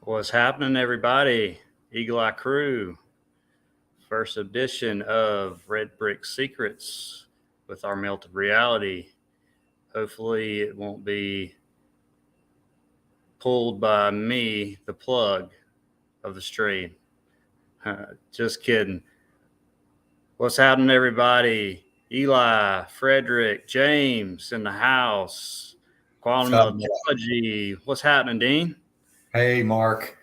What's happening, everybody? Eagle Eye Crew, first edition of Red Brick Secrets with our melted reality. Hopefully, it won't be pulled by me, the plug of the stream. Just kidding. What's happening, everybody? Eli, Frederick, James in the house. Quantum MELTOLOGY. What's happening, Dean? Hey, Mark.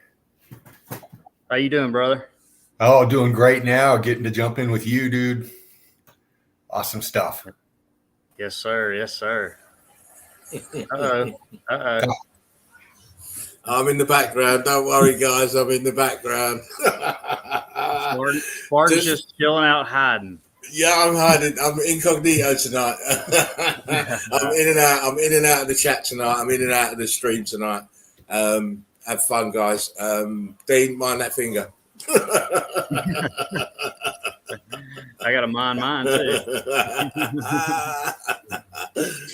How you doing, brother? Oh, doing great now. Getting to jump in with you, dude. Awesome stuff. Yes, sir. Yes, sir. Uh-oh. Uh-oh. I'm in the background. Don't worry, guys. I'm in the background. Spartan's just chilling out, hiding. Yeah, I'm hiding. I'm incognito tonight. I'm in and out. I'm in and out of the chat tonight. I'm in and out of the stream tonight. Have fun, guys. Dean, mind that finger. I got to mind mine too.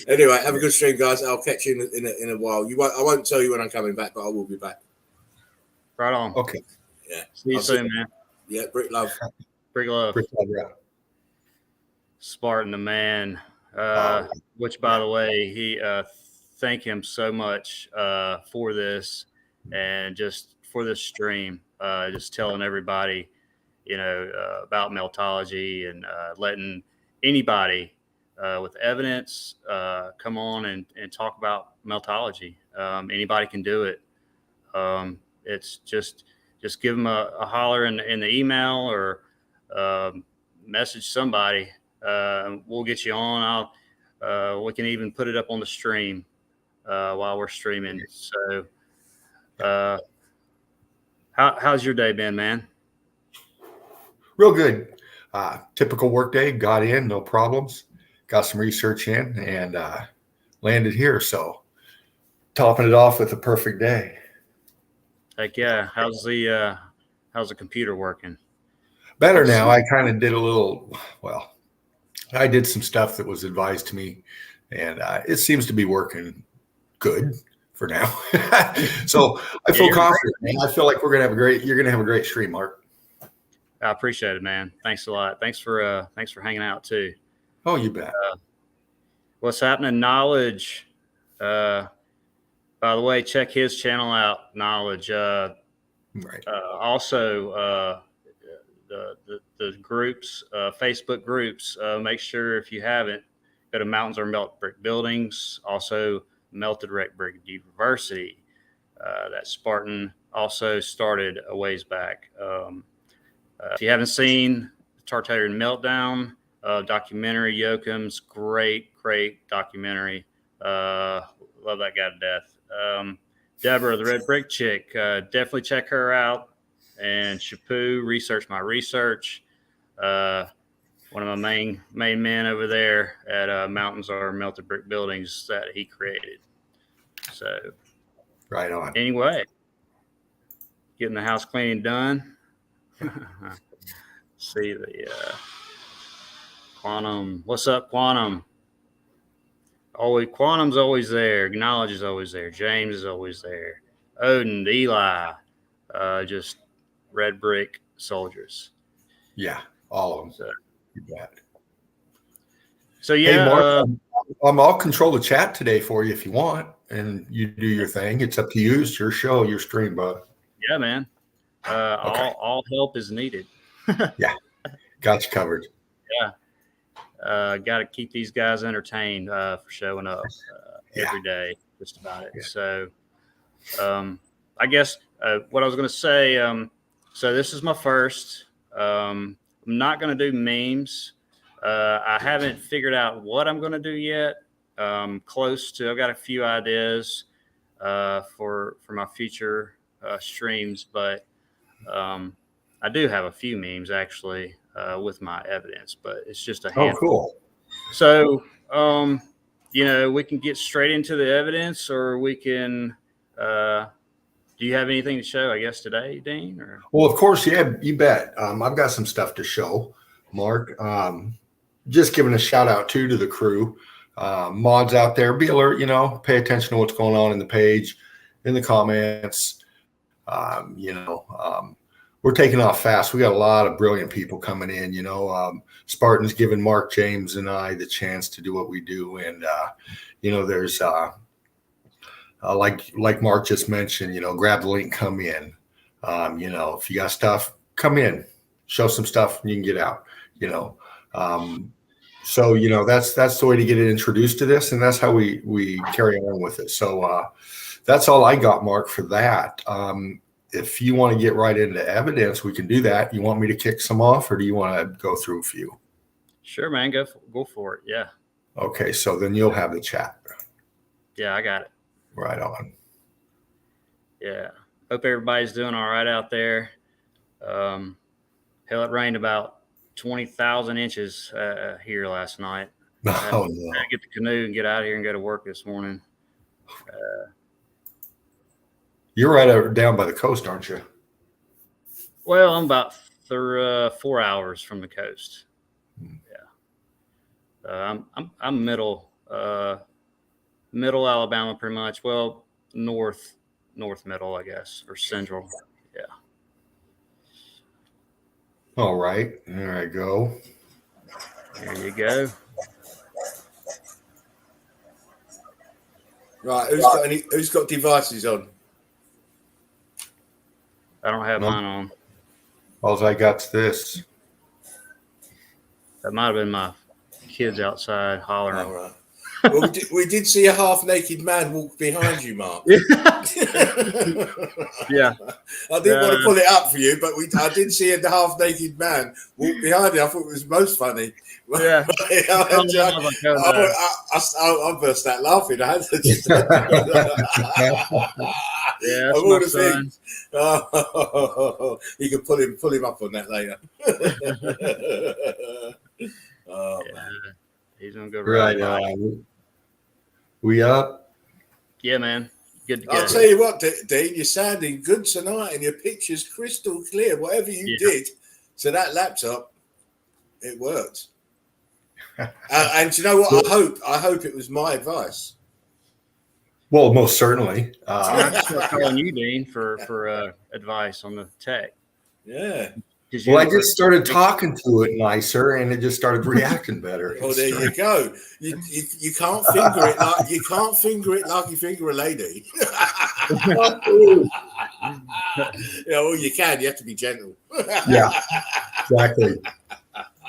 Anyway, have a good stream, guys. I'll catch you in a while. I won't tell you when I'm coming back, but I will be back. Right on. Okay. Yeah. See you soon, man. Yeah, brick love. Brick love. Yeah. Spartan, the man. Which, by the way, he thank him so much for this and just for this stream. Just telling everybody, about meltology and letting anybody with evidence come on and talk about meltology. Anybody can do it. It's just give them a holler in the email or message somebody. We'll get you on. We can even put it up on the stream while we're streaming. So how's your day been, man? Real good. Typical work day. Got in, no problems. Got some research in and landed here. So topping it off with a perfect day. Heck yeah. How's the computer working? Better now. I kind of did I did some stuff that was advised to me, and it seems to be working good for now. So I feel confident, man. I feel like you're gonna have a great stream, Mark. I appreciate it, man. Thanks a lot. Thanks for hanging out too. Oh, you bet. What's happening, Knowledge? By the way, check his channel out, Knowledge. Right. Also, the groups, Facebook groups. Make sure if you haven't, go to Mountains Are Melt Brick Buildings. Also, Melted Red Brick University. That Spartan also started a ways back. If you haven't seen the Tartarian Meltdown documentary, Yoakum's great documentary. Love that guy to death. Deborah, the Red Brick Chick, definitely check her out. And Shapu, Research My Research. One of my main men over there at Mountains Are Melted Brick Buildings that he created. So, right on. Anyway, getting the house cleaning done. See the Quantum. What's up, Quantum? Quantum's always there. Knowledge is always there. James is always there. Odin, Eli, just red brick soldiers. Yeah, all of them. So yeah, hey, Mark, I'll control the chat today for you if you want, and you do your thing. It's up to you. It's your show, your stream, bud. Yeah, man. Okay. All help is needed. Yeah, got you covered. Yeah, got to keep these guys entertained for showing up every day, just about it. Yeah. So, I guess what I was going to say. So this is my first. I'm not going to do memes. I haven't figured out what I'm going to do yet. Close to. I've got a few ideas for my future streams, but I do have a few memes actually with my evidence, but it's just a handful. Oh, cool. So, we can get straight into the evidence, or we can. Do you have anything to show, I guess, today, Dean? Or? Well, of course, yeah, you bet. I've got some stuff to show, Mark. Just giving a shout out to the crew, mods out there. Be alert, pay attention to what's going on in the page, in the comments. We're taking off fast. We got a lot of brilliant people coming in. Spartan's giving Mark, James, and I the chance to do what we do, and there's like Mark just mentioned. Grab the link, come in. If you got stuff, come in, show some stuff, and you can get out. That's the way to get introduced to this, and that's how we carry on with it. So that's all I got, Mark, for that. If you want to get right into evidence, we can do that. You want me to kick some off, or do you want to go through a few? Sure, man. Go for it. Yeah. Okay, so then you'll have the chat. Yeah, I got it. Right on. Yeah. Hope everybody's doing all right out there. Hell, it rained about 20,000 inches here last night. Oh, I no. had to get the canoe and get out of here and go to work this morning. You're right down by the coast, aren't you? Well, I'm about 4 hours from the coast. Yeah. I'm middle Alabama, pretty much. Well, north middle, I guess, or central. Yeah. All right. There I go. There you go. Right. Who's got devices on? I don't have mine on. All I got's this. That might have been my kids outside hollering. All right. Well, we did see a half-naked man walk behind you, Mark. Yeah. I didn't want to pull it up for you, but I did see a half-naked man walk behind you. I thought it was most funny. Yeah. I burst out laughing. I had to just... Yeah, that's my son. You can pull him up on that later. Oh, yeah. man. He's gonna go Right. We up? Yeah, man. Good to go. I'll tell you what, Dean, you're sounding good tonight, and your picture's crystal clear. Whatever you did to that laptop, it worked. And you know what? I hope it was my advice. Well, most certainly. I'm just calling you, Dean, for advice on the tech. Yeah. Well, I just started talking to it nicer, and it just started reacting better. Oh, there you go. You can't finger it like you finger a lady. Well, you can. You have to be gentle. Yeah, exactly.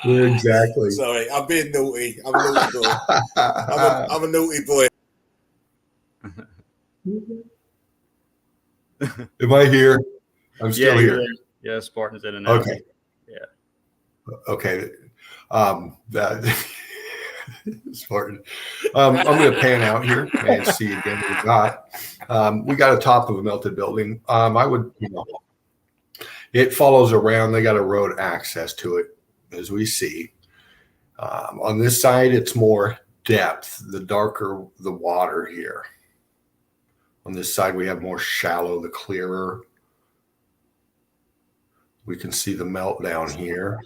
Exactly. Sorry, I'm being naughty. I'm a naughty boy. I'm a naughty boy. Am I here? I'm still here. Yeah, Spartan's in and out. Okay. Yeah. Okay. Spartan. I'm going to pan out here and see again. We got a top of a melted building. It follows around. They got a road access to it, as we see. On this side, it's more depth. The darker the water here. On this side, we have more shallow, the clearer. We can see the melt down here.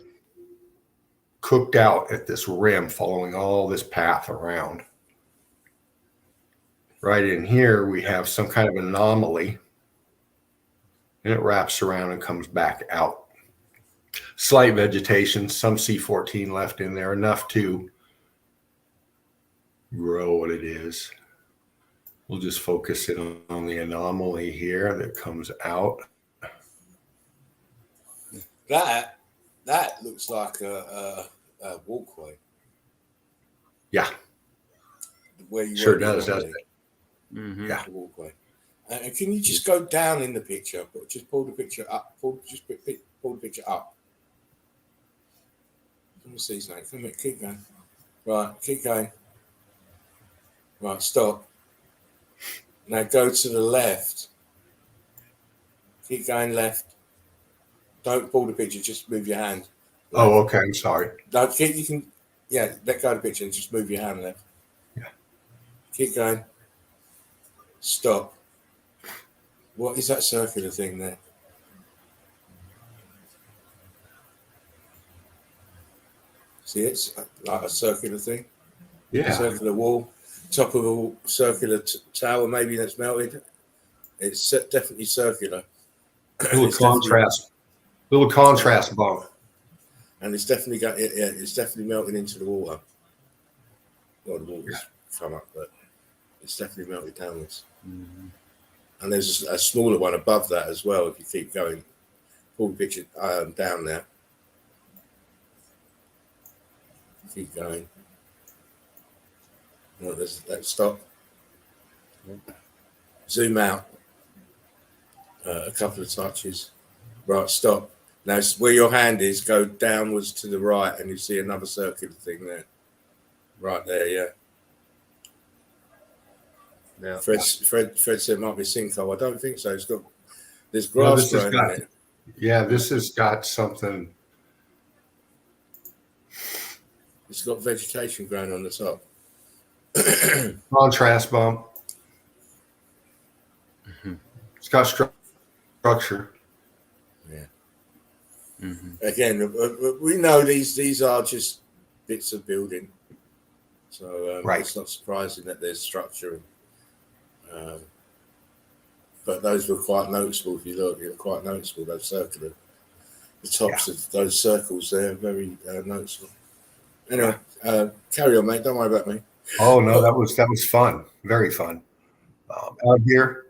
Cooked out at this rim, following all this path around. Right in here, we have some kind of anomaly. And it wraps around and comes back out. Slight vegetation, some C14 left in there, enough to grow what it is. We'll just focus in on the anomaly here that comes out. That looks like a walkway. Yeah. Where you sure does, doesn't it? Mm-hmm. Yeah. The walkway. And can you just go down in the picture? But just pull the picture up. Pull the picture up. Let me see something. Come here, keep going. Right, keep going. Right, stop. Now go to the left. Keep going left. Don't pull the picture, just move your hand. Left. Oh, okay. I'm sorry. No, let go of the picture and just move your hand left. Yeah. Keep going. Stop. What is that circular thing there? See, it's like a circular thing. Yeah. A circular wall. Top of a circular tower, maybe that's melted. It's definitely circular. Little It's definitely- contrast bump. and it's definitely got it's definitely melting into the water. Well, the water's come up, but it's definitely melted downwards. Mhm. And there's a smaller one above that as well. If you keep going, pull the picture down there. Keep going. No, let's stop. Zoom out. A couple of touches. Right, stop. Now, where your hand is, go downwards to the right, and you see another circular thing there. Right there, yeah. Yeah. Fred said it might be sinkhole. I don't think so. There's No, grass growing in it. Yeah, this has got something. It's got vegetation growing on the top. Contrast bump. Mhm. It's got structure. Yeah. Mhm. Again, we know these are just bits of building, so Right. It's not surprising that there's structure. But those were quite noticeable. If you look, they're quite noticeable. Those circular, the tops of those circles, they're very noticeable. Anyway, carry on, mate. Don't worry about me. Oh no, that was fun. Very fun. Out here,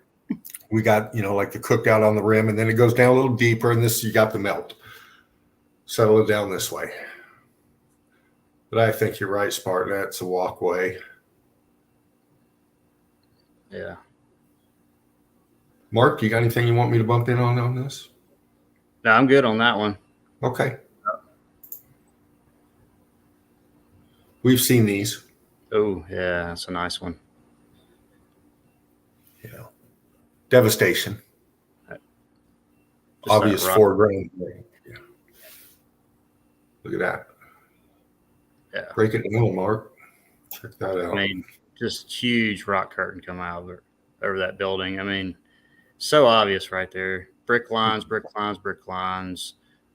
we got like the cooked out on the rim, and then it goes down a little deeper, and this you got the melt. Settle it down this way. But I think you're right, Spartan. That's a walkway. Yeah. Mark, you got anything you want me to bump in on this? No, I'm good on that one. Okay. We've seen these. Oh, yeah, that's a nice one. Yeah. Devastation. Just Obvious that rock. foreground. Yeah. Look at that. Yeah. Break it down, Mark. Check that out. I mean, just huge rock curtain come out over that building. I mean, so obvious right there. Brick lines,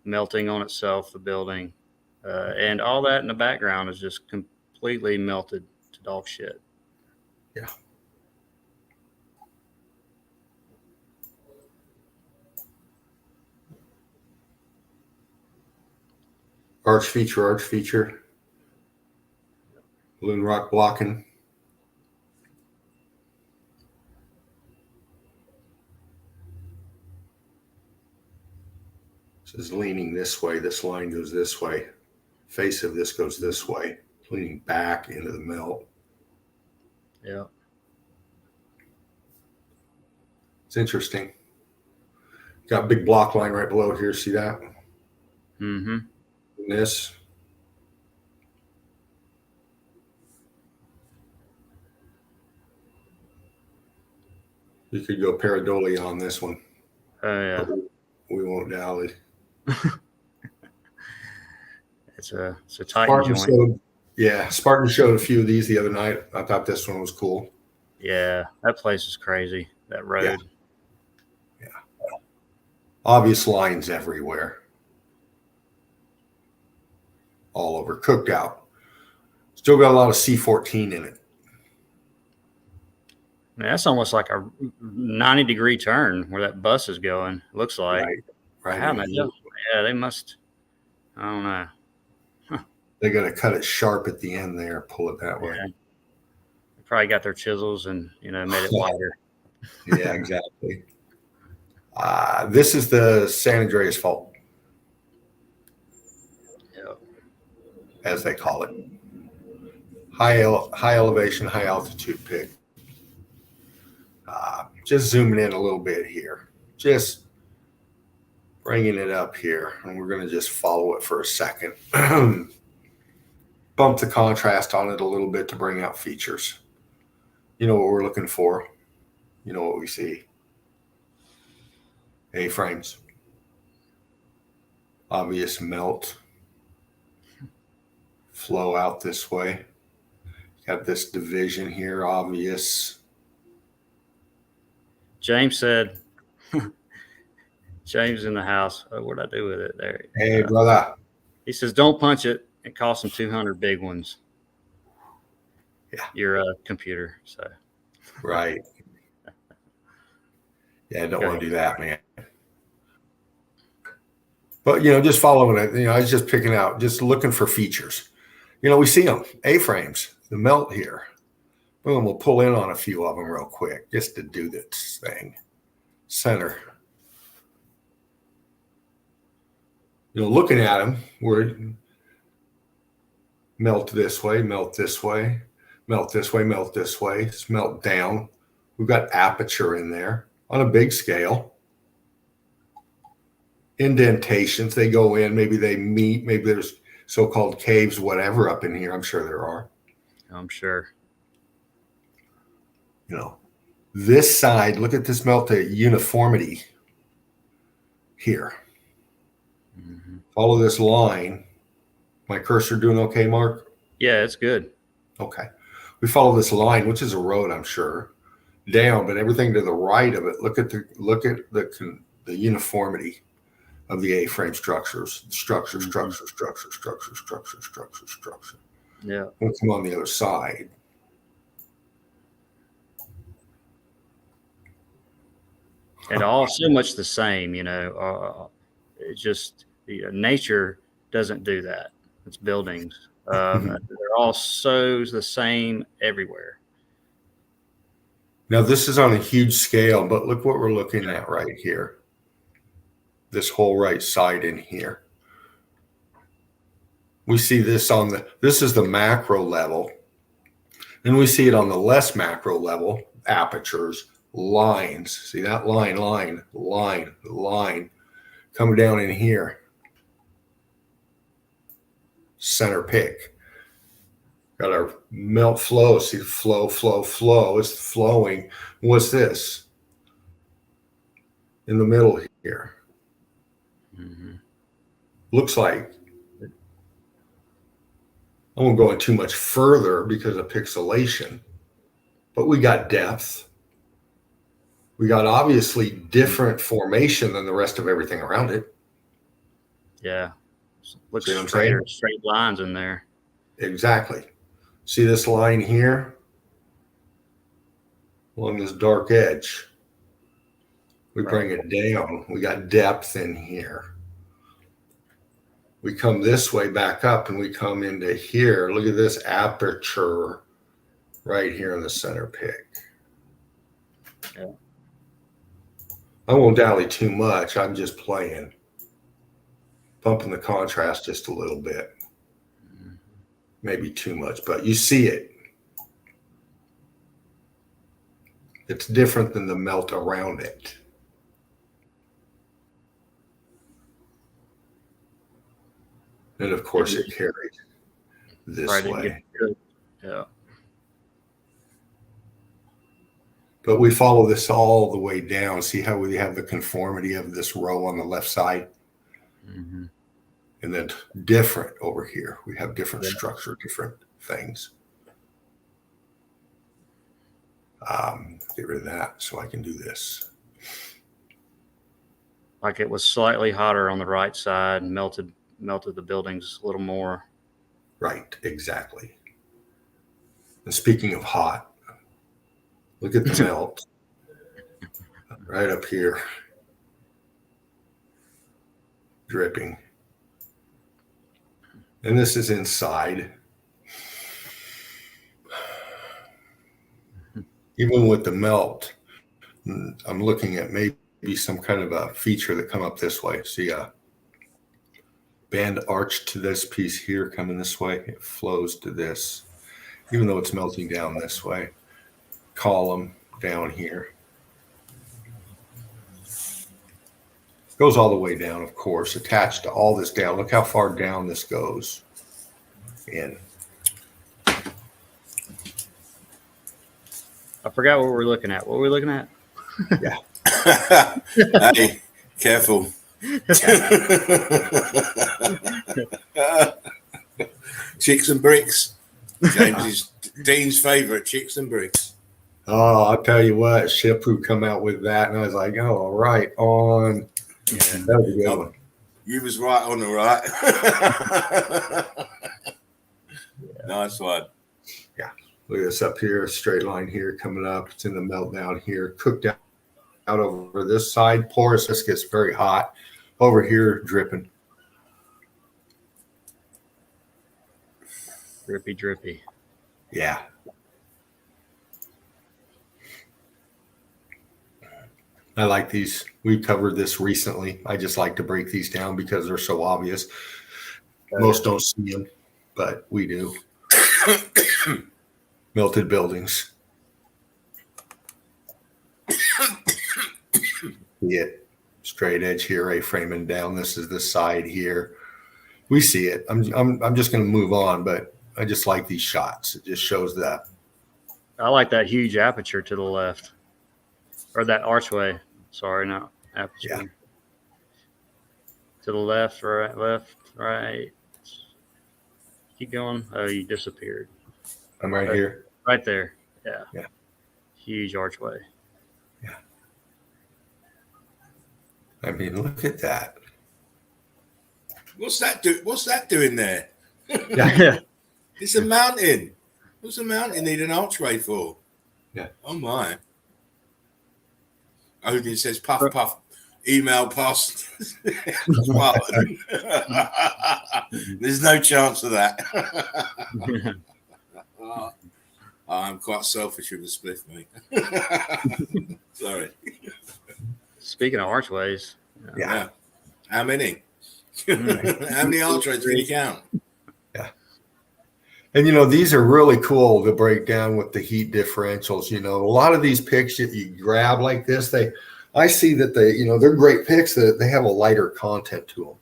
melting on itself, the building. And all that in the background is just completely melted to dog shit. Yeah. Arch feature. Balloon rock blocking. This is leaning this way. This line goes this way. Face of this goes this way, leaning back into the melt. Yeah. It's interesting. Got a big block line right below here. See that? Mm-hmm. And this. You could go pareidolia on this one. Oh, yeah. But we won't dally. It's a Titan joint. Spartan showed a few of these the other night. I thought this one was cool. Yeah, that place is crazy. That road. Yeah. Obvious lines everywhere. All over. Cooked out. Still got a lot of C14 in it. I mean, that's almost like a 90-degree turn where that bus is going. Looks like. Right. How yeah, they must. I don't know. They got to cut it sharp at the end there, pull it that way. Yeah. They probably got their chisels and made it wider. Yeah, exactly. This is the San Andreas Fault, as they call it. High elevation, high altitude pick. Just zooming in a little bit here. Just bringing it up here, and we're going to just follow it for a second. Bump the contrast on it a little bit to bring out features. You know what we're looking for. You know what we see. A-frames. Obvious melt. Flow out this way. Got this division here, obvious. James said, James in the house. Oh, what'd I do with it there? Hey, brother. He says, don't punch it. It costs him 200 big ones. Yeah. Your computer. So. Right. Yeah, don't want to do that, man. But, just following it, I was just picking out, just looking for features. We see them, A-frames, the melt here. Boom, we'll pull in on a few of them real quick just to do this thing. Center. Looking at them, we're melt this way, melt this way, melt this way, melt this way, melt down. We've got aperture in there on a big scale. Indentations, they go in, maybe they meet, maybe there's so-called caves, whatever up in here. I'm sure there are. I'm sure. This side, look at this melt uniformity here. Mm-hmm. Follow this line. My cursor doing okay, Mark? Yeah, it's good. Okay. We follow this line, which is a road, I'm sure, down, but everything to the right of it. Look at the uniformity of the A-frame structures. Structure. Yeah. We'll come on the other side. And all so much the same, it's just nature doesn't do that. It's buildings. They're all so the same everywhere. Now, this is on a huge scale, but look what we're looking at right here. This whole right side in here. We see this this is the macro level. And we see it on the less macro level, apertures, lines. See that line coming down in here. Center pick. Got our melt flow. See flow. It's flowing. What's this? In the middle here. Mm-hmm. Looks like, I won't go in too much further because of pixelation, but we got depth. We got obviously different formation than the rest of everything around it. Yeah. Looks straight lines in there. Exactly. See this line here? Along this dark edge. We bring it down. We got depth in here. We come this way back up and we come into here. Look at this aperture right here in the center pick. Yeah. I won't dally too much. I'm just playing. Bumping the contrast just a little bit. Maybe too much, but you see it. It's different than the melt around it. And of course it carries this way. Yeah. But we follow this all the way down. See how we have the conformity of this row on the left side? Mm-hmm. And then different over here. We have different structure, different things. Get rid of that so I can do this. Like it was slightly hotter on the right side and melted the buildings a little more. Right, exactly. And speaking of hot, look at the melt right up here. Dripping. And this is inside. Even with the melt, I'm looking at maybe some kind of a feature that come up this way. See a band arch to this piece here coming this way. It flows to this, even though it's melting down this way. Column down here. Goes all the way down, of course, attached to all this down. Look how far down this goes in. I forgot what we're looking at. What were we looking at? Yeah. Hey, careful. Chicks and bricks. Dean's favorite, chicks and bricks. Oh, I'll tell you what, Shipu come out with that, and I was like, oh, all right, on. Yeah, that was a good one. You was right on the right. Nice one. Yeah. Look at this up here, straight line here coming up. It's in the meltdown here, cooked out over this side. Porous, this gets very hot. Over here, dripping. Drippy, drippy. Yeah. I like these. We covered this recently. I just like to break these down because they're so obvious. Most don't see them, but we do. Melted buildings. See it. Straight edge here, A-framing down. This is the side here. We see it. I'm just going to move on, but I just like these shots. It just shows that. I like that huge aperture to the left, or that archway. Sorry, not aperture. Yeah. To the left, right. Keep going. Oh, you disappeared. I'm right here. Right there. Yeah. Yeah. Huge archway. Yeah. I mean, look at that. What's that doing there? Yeah. It's a mountain. What's a mountain need an archway for? Yeah. Oh my. Odin says, puff, puff. Email past. There's no chance of that. I'm quite selfish with the spliff, mate. Sorry. Speaking of archways. Yeah. How many? How many archways can you count? Yeah. And, these are really cool to break down with the heat differentials. A lot of these picks that you grab like this, I see that they're great picks that they have a lighter content to them.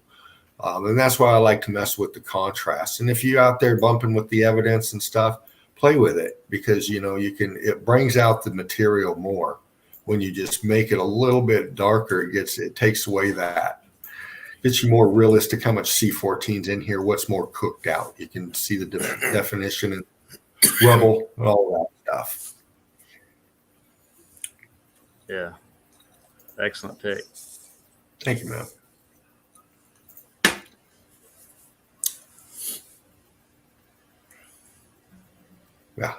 And that's why I like to mess with the contrast. And if you're out there bumping with the evidence and stuff, play with it because, it brings out the material more. When you just make it a little bit darker, it takes away that. Gets you more realistic how much C14's in here, what's more cooked out. You can see the definition and rubble and all that stuff. Yeah. Excellent pick. Thank you, man. Yeah.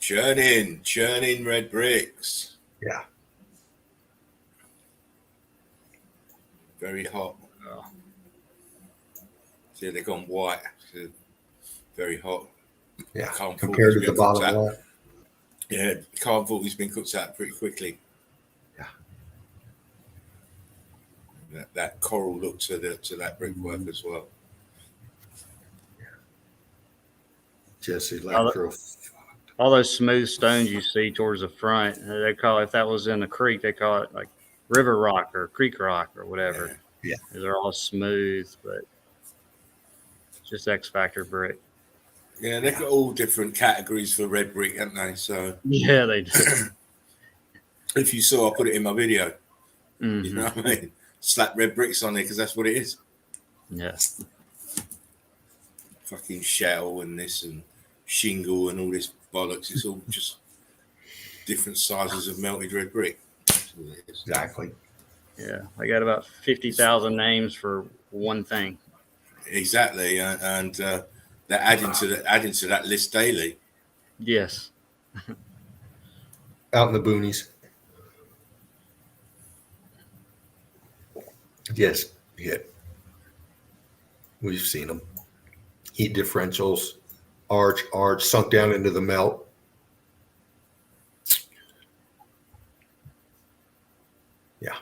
Churning red bricks. Yeah. Very hot. Oh. See, they've gone white. So very hot. Yeah. Compared to the bottom one. Yeah, cardboard has been cooked out pretty quickly. Yeah. That coral look to that brickwork as well. Jesse, all those smooth stones you see towards the front, they call it, if that was in the creek, they call it like river rock or creek rock or whatever. Yeah. They're all smooth, but just X Factor brick. Yeah, they've got all different categories for red brick, haven't they? So yeah, they do. If you saw, I put it in my video. Mm-hmm. You know what I mean? Slap red bricks on there because that's what it is. Yeah. Fucking shell and this and shingle and all this bollocks. It's all just different sizes of melted red brick. Exactly. Yeah, I got about 50,000 names for one thing. Exactly, and they're adding to that list daily. Yes. Out in the boonies. Yes, hit. We've seen them. Heat differentials, arch, sunk down into the melt. Yeah.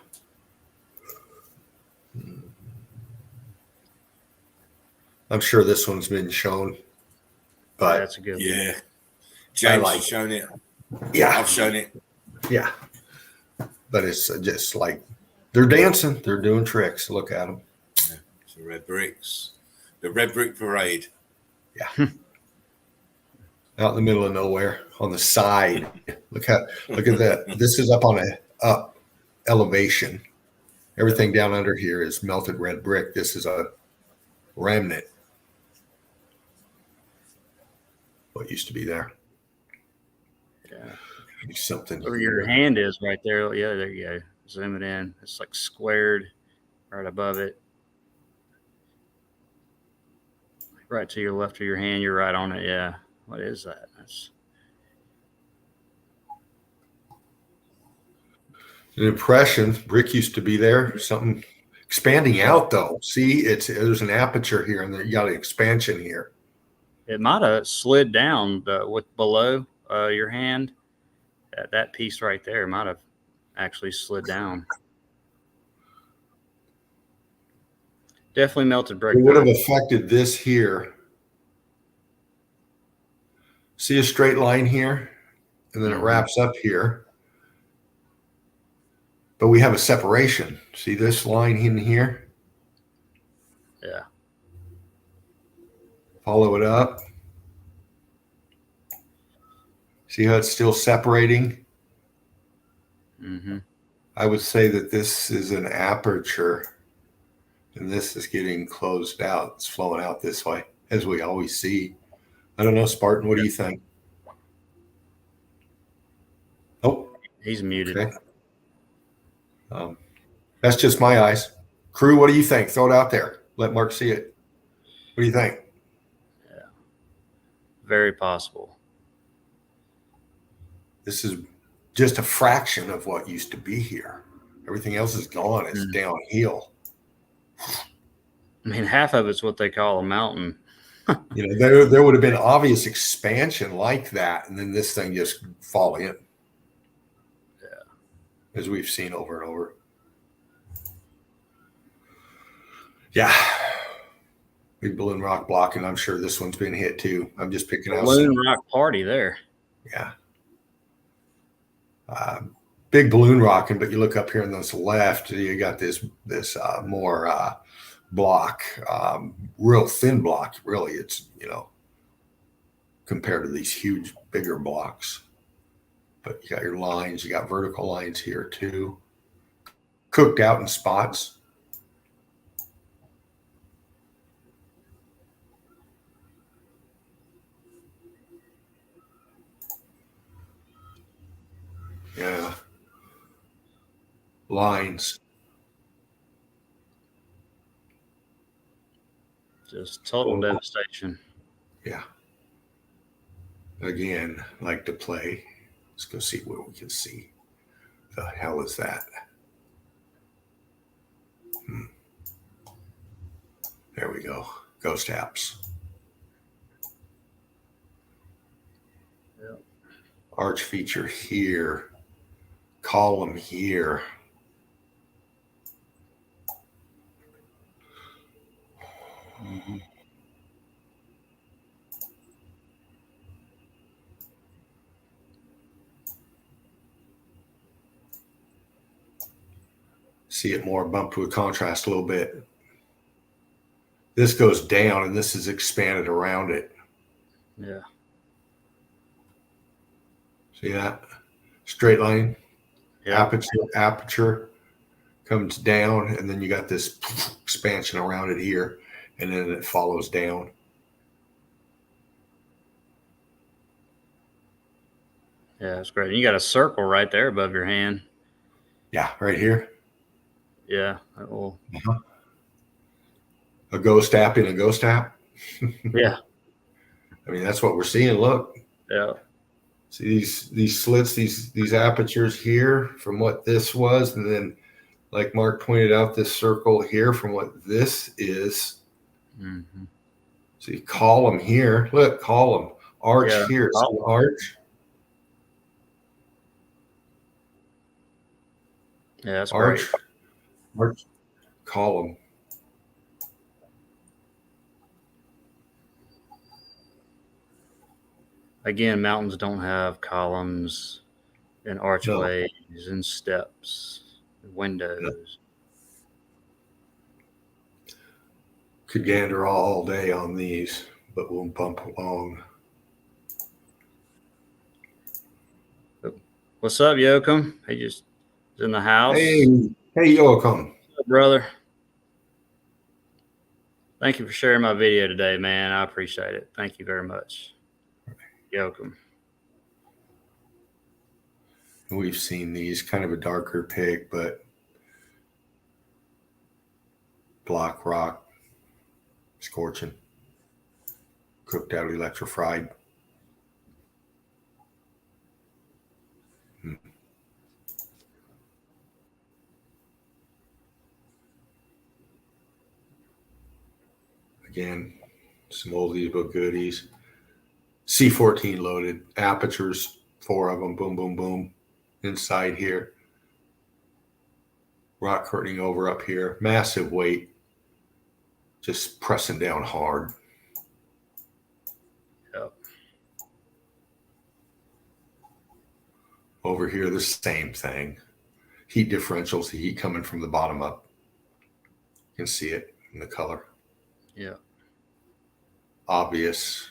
I'm sure this one's been shown, but that's a good one. Yeah. James has shown it. Yeah. I've shown it. Yeah. But it's just like they're dancing. They're doing tricks. Look at them. Yeah. So red bricks. The red brick parade. Yeah. Out in the middle of nowhere on the side. Look at that. This is up on a elevation. Everything down under here is melted red brick. This is a remnant. What used to be there. Yeah. Something. Where your hand is right there. Yeah, there you go. Zoom it in. It's like squared right above it. Right to your left of your hand. You're right on it. Yeah. What is that? That's an impression. Brick used to be there. Something Expanding out though. See, there's an aperture here, and you got an expansion here. It might have slid down with below your hand. That piece right there might have actually slid down. Definitely melted brick. It would have affected this here. See a straight line here, and then it wraps up here. But we have a separation. See this line in here? Yeah. Follow it up. See how it's still separating? Mm-hmm. I would say that this is an aperture, and this is getting closed out. It's flowing out this way, as we always see. I don't know, Spartan, what do you think? Oh, he's muted. Okay. That's just my eyes. Crew, what do you think? Throw it out there. Let Mark see it. What do you think? Yeah. Very possible. This is just a fraction of what used to be here. Everything else is gone. It's downhill. I mean, half of it's what they call a mountain. You know, there would have been obvious expansion like that, and then this thing just fall in. Yeah. As we've seen over and over. Yeah. Big balloon rock block, and I'm sure this one's been hit too. I'm just picking out balloon rock party there. Yeah. Big balloon rocking, but you look up here on this left, you got this more block, real thin block. Really, it's, you know, compared to these huge, bigger blocks. But you got your lines, you got vertical lines here too, cooked out in spots. Yeah. Lines. Just total devastation. Yeah. Again, like to play. Let's go see what we can see. The hell is that? There we go. Ghost apps. Yep. Arch feature here. Column here. Mm-hmm. See it more bumped with contrast a little bit. This goes down and this is expanded around it. Yeah. See that? Straight line. Yeah. Aperture comes down, and then you got this expansion around it here, and then it follows down. Yeah, that's great. You got a circle right there above your hand. Yeah, right here. Yeah. That will... A ghost app in a ghost app. Yeah. I mean, that's what we're seeing. Look. Yeah. See these slits, these apertures here from what this was, and then, like Mark pointed out, this circle here from what this is. Mm-hmm. See, column here. Look, column. Arch here. See, arch. Yeah, that's arch. great. Arch. Column. Again, mountains don't have columns and archways and steps and windows. No. Could gander all day on these, but we'll bump along. What's up, Yoakum? He just is in the house. Hey, Yoakum. What's up, brother? Thank you for sharing my video today, man. I appreciate it. Thank you very much. Yoakum. We've seen these, kind of a darker pig, but block rock, scorching, cooked out, electrified. Again, some oldies but goodies. C14 loaded. Apertures, 4 of them. Boom, boom, boom. Inside here. Rock curtaining over up here. Massive weight. Just pressing down hard. Yep. Over here, the same thing. Heat differentials, the heat coming from the bottom up. You can see it in the color. Yeah. Obvious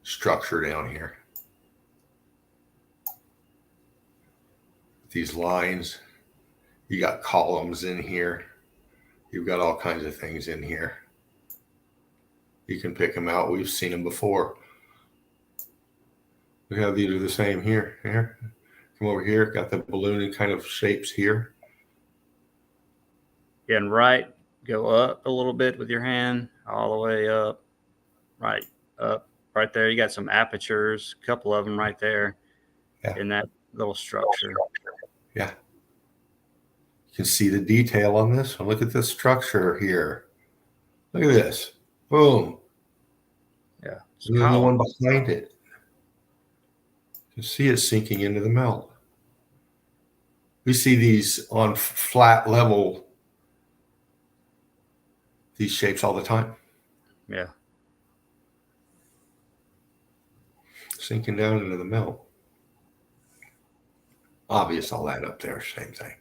structure down here. These lines, you got columns in here. You've got all kinds of things in here. You can pick them out. We've seen them before. We have these are the same here. Here. Come over here. Got the balloon kind of shapes here. Yeah, and right, go up a little bit with your hand, all the way up. Right, up, right there. You got some apertures, a couple of them right there in that little structure. Yeah. You can see the detail on this one. Look at the structure here. Look at this. Boom. Yeah. There's no one behind it. You can see it sinking into the melt. We see these on flat level, these shapes all the time. Yeah. Sinking down into the melt. Obvious, all that up there, same thing.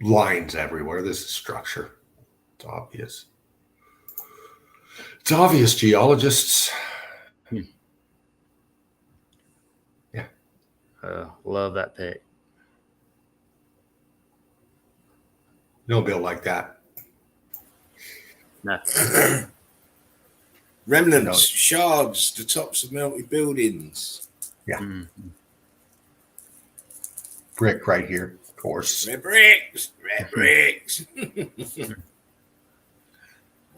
Lines everywhere. This is structure. It's obvious. It's obvious, geologists. Yeah. Love that pic. No bill like that. No. Remnants, shards, the tops of melted buildings. Yeah. Brick right here, of course. Red bricks, red bricks. I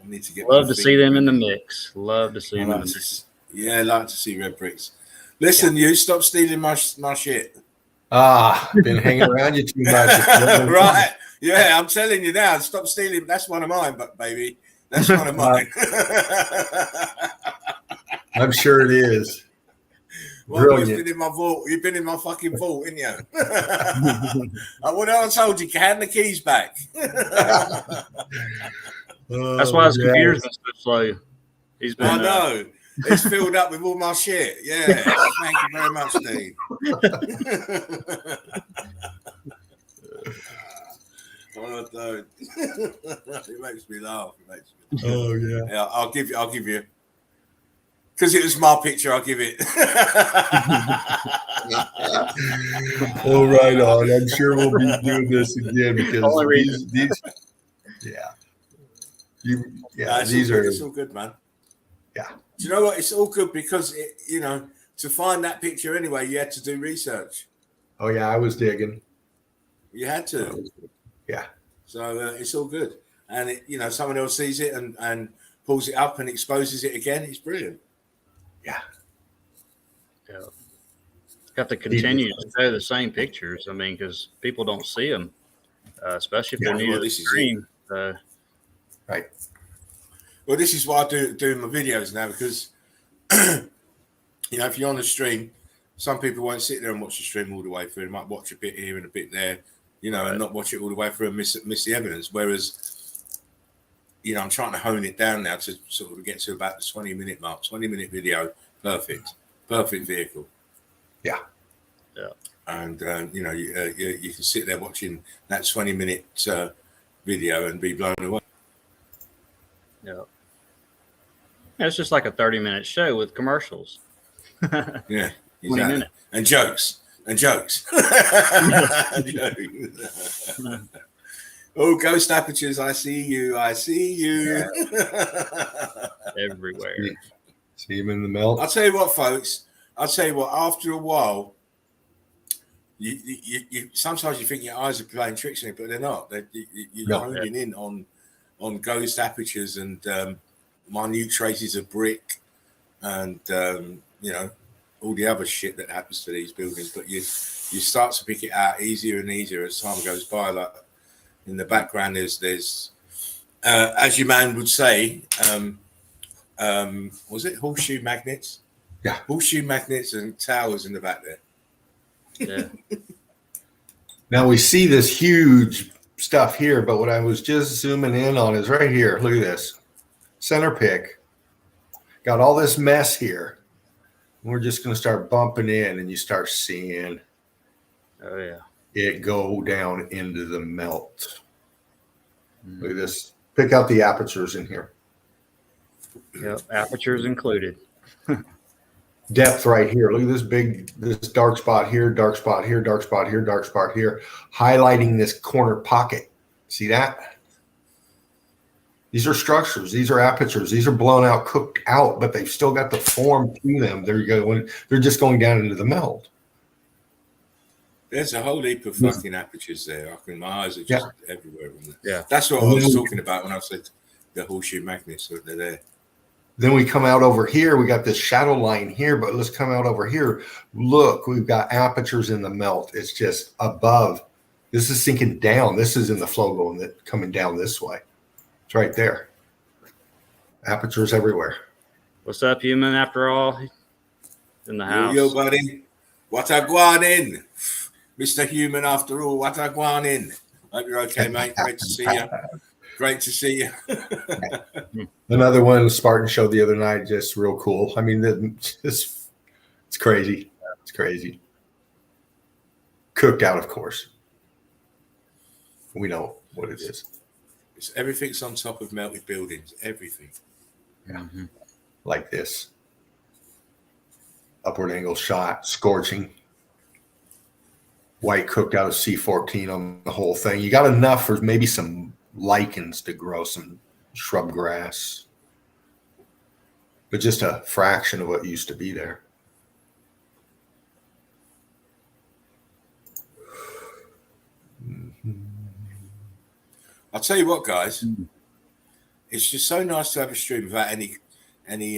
need to get. Love to see them in the mix. Love to see them in the mix. Yeah, I like to see red bricks. Listen, you stop stealing my shit. Been hanging around you too much. Right. Yeah, I'm telling you now, stop stealing. That's one of mine, but baby. That's one of mine. I'm sure it is. Well, you've been in my vault. You've been in my fucking vault, haven't you? What I told you, hand the keys back. That's why his computer's been so slow. He's been. I know. It's filled up with all my shit. Yeah. Thank you very much, Steve. Oh, no. It makes me laugh. Oh yeah. Yeah, I'll give you. Because it was my picture, I'll give it. Oh, right on. I'm sure we'll be doing this again because these these are. It's all good, man. Yeah. Do you know what? It's all good because to find that picture anyway, you had to do research. Oh yeah, I was digging. You had to. Yeah. So it's all good, and someone else sees it and pulls it up and exposes it again. It's brilliant. Yeah. Got to continue to show the same pictures. I mean, because people don't see them, especially if they're new to the stream. Right. Well, this is why I do my videos now because, if you're on the stream, some people won't sit there and watch the stream all the way through. They might watch a bit here and a bit there, and not watch it all the way through and miss the evidence. Whereas, I'm trying to hone it down now to sort of get to about the 20-minute mark. 20-minute video, perfect vehicle. Yeah. Yeah. And you can sit there watching that 20-minute video and be blown away. Yeah. It's just like a 30-minute show with commercials. Yeah. 20 minutes. And jokes. Oh, ghost apertures, I see you. Yeah. Everywhere. See him in the melt. I'll tell you what, folks. After a while, you sometimes you think your eyes are playing tricks on you, but they're not. You're honing in on ghost apertures and minute traces of brick and all the other shit that happens to these buildings. But you start to pick it out easier and easier as time goes by. Like in the background, there's as your man would say, was it horseshoe magnets? Yeah. Horseshoe magnets and towers in the back there. Yeah. Now we see this huge stuff here, but what I was just zooming in on is right here. Look at this. Center pick. Got all this mess here. We're just going to start bumping in, and you start seeing Oh yeah. it go down into the melt. Look at this. Pick out the apertures in here. Yep. Apertures included. Depth right here. Look at this dark spot here, dark spot here, dark spot here, dark spot here, highlighting this corner pocket. See that? These are structures. These are apertures. These are blown out, cooked out, but they've still got the form to them. They're just going down into the melt. There's a whole heap of fucking apertures there. My eyes are just everywhere on that. Yeah. That's what I was talking about when I said the horseshoe magnets. So they're there. Then we come out over here. We got this shadow line here, but let's come out over here. Look, we've got apertures in the melt. It's just above. This is sinking down. This is in the flow coming down this way. It's right there. Apertures everywhere. What's up, human? After all, in the house. Yo, buddy. What I going in? Mr. Human, after all, what I going in? Hope you're okay, mate. Great to see you. Great to see you. Another one Spartan showed the other night, just real cool. I mean, it's crazy. It's crazy. Cooked out, of course. We know what it is. Everything's on top of melted buildings. Everything. Yeah. Like this. Upward angle shot, scorching. White cooked out of C14 on the whole thing. You got enough for maybe some lichens to grow, some shrub grass, but just a fraction of what used to be there. I'll tell you what, guys. It's just so nice to have a stream without any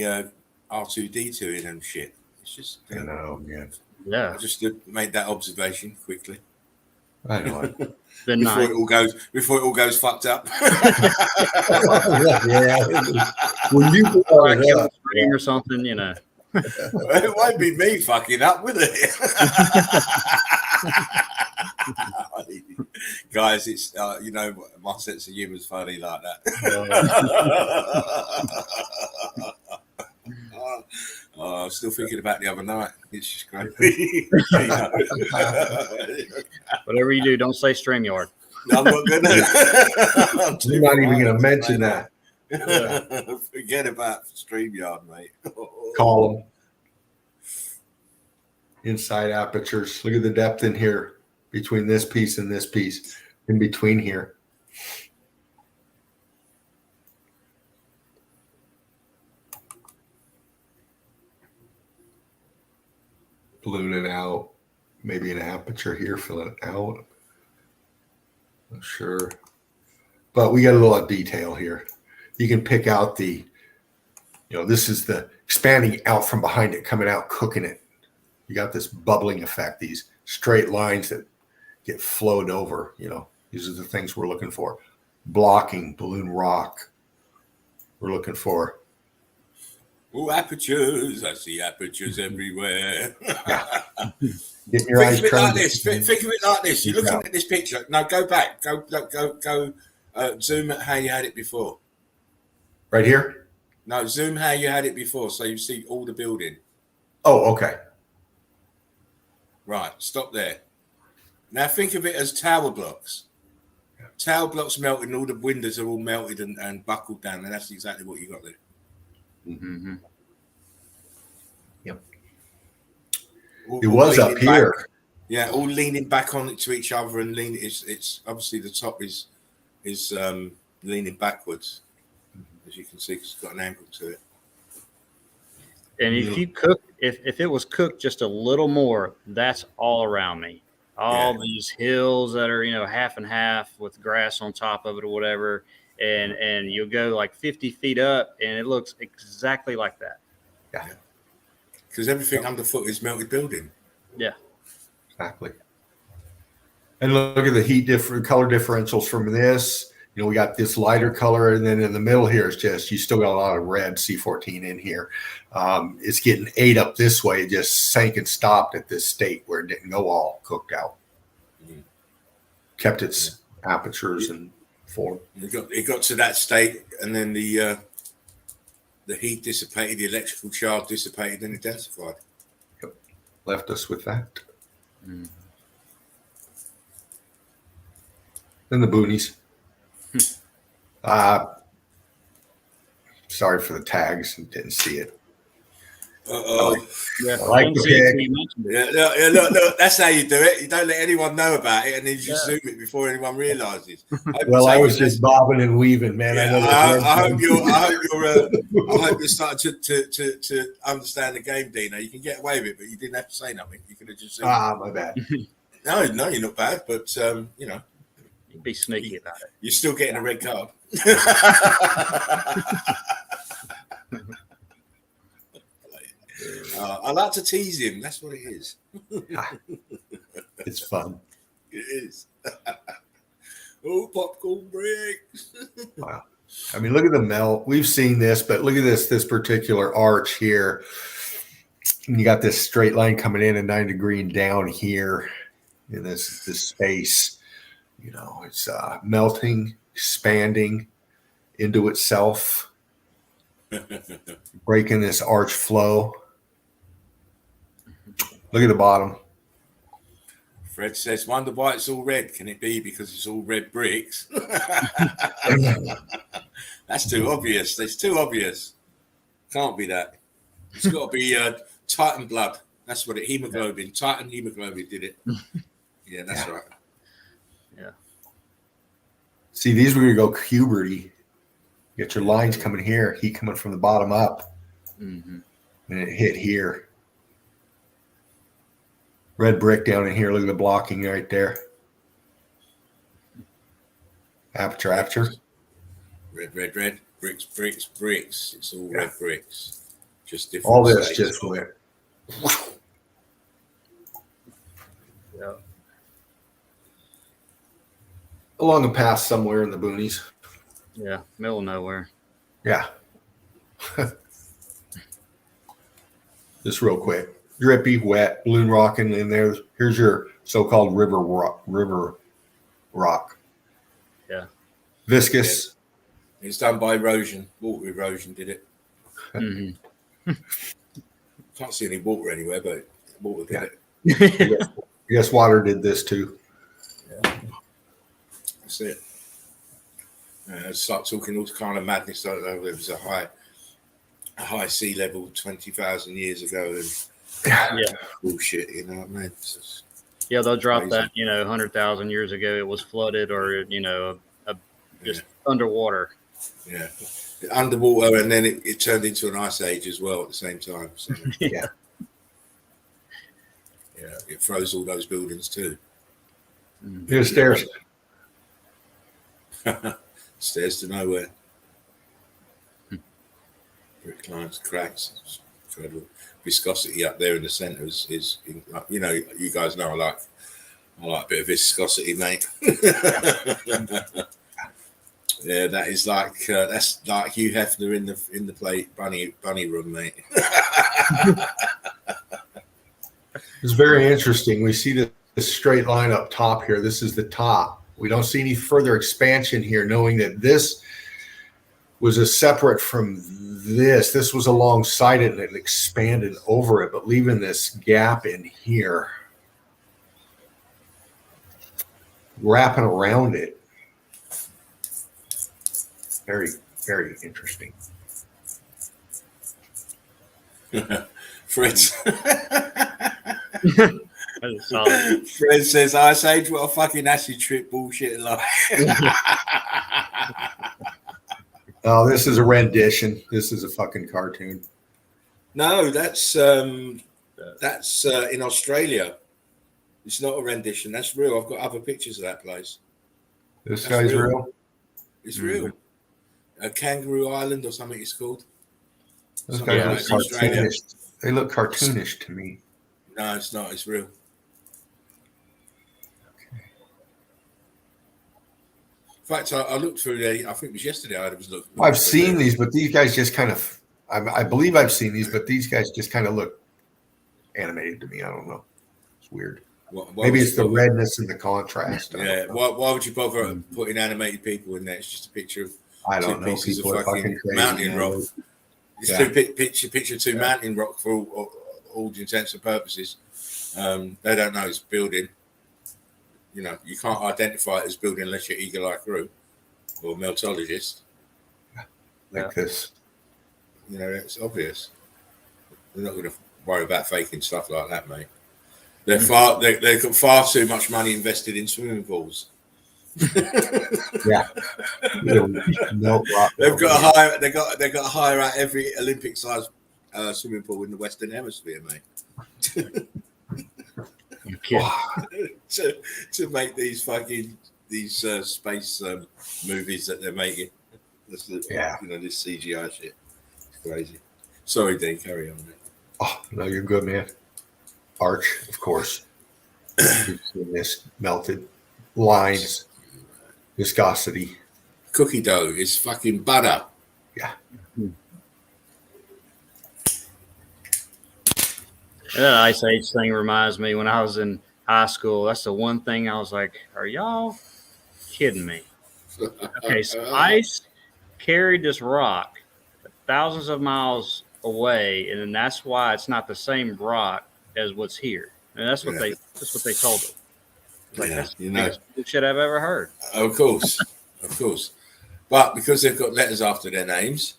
R2D2 in and shit. It's just I know, man. Yeah. I just made that observation quickly. I know. Been before nice. it all goes fucked up. Yeah. When you Like a stream or something, you know. It won't be me fucking up, will it? Guys, it's my sense of humor is funny like that. I'm still thinking about the other night. It's just crazy. Whatever you do, don't say StreamYard. I'm not gonna. You're not even going to mention that. Forget about StreamYard, mate. Call them. Inside apertures. Look at the depth in here between this piece and this piece. In between here. Balloon it out. Maybe an aperture here, fill it out. Not sure. But we got a lot of detail here. You can pick out this is the expanding out from behind it, coming out, cooking it. You got this bubbling effect, these straight lines that get flowed over, These are the things we're looking for. Blocking, balloon rock. We're looking for. Oh, apertures. I see apertures everywhere. Get your eyes Think of it trained. like this. Think of it like this. You're looking at this picture. Now go back. Go. Zoom at how you had it before. Right here? No, zoom how you had it before, so you see all the building. Oh, okay. Right. Stop there. Now think of it as tower blocks. Tower blocks melted, and all the windows are all melted and buckled down, and that's exactly what you got there. Mm-hmm. Yep. All was up here. Back. Yeah, all leaning back on it to each other and leaning. It's obviously the top is leaning backwards, as you can see, because it's got an angle to it. And if you cook, if it was cooked just a little more, that's all around me. All these hills that are, half and half with grass on top of it or whatever. And you'll go like 50 feet up and it looks exactly like that. Yeah. Because everything underfoot is melted building. Yeah. Exactly. And look at the heat color differentials from this You know, we got this lighter color, and then in the middle here is just, you still got a lot of red C14 in here. It's getting ate up this way. It just sank and stopped at this state where it didn't go all cooked out. Kept its apertures and form. It got to that state, and then the heat dissipated, the electrical charge dissipated, and it densified. Yep. Left us with that. Then the boonies. Sorry for the tags. Didn't see it. Yeah, I like the pick. Look, that's how you do it. You don't let anyone know about it, and then you just zoom it before anyone realizes. Well, I was just bobbing and weaving, man. Yeah, I hope you're starting to understand the game, Dino. You can get away with it, but you didn't have to say nothing. You could have just said, my bad. No, you're not bad, but you know, you'd be sneaky about it. You're still getting a red card. I like to tease him. That's what it is. It's fun. It is. Oh, popcorn bricks. Wow. I mean, look at the melt. We've seen this, but look at this particular arch here. And you got this straight line coming in at 90 degree and down here in this space. You know, it's melting, expanding into itself, breaking this arch flow. Look at the bottom. Fred says, wonder why it's all red. Can it be because it's all red bricks? That's too obvious. That's too obvious. Can't be that. It's got to be Titan blood. That's what it, hemoglobin. Titan hemoglobin did it. Yeah, that's right. Yeah. See, these were going to go cuberty. You got your lines coming here, heat coming from the bottom up. And it hit here. Red brick down in here. Look at the blocking right there. Aperture. Red. Bricks. It's all red bricks. Just different. All this just went. Yeah. Along the path somewhere in the boonies. Yeah, middle of nowhere. Yeah. Just real quick. Drippy, wet, balloon rocking in there. Here's your so-called river rock. Yeah. Viscous. Yeah. It's done by erosion. Water erosion did it. Can't see any water anywhere, but water did it. Yes, water did this too. Yeah. That's it. Start talking all kind of madness. Like there was a high sea level 20,000 years ago, and bullshit. You know what I mean? Yeah, they'll drop crazy. that. 100,000 years ago it was flooded, or just underwater. Yeah, underwater, and then it turned into an ice age as well at the same time. So, Yeah. Yeah, it froze all those buildings too. Here's stairs. Stairs to nowhere. Brick lines, cracks, incredible. Viscosity up there in the centre is you guys know I like a bit of viscosity, mate. Yeah, that is like that's like Hugh Hefner in the plate bunny room, mate. It's very interesting. We see this straight line up top here. This is the top. We don't see any further expansion here, knowing that this was a separate from this. This was alongside it and it expanded over it, but leaving this gap in here, wrapping around it. Very, very interesting. Fred. Solid. Fred says, Ice Age, what a fucking acid trip bullshit lie. Oh, this is a rendition. This is a fucking cartoon. No, that's in Australia. It's not a rendition. That's real. I've got other pictures of that place. This guy's real. It's real. A Kangaroo Island or something it's called. Those guys look Australia. cartoonish. They look cartoonish to me. No, it's not. It's real. fact, I looked through I think it was yesterday. I was looking. I've seen these, but these guys just kind of. I believe I've seen these, but these guys just kind of look animated to me. I don't know. It's weird. Why Maybe would it's you the bother? redness and the contrast. Yeah. Why would you bother putting animated people in there? It's just a picture of I two don't know. pieces of People are fucking fucking crazy. mountain Man. rock. It's Yeah. picture of two mountain rock for all intents and purposes. They don't know it's building. You know, you can't identify it as building unless you're eagle eye crew or meltologist. Like this. You know, it's obvious. They're not going to worry about faking stuff like that, mate. They've got far too much money invested in swimming pools. Yeah. No, They've got to hire out every Olympic sized swimming pool in the Western Hemisphere, mate. You kidding? to make these space movies that they're making. Yeah. You know, this CGI shit. It's crazy. Sorry, Dean, carry on, mate. Oh, no, you're good, man. Arch, of course. You've seen this melted lines, viscosity. Cookie dough is fucking butter. Yeah. And that Ice Age thing reminds me when I was in high school. That's the one thing I was like, are y'all kidding me? Okay, so ice carried this rock thousands of miles away, and then that's why it's not the same rock as what's here. And that's what they told us. Like, that's the biggest shit I've ever heard. Of course. But because they've got letters after their names,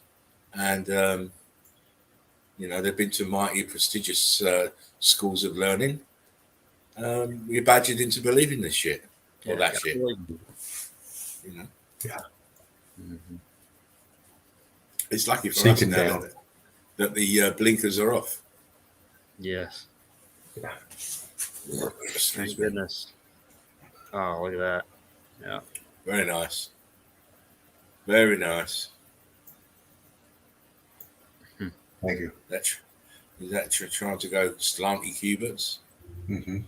and you know, they've been to mighty prestigious schools of learning, we're badgered into believing this shit or that shit. You know. Yeah. Mm-hmm. It's lucky for us now that the blinkers are off. Yes. Yeah. Thank goodness. Oh, look at that. Yeah. Very nice. Very nice. Thank you. Is that trying to go slanty cubits? Mm-hmm.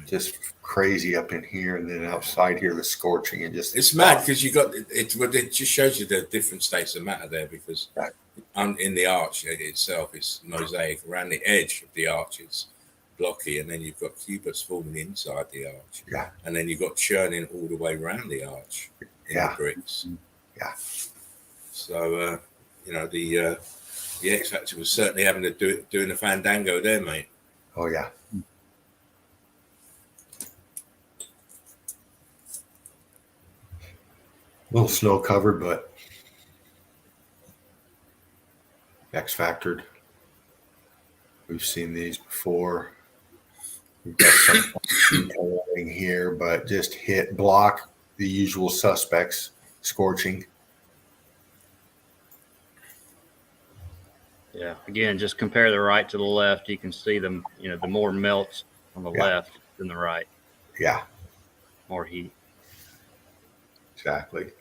Just crazy up in here, and then outside here, the scorching and just. It's mad because you got it. It just shows you the different states of matter there, because in the arch itself, it's mosaic. Around the edge of the arch, it's blocky, and then you've got cubits forming inside the arch. Yeah. And then you've got churning all the way around the arch in the bricks. Yeah. So you know, the X Factor was certainly having to doing a fandango there, mate. Oh yeah. A little snow covered, but X factored. We've seen these before. We've got some here, but just hit block the usual suspects, scorching. Yeah. Again, just compare the right to the left. You can see them, you know, the more melts on the left than the right. Yeah. More heat. Exactly.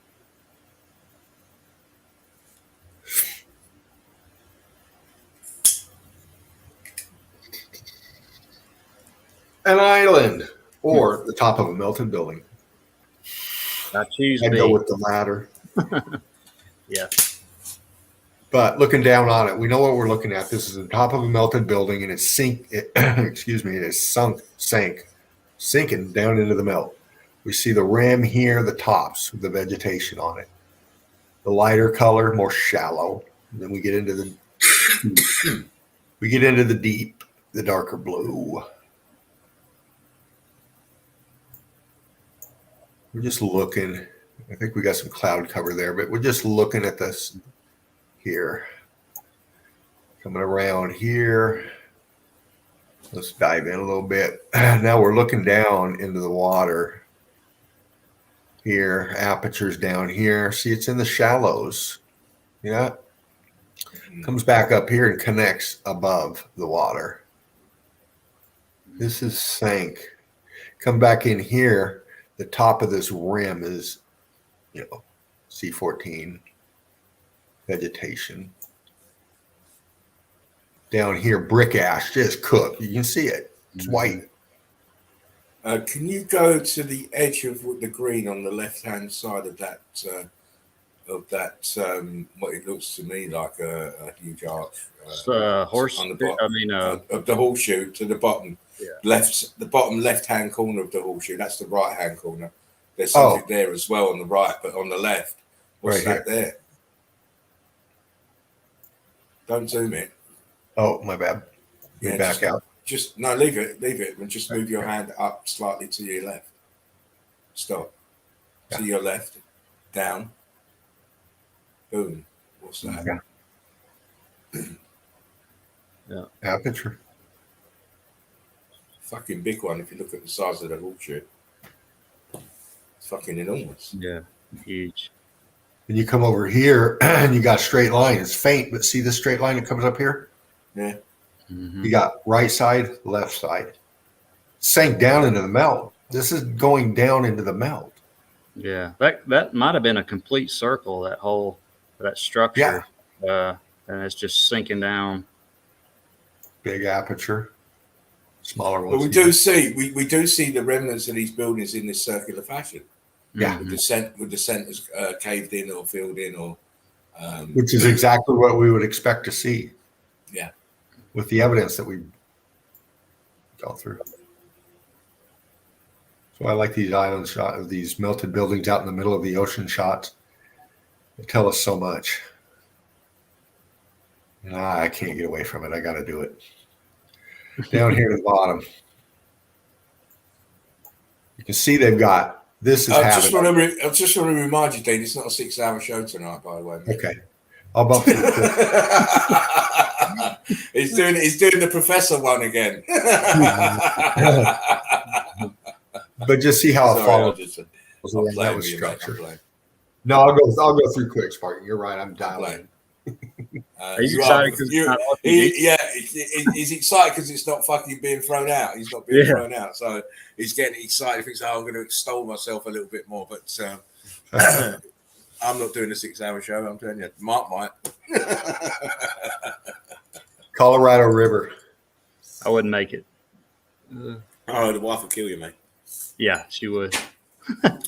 An island or the top of a melted building. I choose I'd B. go with the latter. Yeah. But looking down on it, we know what we're looking at. This is the top of a melted building, and it's sinking down into the melt. We see the rim here, the tops, the vegetation on it. The lighter color, more shallow. And then we get into the deep, the darker blue. We're just looking. I think we got some cloud cover there, but we're just looking at this here. Coming around here. Let's dive in a little bit. Now we're looking down into the water. Here, apertures down here. See, it's in the shallows. Yeah. Comes back up here and connects above the water. This is sank. Come back in here. The top of this rim is, you know, C14 vegetation. Down here, brick ash just cooked. You can see it. It's white. Can you go to the edge of the green on the left-hand side of that? What it looks to me like a huge arch. Horse. On the bottom. I mean, of the horseshoe to the bottom. Yeah. The bottom left-hand corner of the horseshoe. That's the right-hand corner. There's something there as well on the right, but on the left, what's right that there? Don't zoom it. Oh, my bad. Yeah, Back out. Just no, leave it, and just move your hand up slightly to your left. Stop. To your left, down. Boom. What's that? Yeah. Aperture. Fucking big one. If you look at the size of the horseshoe, it's fucking enormous. Yeah, huge. And you come over here and you got a straight line. It's faint, but see the straight line that comes up here? Yeah. Mm-hmm. You got right side, left side. Sank down into the melt. This is going down into the melt. Yeah, that might have been a complete circle. That structure. Yeah. And it's just sinking down. Big aperture. Smaller ones. But we do see the remnants of these buildings in this circular fashion. Yeah. With the centers caved in or filled in, or which is exactly what we would expect to see. Yeah. With the evidence that we go through. So I like these island shots of these melted buildings out in the middle of the ocean shots. They tell us so much. And I can't get away from it. I got to do it. Down here to the bottom. You can see they've got, this is I just want to remind you, Dean, it's not a 6-hour show tonight, by the way. Mate. Okay. I'll bump it. He's doing the professor one again. But just see how it follows. That was structure. No, I'll go through quick, Spartan. You're right. I'm dialing. He's excited because he's excited because it's not fucking being thrown out. He's not being thrown out, so he's getting excited. He thinks, "Oh, I'm going to extol myself a little bit more." But I'm not doing a 6-hour show. I'm telling you, Mark might. Colorado River. I wouldn't make it. Oh, the wife will kill you, mate. Yeah, she would.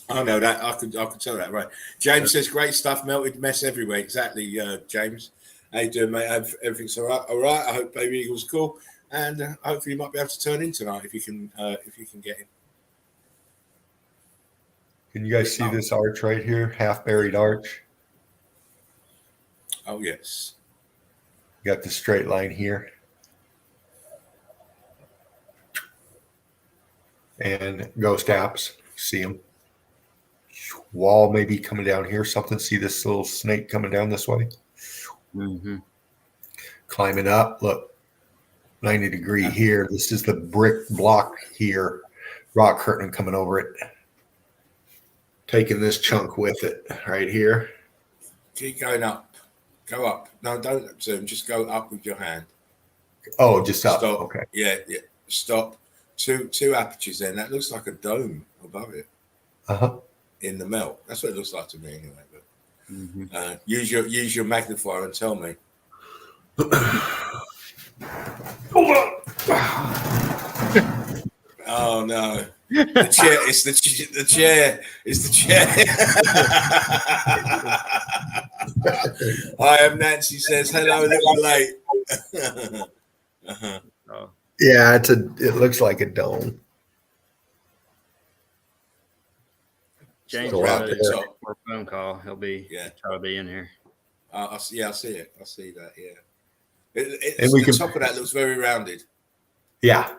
I know that. I could tell that, right? James says, great stuff, melted mess everywhere. Exactly, James. How you doing, mate? Everything's all right. All right. I hope Baby Eagle's cool, and hopefully you might be able to turn in tonight if you can get in. Can you guys see this arch right here? Half buried arch. Oh yes. You got the straight line here. And ghost apps. See them. Wall maybe coming down here. Something. See this little snake coming down this way? Mm-hmm. Climbing up. Look. 90-degree here. This is the brick block here. Rock curtain coming over it. Taking this chunk with it right here. Keep going up. Go up. No, don't zoom. Just go up with your hand. Oh, just up. Stop. Okay. Yeah. Stop. Two apertures then. That looks like a dome above it. In the melt. That's what it looks like to me anyway. But use your magnifier and tell me. Oh no. The chair. It's the chair. It's the chair. I am Nancy says hello, little late. Oh. Yeah, it looks like a dome. James Still out there. for a phone call. He'll try to be in here. I see it. I see that. Yeah. And we the can, top of that looks very rounded. Yeah.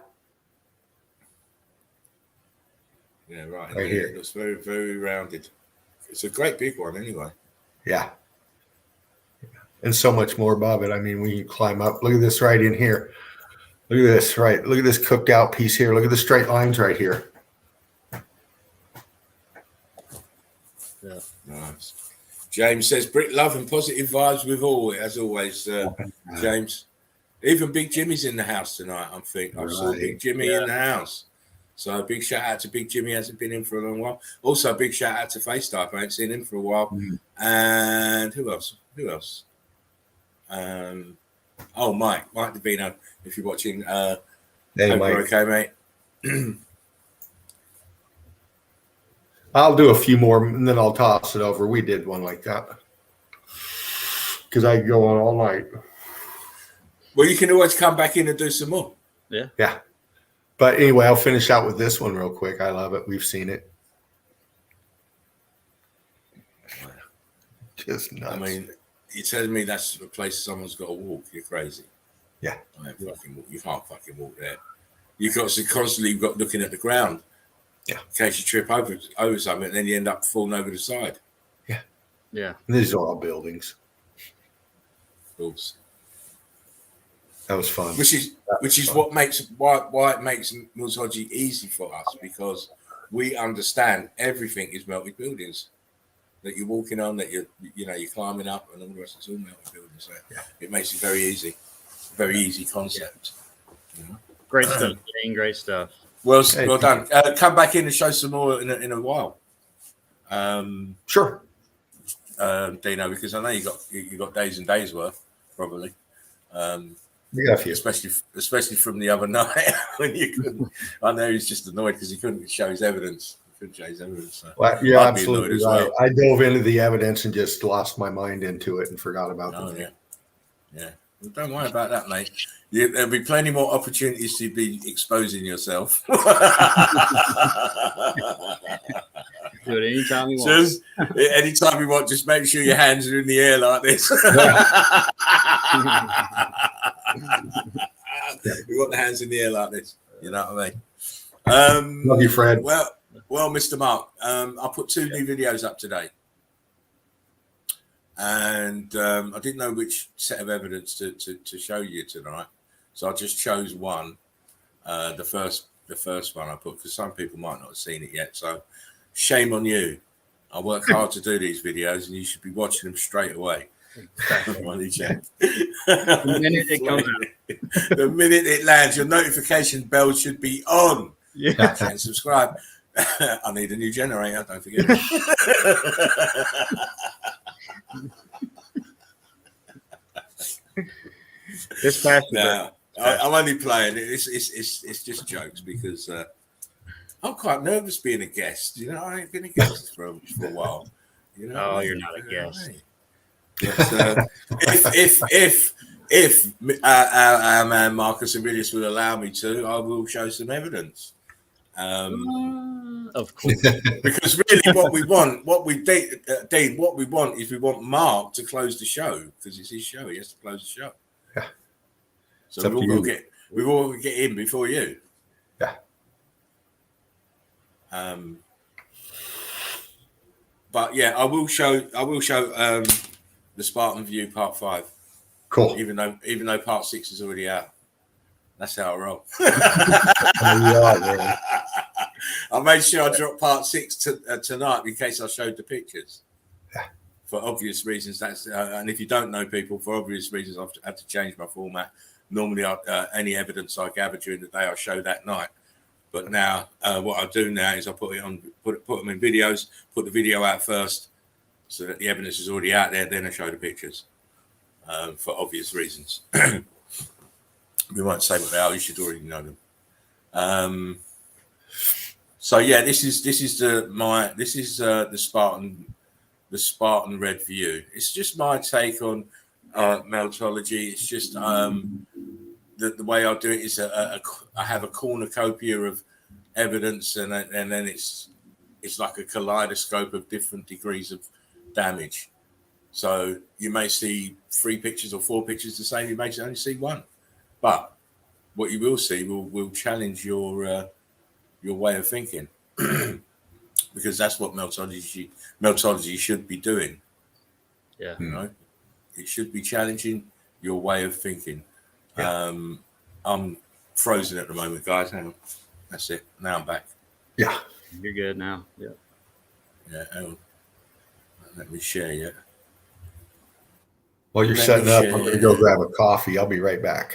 Yeah, right. Right here. It looks very, very rounded. It's a great big one anyway. Yeah. And so much more above it. I mean, we can climb up. Look at this right in here. Look at this, right? Look at this cooked out piece here. Look at the straight lines right here. Yeah. Nice. James says, brick love and positive vibes with all, as always, James. Even Big Jimmy's in the house tonight, I think. I saw Big Jimmy in the house. So a big shout out to Big Jimmy. Hasn't been in for a long while. Also, a big shout out to FaceTime. I ain't seen him for a while. And who else? Mike Davino. If you're watching, hey, Mike. Okay, mate. I'll do a few more and then I'll toss it over. We did one like that because I could go on all night. Well, you can always come back in and do some more. Yeah. But anyway, I'll finish out with this one real quick. I love it. We've seen it. Just nuts. I mean, you're telling me that's a place someone's got to walk. You're crazy. Yeah. I ain't fucking walk. You can't fucking walk there. You've got to constantly got looking at the ground. Yeah. In case you trip over something and then you end up falling over the side. Yeah. And these are all buildings. Of course. That was fun. Which is fun. What makes why it makes MELTOLOGY easy for us, because we understand everything is melted buildings that you're walking on, that you're climbing up, and all the rest. It's all melted buildings. So it makes it very easy concept. You know? Great stuff, Dean. Great stuff. Well done. Come back in and show some more in a while. Sure. Dino, because I know you got days and days worth probably. We got a few. Especially from the other night when you couldn't. I know he's just annoyed because he couldn't show his evidence. So Well, you're absolutely right. I dove into the evidence and just lost my mind into it and forgot about it. Yeah. Well, don't worry about that, mate. There'll be plenty more opportunities to be exposing yourself. Do it anytime you want. Just anytime you want, just make sure your hands are in the air like this. We want the hands in the air like this. You know what I mean? Love you, Fred. Well, Mr. Mark, I put 2 new videos up today. And I didn't know which set of evidence to show you tonight. So I just chose one. The first one I put, because some people might not have seen it yet. So shame on you. I work hard to do these videos, and you should be watching them straight away. The minute it comes out. The minute it lands, your notification bell should be on. Yeah. And subscribe. I need a new generator, don't forget. This past I'm only playing. It's just jokes, because I'm quite nervous being a guest. You know, I ain't been a guest for a while. You know, you're not a guest. But, if our man Marcus Aurelius will allow me to, I will show some evidence. Of course. Because really, what we want is we want Mark to close the show, because it's his show. He has to close the show. Yeah. So we've all got to get in before you. Yeah. But yeah, I will show the Spartan View Part 5. Cool. Even though Part 6 is already out. That's how I roll. I made sure I dropped Part 6 tonight in case I showed the pictures. Yeah. For obvious reasons. That's and if you don't know, people, for obvious reasons, I've had to change my format. Normally, any evidence I gather during the day, I show that night. But now, what I do now is I put them in videos, put the video out first, so that the evidence is already out there. Then I show the pictures, for obvious reasons. We won't say what they are. You should already know them. So yeah, this is the Spartan Red View. It's just my take on MELTOLOGY. It's just the way I do it is I have a cornucopia of evidence, and then it's like a kaleidoscope of different degrees of damage. So you may see 3 pictures or 4 pictures the same. You may only see 1, but what you will see will challenge your way of thinking, because that's what MELTOLOGY should be doing. Yeah, you know, it should be challenging your way of thinking. Yeah. I'm frozen at the moment, guys. Hang on, that's it. Now I'm back. Yeah, you're good now. Yeah. Yeah. Hang on. Let me share you. While you're setting up, I'm going to go grab a coffee. I'll be right back.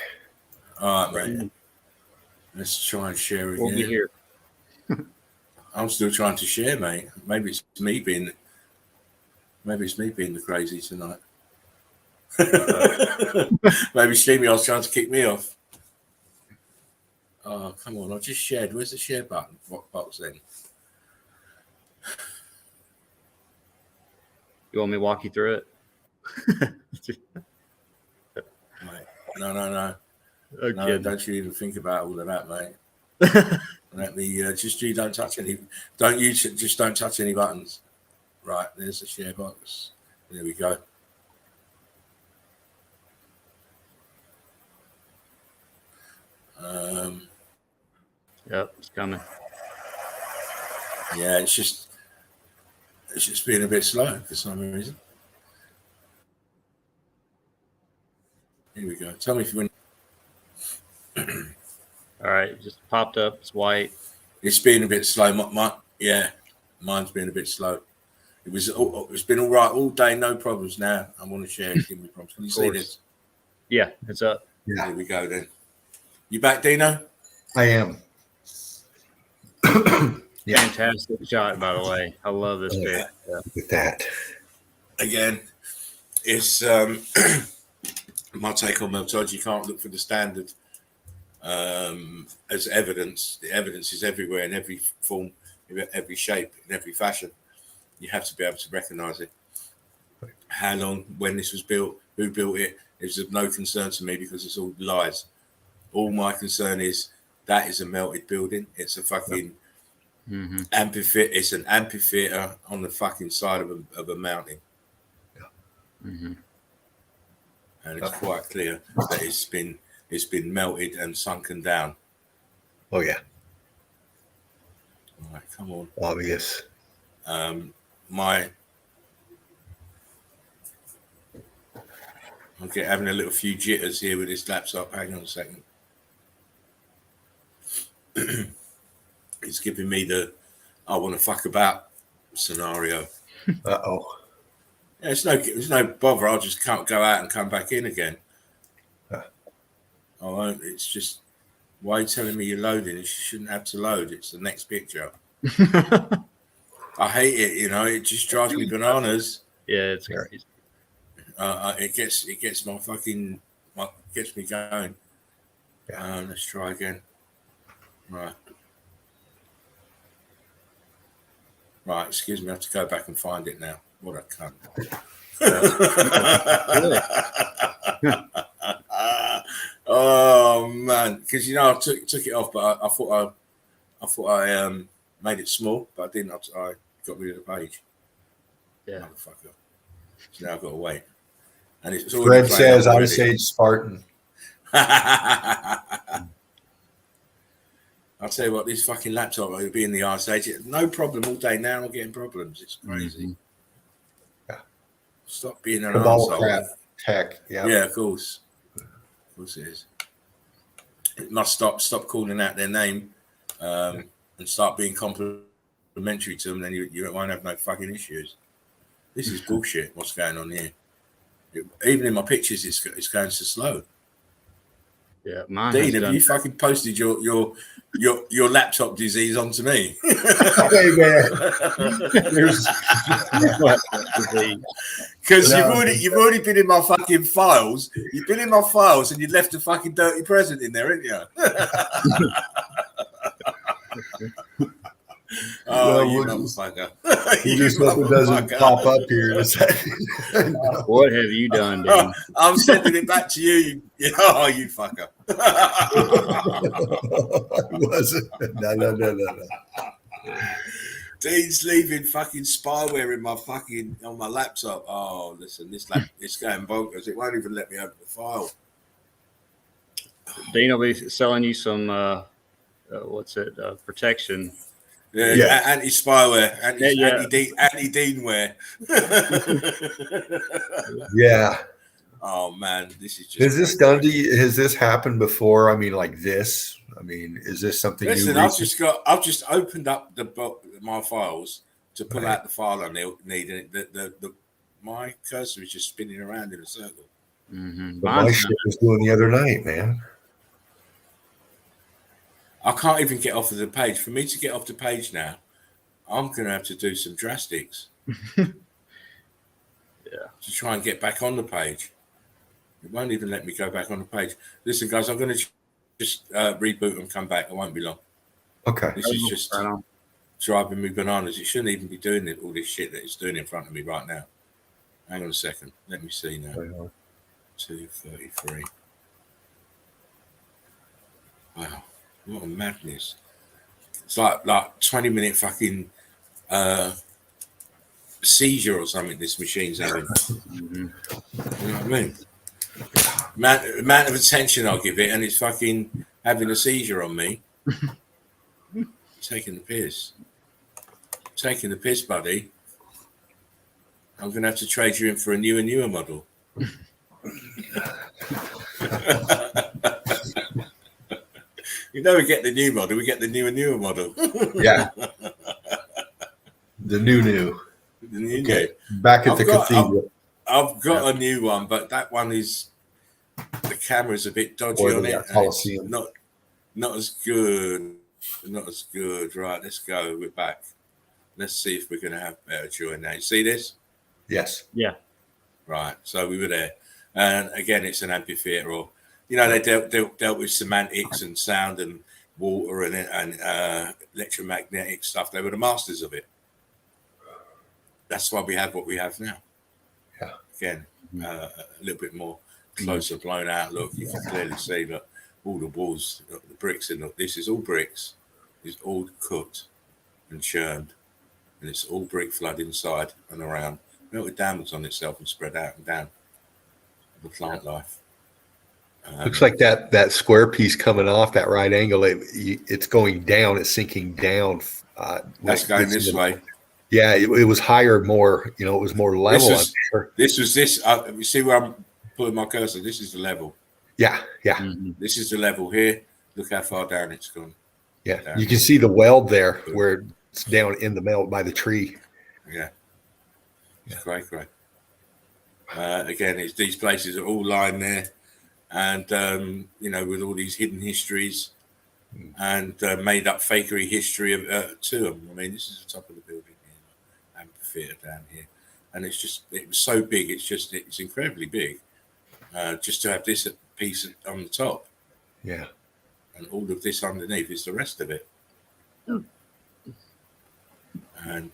All right, mate. Let's try and share again. We'll be here. I'm still trying to share, mate. Maybe it's me being the crazy tonight. Maybe StreamYard's trying to kick me off. Oh, come on. I just shared. Where's the share button? What box then? You want me to walk you through it? Mate. No. No, Okay. don't you even think about all of that, mate. Let me just you don't touch any. Just don't touch any buttons. Right, there's the share box. There we go. Yep, it's coming. Yeah, it's just being a bit slow for some reason. Here we go. Tell me if you win. All right, it just popped up. It's white. It's been a bit slow. Mine's been a bit slow. It's been all right all day, no problems. Now I want to share. Give me problems. Can you see this? Yeah, it's up. Yeah. Here we go then. You back, Dino? I am. Yeah. Fantastic shot, by the way. I love this pic. Yeah. Look at that. Again, it's my take on meltology. You can't look for the standard as evidence. The evidence is everywhere in every form, in every shape, in every fashion. You have to be able to recognize it. How long, when this was built, who built it, is of no concern to me because it's all lies. All my concern is that is a melted building. It's a fucking amphitheater. It's an amphitheater on the fucking side of a mountain. Mm-hmm. And it's quite clear that it's been melted and sunken down. Oh yeah. All right, come on. Obvious. I'm having a little few jitters here with this laptop. Hang on a second. It's giving me the I want to fuck about scenario. Uh-oh. Yeah, it's no bother. I'll just can't go out and come back in again. I won't. It's just, why are you telling me you're loading? You shouldn't have to load. It's the next picture. I hate it. You know, it just drives me bananas. Yeah, it's crazy. It gets my fucking gets me going. Yeah. Let's try again. Right. Excuse me. I have to go back and find it now. What a cunt. Oh man, because I took it off, but I thought I made it small, but I didn't. I got rid of the page. Yeah. Motherfucker. So now I've got to wait. And it's Fred says Ice Age Spartan. I'll tell you what, this fucking laptop will be in the Ice Age. No problem all day now. I'm getting problems. It's crazy. Mm-hmm. Yeah. Stop being an Cabal arsehole. crap tech. Yeah. Yeah, of course. Of course it is. It must stop calling out their name and start being complimentary to them. Then you won't have no fucking issues. This is bullshit. What's going on here? Even in my pictures, it's going so slow. Yeah, mine. Dean, have you fucking posted your laptop disease onto me? Hey man, because you've already been in my fucking files. You've been in my files and you left a fucking dirty present in there, haven't you? Oh, you motherfucker! You just hope it doesn't pop up here in a second. No. What have you done, Dean? I'm sending it back to you. Oh, you fucker! Wasn't. No. Dean's leaving fucking spyware on my laptop. Oh, listen, it's going bonkers. It won't even let me open the file. Dean will be selling you some protection. Yeah. Anti-spyware, anti-Deanware. Yeah. Oh man, this is just. Has this done to you? Has this happened before? I mean, like this. I mean, is this something? Listen, I've just opened up my files to pull out the file I need, and my cursor is just spinning around in a circle. Mm-hmm. My shit was doing the other night, man. I can't even get off of the page. For me to get off the page now, I'm going to have to do some drastics. Yeah. To try and get back on the page. It won't even let me go back on the page. Listen, guys, I'm going to just reboot and come back. It won't be long. Okay. This is just. driving me bananas. It shouldn't even be doing all this shit that it's doing in front of me right now. Hang on a second. Let me see now. 2:33. Wow, what a madness! It's like 20-minute fucking seizure or something. This machine's having. You know what I mean? Amount of attention I'll give it, and it's fucking having a seizure on me. Taking the piss. Taking the piss, buddy. I'm going to have to trade you in for a newer model. You know, we get the new model, we get the newer model. Yeah. The new. The new. Back at the cathedral. I've got a new one, but that one is, the camera's a bit dodgy on it. Coliseum. Not as good. Not as good. Right, let's go. We're back. Let's see if we're going to have better joy now. You see this? Yes. Yeah. Right. So we were there. And again, it's an amphitheater. Or, you know, they dealt with semantics and sound and water and electromagnetic stuff. They were the masters of it. That's why we have what we have now. Yeah. Again, a little bit more closer, blown out look. You can clearly see that all the walls, the bricks in. This is all bricks. It's all cooked and churned, and it's all brick flood inside and around. Melted downwards on itself and spread out and down. The plant life. Looks like that square piece coming off that right angle. It's going down. It's sinking down. That's going this way. Yeah, it was higher, more. You know, it was more level. This was. You see where I'm putting my cursor? This is the level. Yeah. Mm-hmm. This is the level here. Look how far down it's gone. Yeah, down. You can see the weld there where it's down in the melt by the tree. Yeah. It's great. Again, these places are all lying there, and you know, with all these hidden histories and made up fakery history to them. I mean, this is the top of the building here, amphitheater down here, and it was so big. It's incredibly big. Just to have this piece on the top, yeah, and all of this underneath is the rest of it. And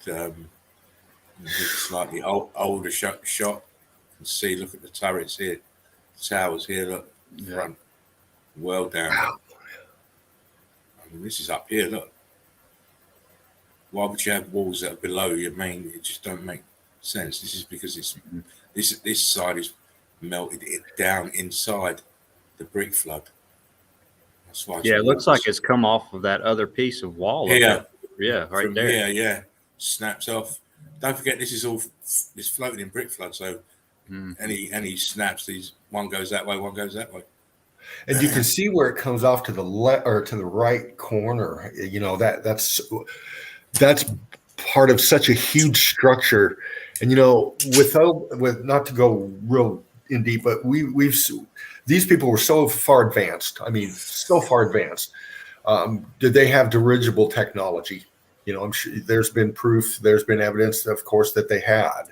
here's a slightly older shot. You can see, look at the turrets here, the towers here, look, front, well down. Wow. I mean, this is up here, look. Why would you have walls that are below your main? It just don't make sense. This is because this side is melted it down inside the brick flood. That's why. Yeah, it looks like it's come off of that other piece of wall. Here. Yeah, right From there. Yeah, snaps off. Don't forget, this is all floating in brick flood. So any snaps, one goes that way, one goes that way. And you can see where it comes off to the left or to the right corner. You know, that's part of such a huge structure. And you know, with not to go real in deep, but these people were so far advanced. I mean, so far advanced. Did they have dirigible technology? You know, I'm sure there's been proof, there's been evidence, of course, that they had.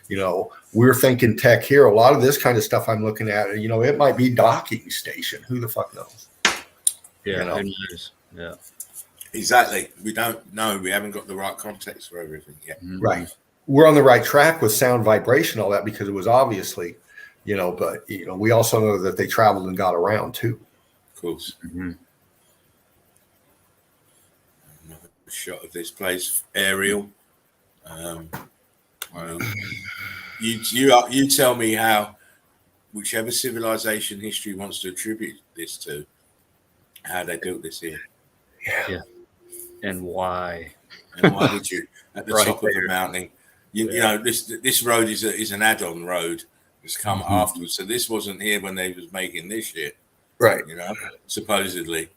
You know, we're thinking tech here. A lot of this kind of stuff I'm looking at, you know, it might be docking station. Who the fuck knows? Yeah, you know? who knows? Yeah. Exactly. We don't know. We haven't got the right context for everything yet. Right. We're on the right track with sound vibration, all that, because it was obviously, you know, but, you know, we also know that they traveled and got around too. Of course. Mm-hmm. Another shot of this place, aerial. You tell me how, whichever civilization history wants to attribute this to, how they built this here. Yeah. And why? And why would you at the Right top of the mountain? You know, this road is an add-on road. It's come afterwards. So this wasn't here when they was making this shit. Right. You know, supposedly.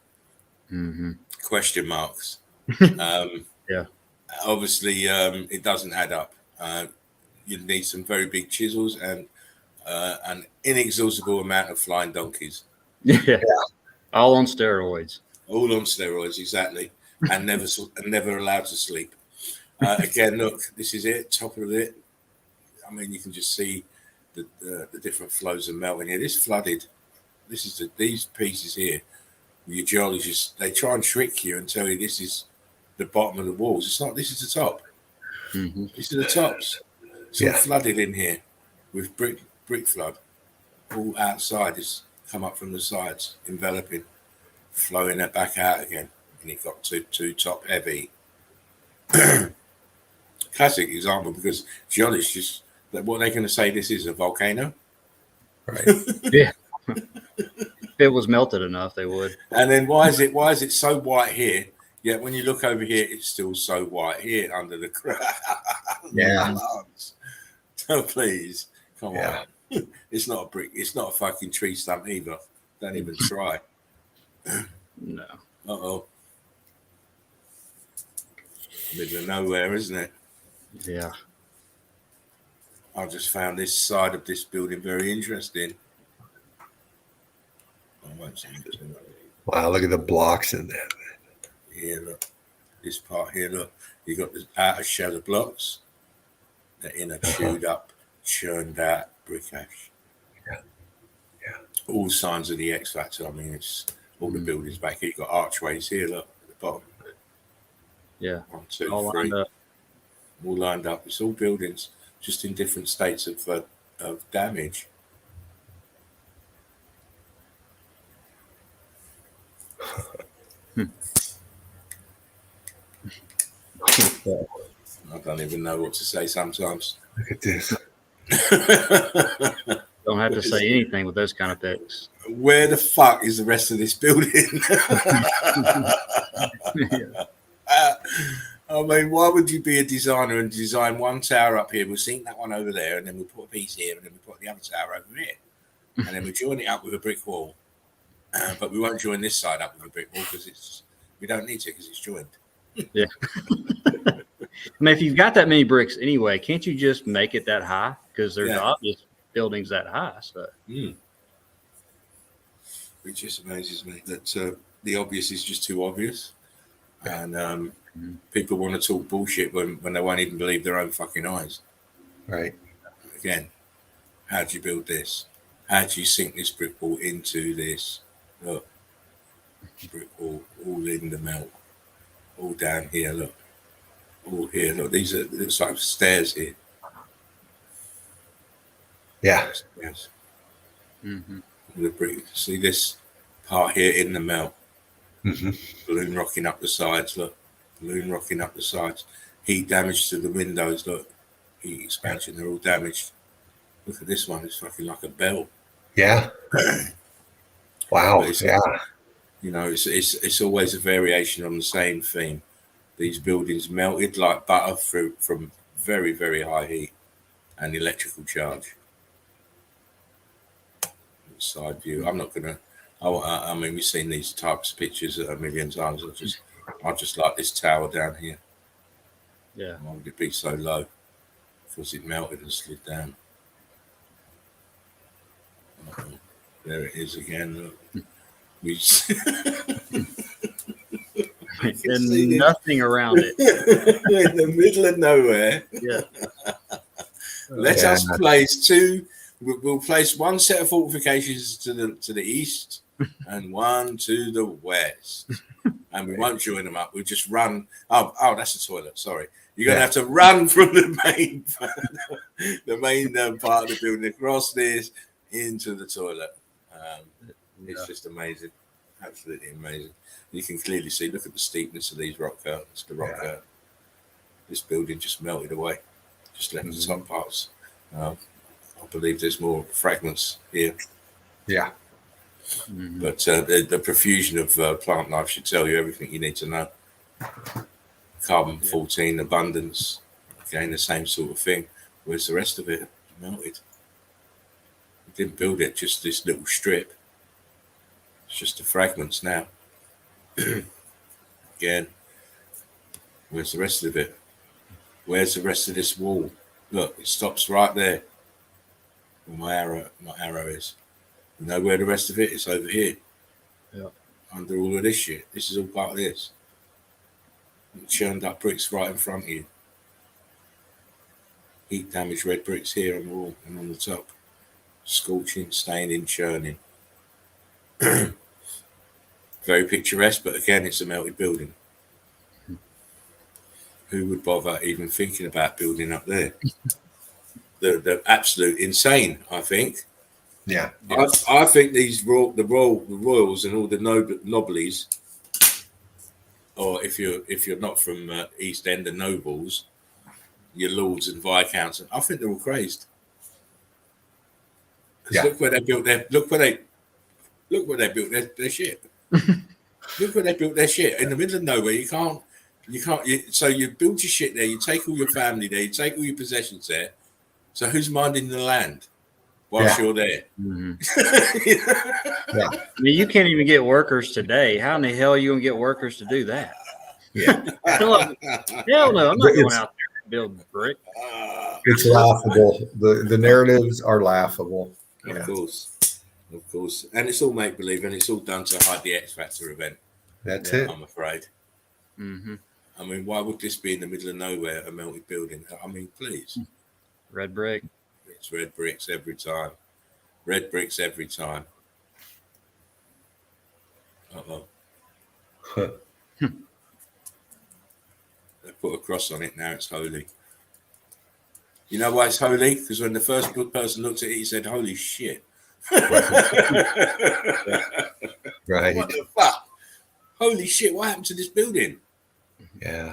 Question marks. Yeah. Obviously, it doesn't add up. You'd need some very big chisels and an inexhaustible amount of flying donkeys. Yeah. All on steroids. All on steroids, exactly, and never allowed to sleep. Again, look, this is it, top of it. I mean, you can just see the different flows of melting here. This flooded. This is these pieces here. Your geologists, they try and trick you and tell you this is the bottom of the walls. It's not. This is the top. Mm-hmm. These are the tops. It's all flooded in here with brick flood. All outside is come up from the sides, enveloping, flowing it back out again, and it got too top heavy. Classic example, because geologists just what they're going to say, this is a volcano, Right. Yeah. If it was melted enough, they would. And then why is it so white here? Yet when you look over here, it's still so white here under the ground. Yeah. So please, come Yeah. on. It's not a brick. It's not a fucking tree stump either. Don't even try. No. Uh-oh. Middle of nowhere, isn't it? Yeah. I just found this side of this building very interesting. I won't say it too much. Wow, look at the blocks in there. Here, look. This part here, look. You got the outer shell of blocks. The inner chewed up, churned out brick ash. Yeah. All signs of the X Factor. I mean, it's all the buildings back here. You've got archways here, look, at the bottom. Yeah. 1, 2, All 3. lined up. All lined up. It's all buildings, just in different states of damage. I don't even know what to say sometimes. Look at this. Don't have to say anything with those kind of pics. Where the fuck is the rest of this building? I mean, why would you be a designer and design one tower up here? We'll sink that one over there, and then we'll put a piece here, and then we'll put the other tower over here. And then we'll join it up with a brick wall. But we won't join this side up with a brick wall because we don't need to because it's joined. Yeah. I mean, if you've got that many bricks anyway, can't you just make it that high? Because there's obvious buildings that high. So. Which just amazes me that the obvious is just too obvious. And people want to talk bullshit when they won't even believe their own fucking eyes. Right. Again, how do you build this? How do you sink this brick wall into this? Look, brick wall, all in the melt, all down here. Look, all here. Look, these are it's like stairs here. Yeah. Yes. Mm-hmm. The brick. See this part here in the melt. Mm-hmm. Balloon rocking up the sides. Look, balloon rocking up the sides. Heat damage to the windows. Look, heat expansion. They're all damaged. Look at this one. It's fucking like a bell. Yeah. Wow. Yeah. You know, it's always a variation on the same theme. These buildings melted like butter from very, very high heat and electrical charge. Side view. I'm not gonna. I mean, we've seen these types of pictures a million times. I just like this tower down here. Yeah. Why would it be so low? Because it melted and slid down. There it is again. Look. And nothing around it. In the middle of nowhere. Yeah. Let us place two. We'll place one set of fortifications to the east and one to the west, and we won't join them up. We'll just run. Oh, that's the toilet. Sorry, you're gonna have to run from the main part of the building across this into the toilet. It's just amazing, absolutely amazing. You can clearly see. Look at the steepness of these rock curtains. The rock curtain. This building just melted away. Just left the top parts. I believe there's more fragments here. Yeah. Mm-hmm. But the profusion of plant life should tell you everything you need to know. Carbon-14 abundance. Again, the same sort of thing. Where's the rest of it? Melted. We didn't build it, just this little strip. It's just the fragments now. Again, where's the rest of it? Where's the rest of this wall? Look, it stops right there. Where my arrow is. You know where the rest of it is? Over here. Yeah. Under all of this shit. This is all part of this. Churned up bricks right in front of you. Heat damaged red bricks here on the wall and on the top. Scorching, staining, churning. Very picturesque, but again, it's a melted building. Who would bother even thinking about building up there? The absolute insane, I think. Yeah. I think the royals and all the noblies, or if you're not from East End, the nobles, your lords and viscounts, I think they're all crazed. Because look where they built their shit. Look where they built their shit in the middle of nowhere. So you build your shit there. You take all your family there. You take all your possessions there. So who's minding the land whilst you're there? Mm-hmm. Yeah. I mean, you can't even get workers today. How in the hell are you gonna get workers to do that? Yeah. Hell no, I'm not going out there and build brick. It's laughable. The narratives are laughable. Of course, and it's all make believe, and it's all done to hide the X Factor event. That's it. I'm afraid. Mm-hmm. I mean, why would this be in the middle of nowhere, a melted building? I mean, please. Red brick. It's red bricks every time. Red bricks every time. Uh-oh. They put a cross on it, now it's holy. You know why it's holy? Because when the first person looked at it, he said, holy shit. Right. What the fuck? Holy shit, what happened to this building? Yeah.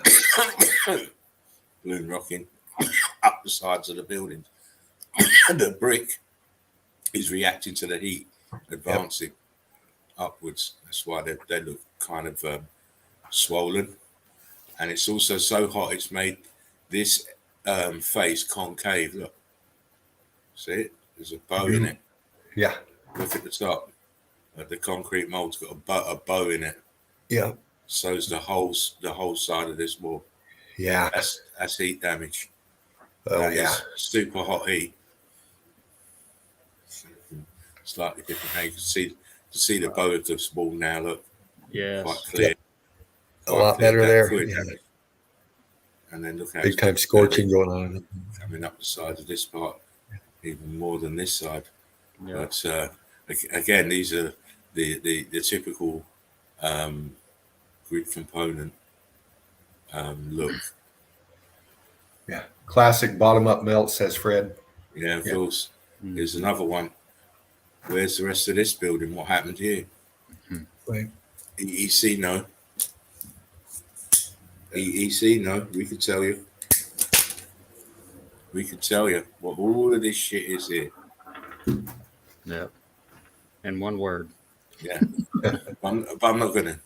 Balloon rocking up the sides of the buildings. The brick is reacting to the heat, advancing upwards. That's why they look kind of swollen. And it's also so hot, it's made this face concave. Look. See it? There's a bow in it. Yeah. Look at the top. The concrete mold's got a bow in it. Yeah. So's the whole side of this wall. Yeah. That's heat damage. Oh, That yeah. is super hot heat. Slightly different. Now you can see the bow of the wall now. Look, Yes. quite clear. A lot better there. Yeah. And then look how Big time scorching going on. coming up the side of this part, even more than this side. Yeah. But again, these are the typical grid component look. Yeah. Classic bottom up melt, says Fred. Yeah, of course. Here's another one. Where's the rest of this building? What happened here? Right. EEC, no. EEC, no. We can tell you. We can tell you what all of this shit is here. Yep. In one word. Yeah. but I'm not going to.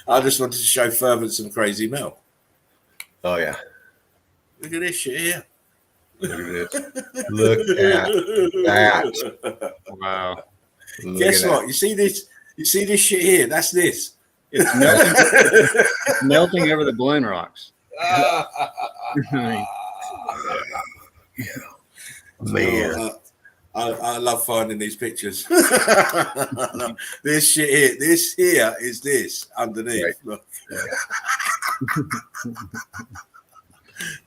I just wanted to show further some crazy melt. Oh, yeah. Look at this shit here. Look at this. Look at that. Wow. Look Guess at what? that. You see this? You see this shit here? That's this. It's melting, it's melting over the balloon rocks. I mean, Man. I love finding these pictures. This shit here. This here is this underneath. Right. Look.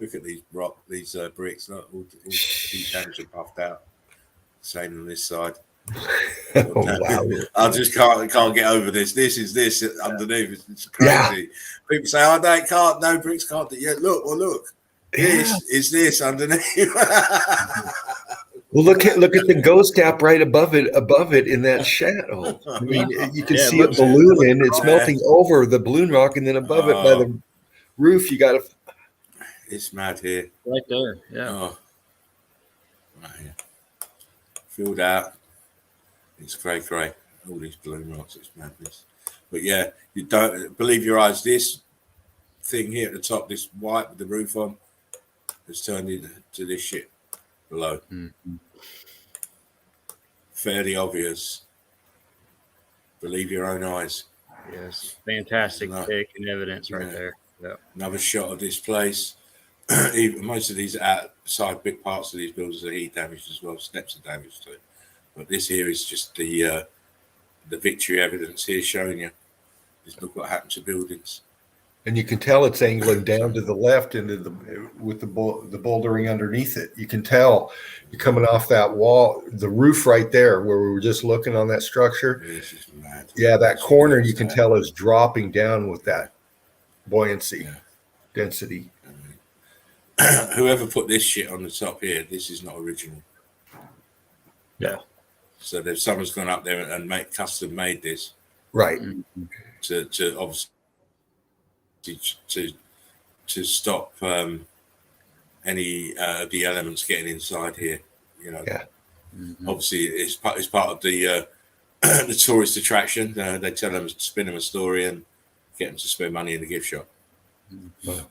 Look at these bricks. Look, all these damage are puffed out. Same on this side. Oh, wow. I just can't get over this. This is this underneath. It's crazy. Yeah. People say, "Oh, no, it can't. No bricks can't." Yeah, look. Well, look. This is this underneath. Well, look at the ghost gap right above it in that shadow. I mean, you can see it ballooning. It's melting over the balloon rock, and then above it by the roof, you got to. It's mad here. right there. Yeah. Oh, right here. Filled out. It's cray. All these balloon rocks. It's madness. But yeah, you don't believe your eyes. This thing here at the top, this white with the roof on, has turned into this shit below. Mm-hmm. Fairly obvious. Believe your own eyes. Yes. Fantastic No. pick and evidence right Yeah. there. Yep. Another shot of this place. Even most of these outside big parts of these buildings are heat damaged as well. Steps are damaged too. But this here is just the victory evidence here showing you. Just look what happened to buildings. And you can tell it's angling down to the left into with the bouldering underneath it. You can tell you're coming off that wall, the roof right there where we were just looking on that structure. It's just mad. Yeah, that corner you can tell is dropping down with that buoyancy, Yeah. density. Whoever put this shit on the top here, this is not original. No. So there's someone's gone up there and custom made this Right. to obviously to stop any of the elements getting inside here. You know, Yeah. obviously it's part of the the tourist attraction. They tell them, spin them a story and get them to spend money in the gift shop. Wow.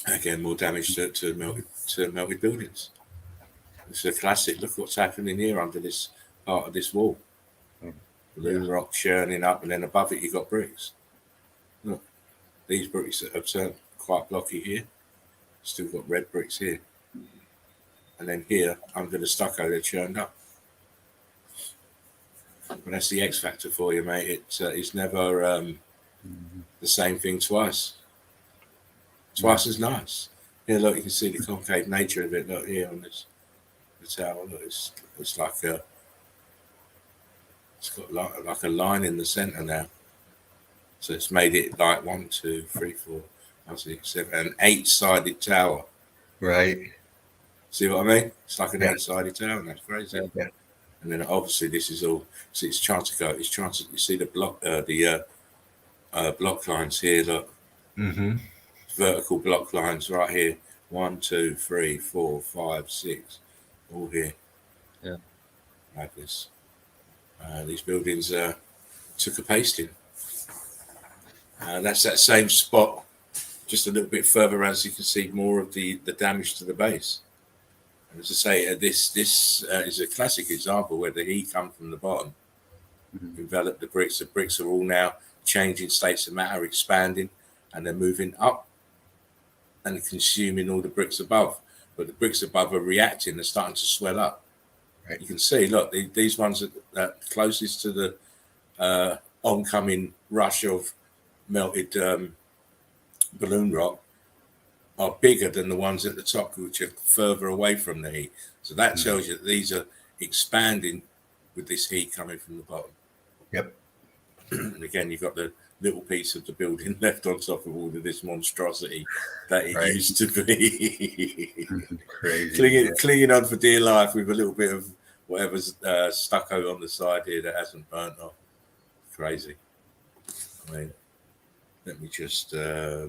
Again, more damage to melted buildings. It's a classic. Look what's happening here under this part of this wall. Balloon rock churning up, and then above it you've got bricks. Look, these bricks have turned quite blocky here. Still got red bricks here. And then here, under the stucco, they're churned up. But that's the X factor for you, mate. It's never the same thing twice. Twice as nice. Here, look, you can see the concave nature of it. Look here on this the tower. Look, it's like it's got like a line in the center now. So it's made it like 1, 2, 3, 4, 5, 6, 7, an 8-sided tower. Right. See what I mean? It's like an 8-sided tower, and that's crazy. Yeah. And then obviously this is all. See, it's trying to go. It's trying to. You see the block lines here. Look. Mm-hmm. Vertical block lines right here. 1, 2, 3, 4, 5, 6, all here. Yeah. Like this. These buildings took a pasting. That's that same spot, just a little bit further around, so you can see more of the damage to the base. And as I say, this is a classic example where the heat comes from the bottom, envelop the bricks. The bricks are all now changing states of matter, expanding, and they're moving up and consuming all the bricks above. But the bricks above are reacting, they're starting to swell up. Right. You can see, look, these ones are closest to the oncoming rush of melted balloon rock are bigger than the ones at the top, which are further away from the heat. So that tells you that these are expanding with this heat coming from the bottom. Yep. And again, you've got the little piece of the building left on top of all of this monstrosity that it used to be. Crazy. Clinging on for dear life with a little bit of whatever's stucco on the side here that hasn't burnt off. Crazy. I mean, let me just I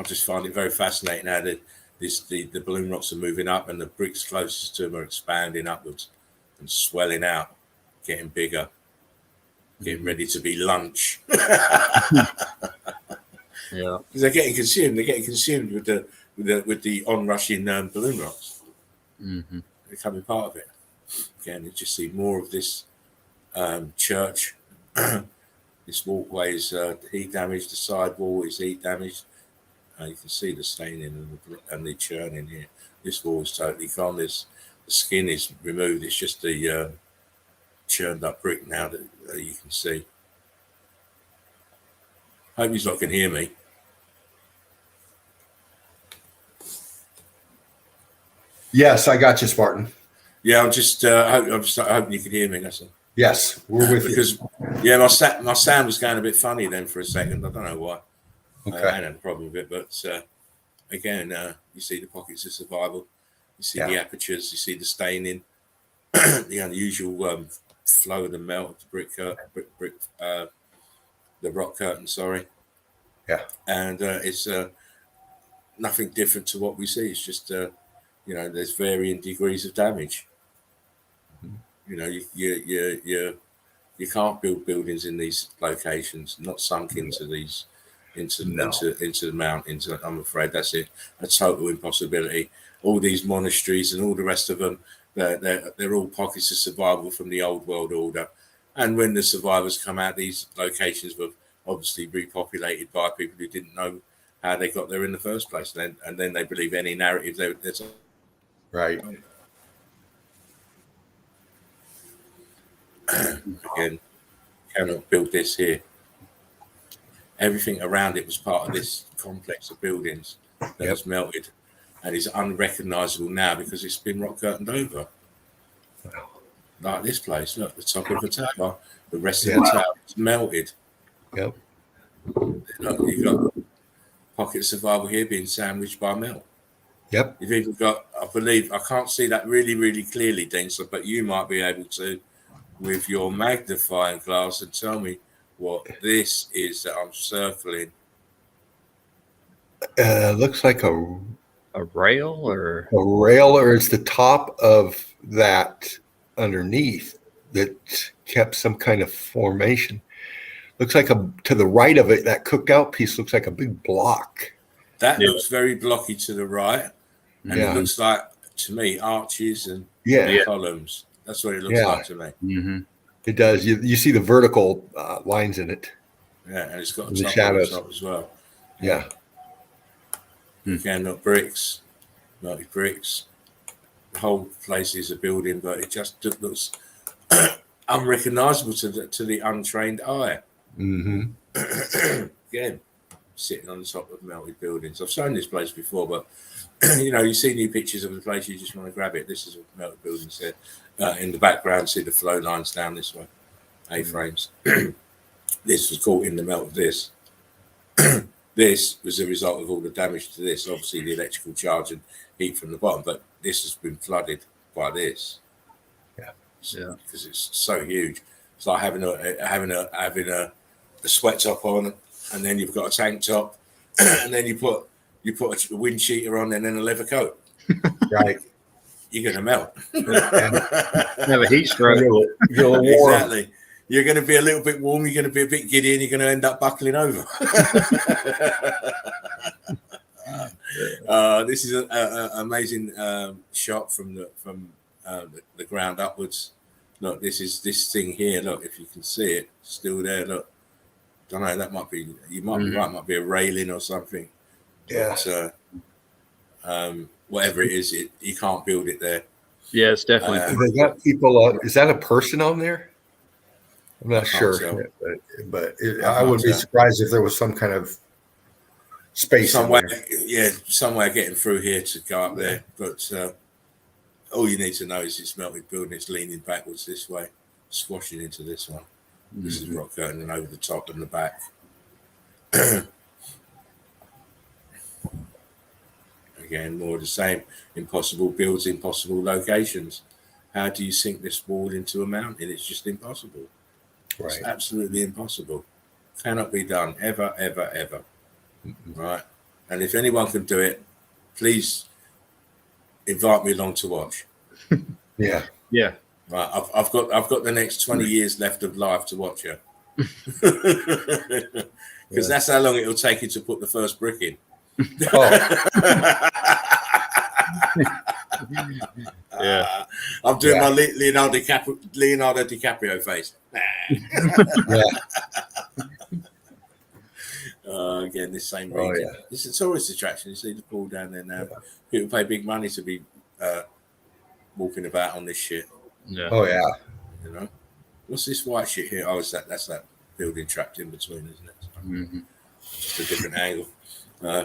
just find it very fascinating how the balloon rocks are moving up and the bricks closest to them are expanding upwards and swelling out, getting bigger, getting ready to be lunch. Yeah, because they're getting consumed. They're getting consumed with the onrushing balloon rocks. Mm-hmm. They're becoming part of it. Again, you just see more of this church. This walkway is heat damaged. The side wall is heat damaged. You can see the staining and the churning here. This wall is totally gone. The skin is removed. It's just the churned up brick now that you can see. Hope you lot can hear me. Yes, I got you, Spartan. Yeah, I'm just hoping you can hear me. That's all. Yes, we're with because, you. Yeah, my sound was going a bit funny then for a second. I don't know why. Okay. I had a problem with it, but again, you see the pockets of survival. You see the apertures. You see the staining. The unusual flow of the melt of the the rock curtain. Sorry. Yeah. And it's nothing different to what we see. It's just there's varying degrees of damage. You know, you can't build buildings in these locations, not sunk into these, into the mountains. I'm afraid that's it. A total impossibility. All these monasteries and all the rest of them, they're all pockets of survival from the old world order. And when the survivors come out, these locations were obviously repopulated by people who didn't know how they got there in the first place. And then they believe any narrative that's right. Again, cannot build this here. Everything around it was part of this complex of buildings that has melted and is unrecognizable now because it's been rock curtained over. Wow. Like this place, look, the top of the tower, the rest of the tower is melted. Yep. You've got pocket survival here being sandwiched by melt. Yep. You've even got, I believe, I can't see that really, really clearly, Dean, but you might be able to, with your magnifying glass, and tell me what this is that I'm circling. Looks like a rail or rail, or it's the top of that underneath that kept some kind of formation. Looks like to the right of it, that cooked out piece looks like a big block. That looks very blocky to the right. And Yeah. it looks like, to me, arches and columns. That's what it looks like to me. Mm-hmm. It does. You see the vertical lines in it. Yeah, and it's got The top shadows. on top as well. Yeah. Again, not bricks, not bricks. The whole place is a building, but it just looks unrecognizable to the untrained eye. Mm-hmm. Again, sitting on the top of melted buildings. I've shown this place before, but you see new pictures of the place, you just want to grab it. This is a melted building set. In the background, see the flow lines down this way, A-frames. This was caught in the melt of this. This was a result of all the damage to this, obviously the electrical charge and heat from the bottom, but this has been flooded by this. Yeah. Because it's so huge. It's like having a sweat top on, and then you've got a tank top, and then you put a wind cheater on and then a leather coat. Right. You're gonna melt. Have a heat stroke. Exactly. You're going to be a little bit warm. You're going to be a bit giddy, and you're going to end up buckling over. This is an amazing shot from the ground upwards. Look, this thing here. Look, if you can see it, still there. Look, don't know. That might be. You might be right. Might be a railing or something. Yeah. But, whatever it is, you can't build it there. Yeah, it's definitely. They got people. Is that a person on there? I'm not sure, but I would be surprised if there was some kind of space somewhere. Yeah, somewhere getting through here to go up there. But all you need to know is it's melted building. It's leaning backwards this way, squashing into this one. This is rock curtain over the top and the back. Again, more of the same. Impossible builds, impossible locations. How do you sink this wall into a mountain? It's just impossible. Right. It's absolutely impossible. Cannot be done ever, ever, ever. Right. And if anyone can do it, please invite me along to watch. Yeah. Yeah. Right. I've got the next 20 years left of life to watch you. Because that's how long it'll take you to put the first brick in. Yeah. I'm doing my Leonardo DiCaprio face. Again, this same region. It's a tourist attraction. You see the pool down there now. People pay big money to be walking about on this shit. Yeah. Oh yeah. You know, what's this white shit here? Oh, that's that building trapped in between, isn't it? So, just a different angle.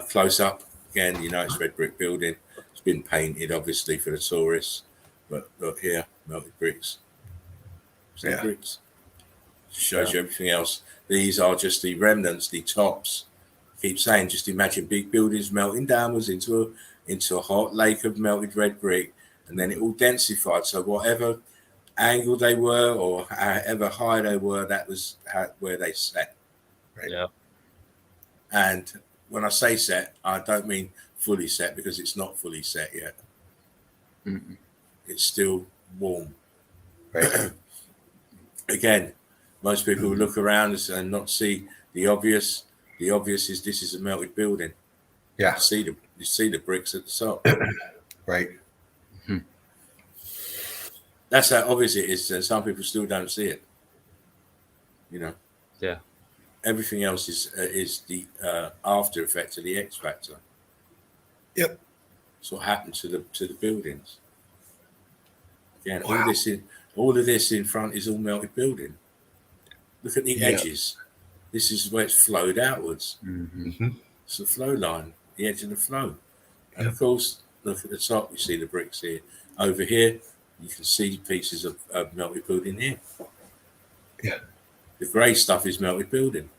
Close up again. You know, it's red brick building. It's been painted, obviously, for the tourists. But look here, melted bricks. Bricks. Shows you everything else. These are just the remnants, the tops. Keep saying, just imagine big buildings melting downwards into a hot lake of melted red brick, and then it all densified. So whatever angle they were or however high they were, that was where they set. Right? Yeah. And when I say set, I don't mean fully set, because it's not fully set yet. It's still warm. Right. Again, most people will look around and not see the obvious. The obvious is this is a melted building. Yeah. You see the bricks at the top. Right. That's how obvious it is. And some people still don't see it. You know. Yeah. Everything else is the after effect of the X factor. Yep. It's what happened to the buildings. Again, all of this in front is all melted building. Look at the edges. This is where it's flowed outwards. It's the flow line, the edge of the flow. And of course, look at the top. You see the bricks here. Over here, you can see pieces of melted building here. Yeah. The grey stuff is melted building.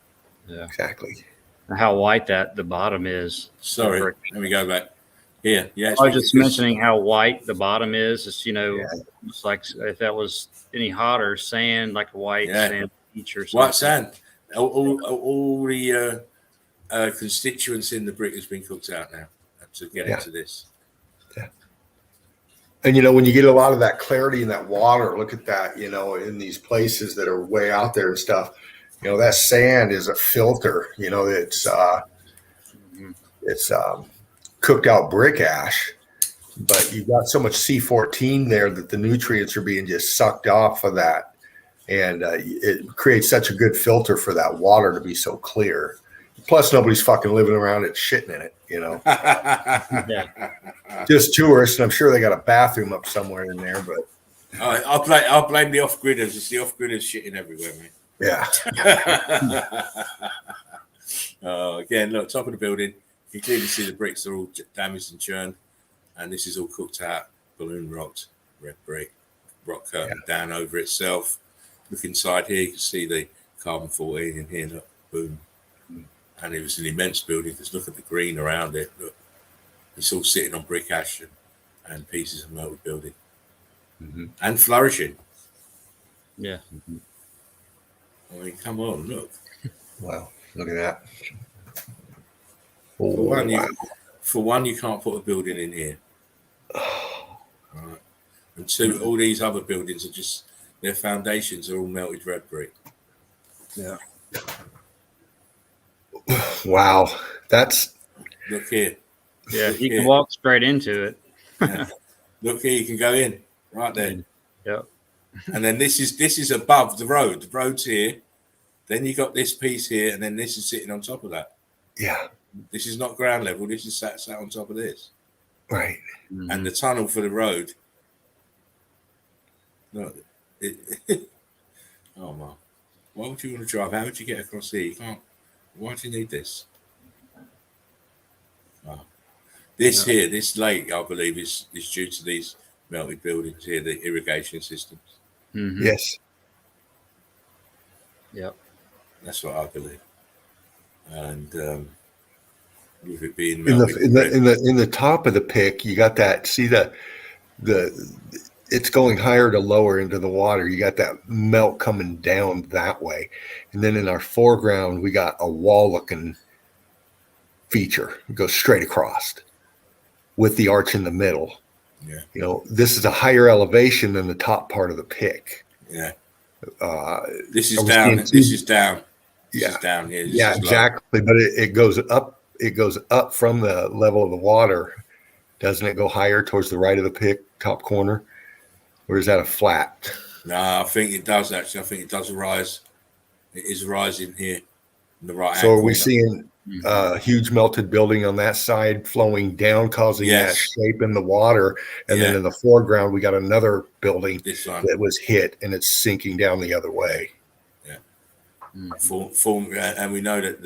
Yeah. Exactly. And how white the bottom is. Sorry, Brick. let me go back. Here, yeah. I was just mentioning how white the bottom is. It's it's like if that was any hotter, sand, like a white sand beach or something. White sand. All the constituents in the brick has been cooked out now to get into this. Yeah. And when you get a lot of that clarity in that water, look at that. In these places that are way out there and stuff, that sand is a filter. It's cooked out brick ash, but you've got so much C14 there that the nutrients are being just sucked off of that. And it creates such a good filter for that water to be so clear. Plus, nobody's fucking living around it shitting in it, Yeah. Just tourists, and I'm sure they got a bathroom up somewhere in there, but I'll blame the off-gridders. It's the off-gridders shitting everywhere, mate. yeah. Again, look, top of the building. You can clearly see the bricks are all damaged and churned, and this is all cooked out, balloon rocked, red brick, rock curtain down over itself. Look inside here, you can see the carbon 14 in here. Look, boom. And it was an immense building. Just look at the green around it. Look, it's all sitting on brick ash and pieces of melted building, and flourishing. Yeah. I mean, come on, look. Wow, look at that. For one, you can't put a building in here. Right. And two, all these other buildings are just, their foundations are all melted red brick. Yeah. Wow, that's. Look here. Yeah, you can walk straight into it. Yeah. Look here, you can go in right there. Yep. And then this is above the road. The road's here. Then you got this piece here, and then this is sitting on top of that. Yeah. This is not ground level. This is sat on top of this. Right. And the tunnel for the road. Look, oh man, why would you want to drive? How would you get across here? You can't. Why do you need this? Oh. This here, this lake, I believe, is due to these melted buildings here, the irrigation systems. Yes. Yep. That's what I believe. And with it being melted in the top of the pick, you got that. See the it's going higher to lower into the water. You got that melt coming down that way, and then in our foreground, we got a wall-looking feature. It goes straight across with the arch in the middle. Yeah. This is a higher elevation than the top part of the pick. Yeah. This is down. This is down. This is down here. This exactly. But it goes up. It goes up from the level of the water. Doesn't it go higher towards the right of the pick, top corner? Or is that a flat? No, I think it does actually. I think it does rise. It is rising here in the right. So are we seeing a huge melted building on that side flowing down, causing that shape in the water? And then in the foreground, we got another building that was hit and it's sinking down the other way. Yeah. And we know that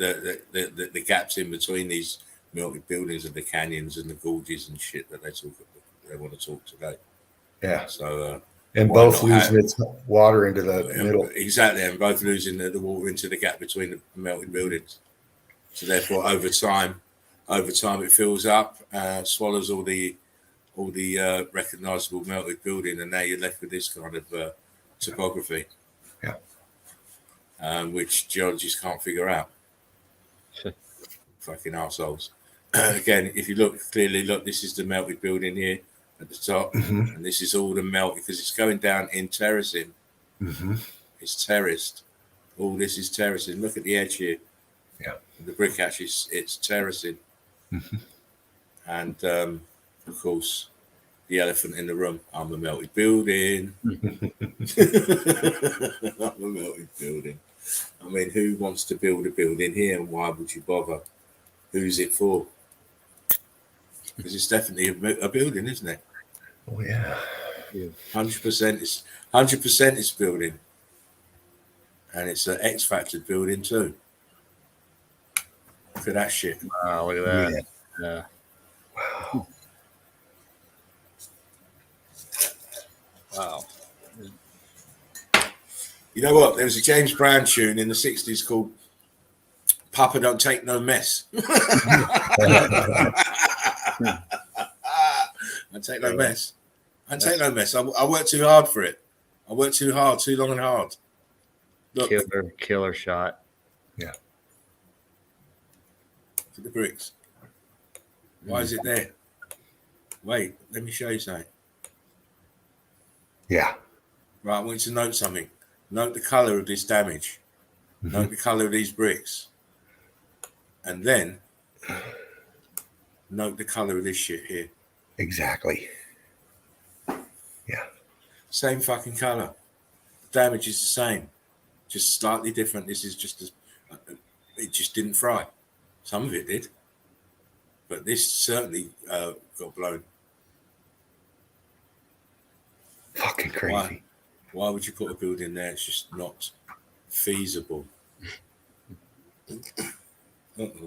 the gaps in between these melted buildings are the canyons and the gorges and shit that they want to talk today. Yeah. So and both losing its water into the middle. Exactly, and both losing the water into the gap between the melted buildings. So therefore, over time, it fills up, swallows all the recognisable melted building, and now you're left with this kind of topography. Yeah. Which geologists can't figure out. Fucking arseholes. Again, if you look clearly, this is the melted building here at the top, and this is all the melt because it's going down in terracing. It's terraced. All this is terracing. Look at the edge here. Yeah. The brick ash it's terracing. And of course, the elephant in the room. I'm a melted building. I'm a melted building. I mean, who wants to build a building here, and why would you bother? Who's it for? Because it's definitely a building, isn't it? Oh yeah. 100%. 100% is building, and it's an X Factor building too. Look at that shit. Wow, look at that. Yeah. Wow. Wow. You know what? There was a James Brown tune in the 60s called Papa don't take no mess. I take no mess. I take no mess. I work too hard for it. I work too hard, too long and hard. Look, Killer shot. Yeah. Look at the bricks. Why is it there? Wait, let me show you something. Yeah. Right, I want you to note something. Note the color of this damage. Note the color of these bricks. And then note the color of this shit here. Exactly. Yeah. Same fucking color. The damage is the same, just slightly different. This is just it just didn't fry. Some of it did, but this certainly got blown. Fucking crazy. Why would you put a building there? It's just not feasible. And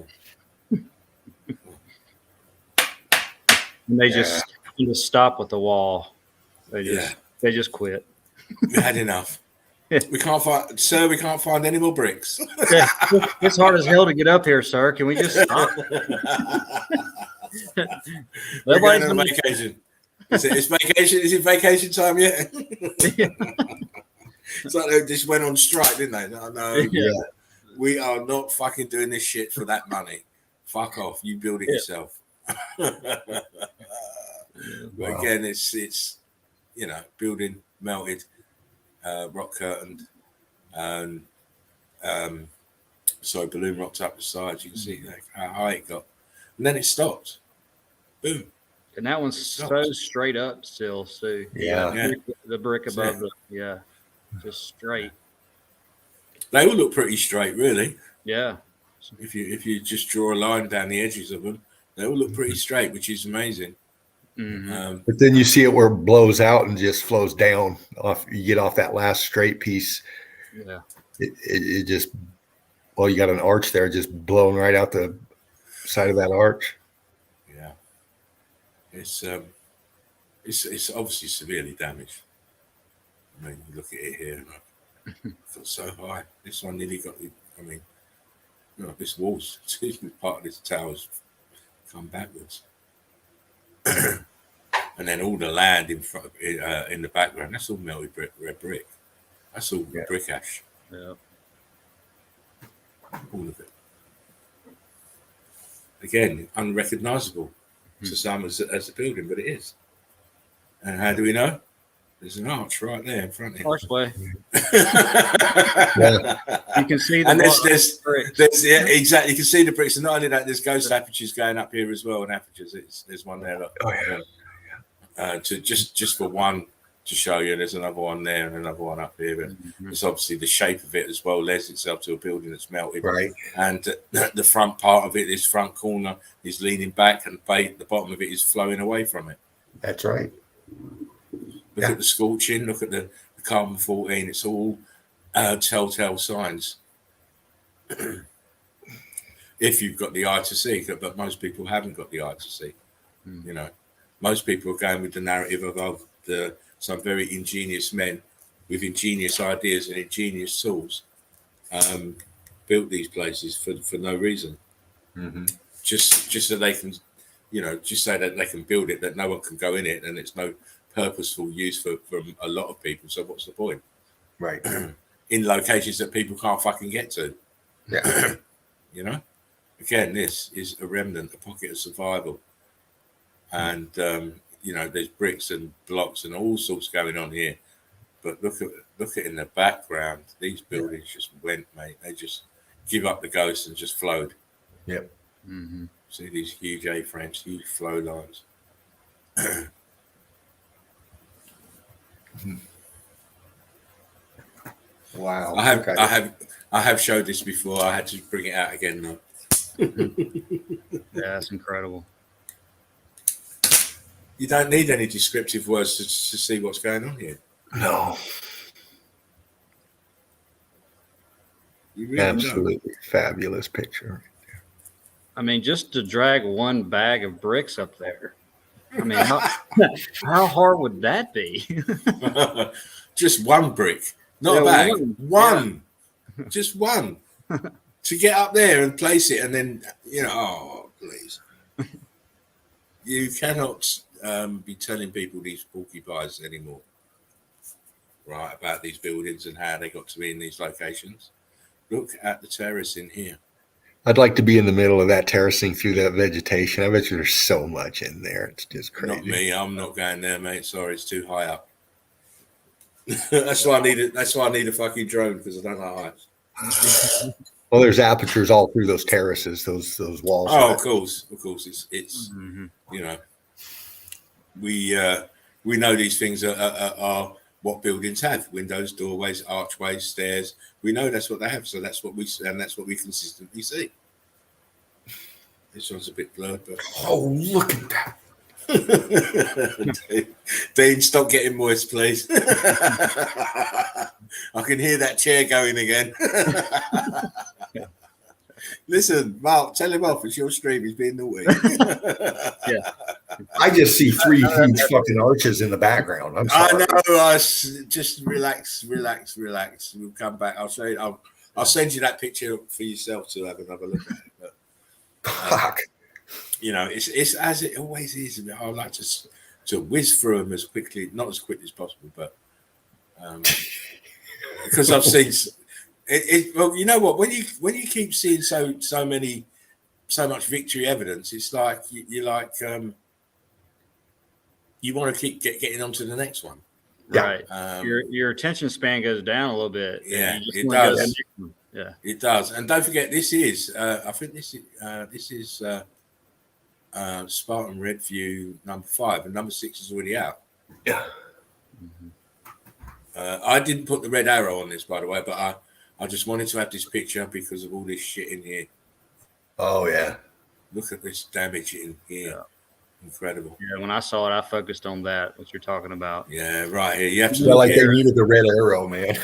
they just stop with the wall. They just quit. We had enough. We can't find, sir. We can't find any more bricks. Yeah, it's hard as hell to get up here, sir. Can we just stop? We're going on vacation. It's vacation. Is it vacation time yet? It's like they just went on strike, didn't they? No. Yeah. We are not fucking doing this shit for that money. Fuck off. You build it yourself. But again, it's building melted, rock curtained, balloon rocked up the sides. You can see how high it got, and then it stopped. Boom. And that one's so straight up still, Sue. Yeah. The brick above just straight. They all look pretty straight, really. Yeah. If you just draw a line down the edges of them, they all look pretty straight, which is amazing. Mm-hmm. But then you see it where it blows out and just flows down off. You get off that last straight piece. Yeah. It just, you got an arch there just blowing right out the side of that arch. Yeah. It's obviously severely damaged. I mean, look at it here. It's so high. This one nearly got the. I mean, this wall's part of this tower's come backwards, and then all the land in front, in the background. That's all melted red brick. That's all brick ash. Yeah. All of it. Again, unrecognisable to some as a building, but it is. And how do we know? There's an arch right there in front of him. Archway. Yeah. You can see the and there's exactly. You can see the bricks, and not only that, there's ghost apertures going up here as well, and apertures. There's one there. Look. To just for one to show you, there's another one there and another one up here. But it's obviously the shape of it as well lends itself to a building that's melted. Right. And the front part of it, this front corner, is leaning back, and the bottom of it is flowing away from it. That's right. Look at the scorching. Look at the carbon 14. It's all telltale signs. If you've got the eye to see, but most people haven't got the eye to see. Most people are going with the narrative of some very ingenious men with ingenious ideas and ingenious tools built these places for no reason. Just so they can, just so that they can build it, that no one can go in it, and it's no purposeful use for a lot of people. So what's the point? Right. In locations that people can't fucking get to. Yeah. Again, this is a remnant, a pocket of survival. And, there's bricks and blocks and all sorts going on here. But look at in the background, these buildings just went, mate. They just give up the ghost and just flowed. Yep. Mm-hmm. See these huge A-frames, huge flow lines. Wow. I have showed this before. I had to bring it out again though. Yeah, that's incredible. You don't need any descriptive words to see what's going on here. No. You really Absolutely fabulous picture. I mean, just to drag one bag of bricks up there. I mean, how hard would that be? Just one brick, not a bag. One. Just one. to get up there and place it, and then oh please, you cannot be telling people these porcupines anymore, right? About these buildings and how they got to be in these locations. Look at the terrace in here. I'd like to be in the middle of that terracing through that vegetation. I bet you there's so much in there. It's just crazy. Not me. I'm not going there, mate. Sorry, it's too high up. That's why I need it. That's why I need a fucking drone, because I don't like heights. Well, there's apertures all through those terraces, those walls. Oh, of course. It's Mm-hmm. We know these things are what buildings have: windows, doorways, archways, stairs. We know that's what they have, so that's what we consistently see. This one's a bit blurred, but Oh, look at that! Dean, stop getting moist, please. I can hear that chair going again. Listen, Mark, tell him off. It's your stream. He's being naughty. Yeah. I just see 3 huge fucking arches in the background. I'm sorry. I know. Just relax. We'll come back. I'll show you. I'll send you that picture for yourself to have another look at it. But, Fuck. It's as it always is. I like to whiz through them as quickly, not as quickly as possible, but because I've seen it. Well, you know what? When you keep seeing so much victory evidence, it's like you like you want to keep getting on to the next one. Right. Your attention span goes down a little bit. Yeah, it does. Yeah, it does. And don't forget, this is I think this is Spartan Red View number 5, and number 6 is already out. Yeah. I didn't put the red arrow on this, by the way, but I just wanted to have this picture because of all this shit in here. Oh yeah. Look at this damage in here. Yeah. Incredible. Yeah, when I saw it, I focused on that, what you're talking about. Yeah, right here. You have to look like they needed the red arrow, man.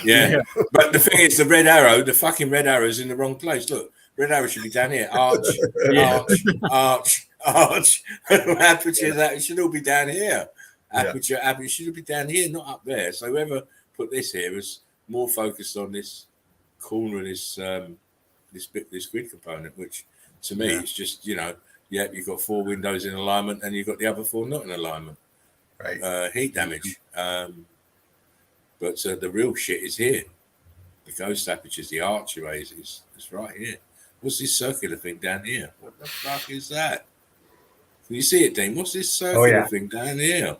Yeah. But the thing is, the fucking red arrow is in the wrong place. Look, red arrow should be down here. Arch. Aperture, that it should all be down here. Aperture should be down here, not up there. So whoever put this here was more focused on this corner of this grid component, which to me it's just you've got 4 windows in alignment and you've got the other 4 not in alignment. Right. Heat damage. But the real shit is here. The ghost apertures, the archways is right here. What's this circular thing down here? What the fuck is that? Can you see it, Dean? What's this circular thing down here?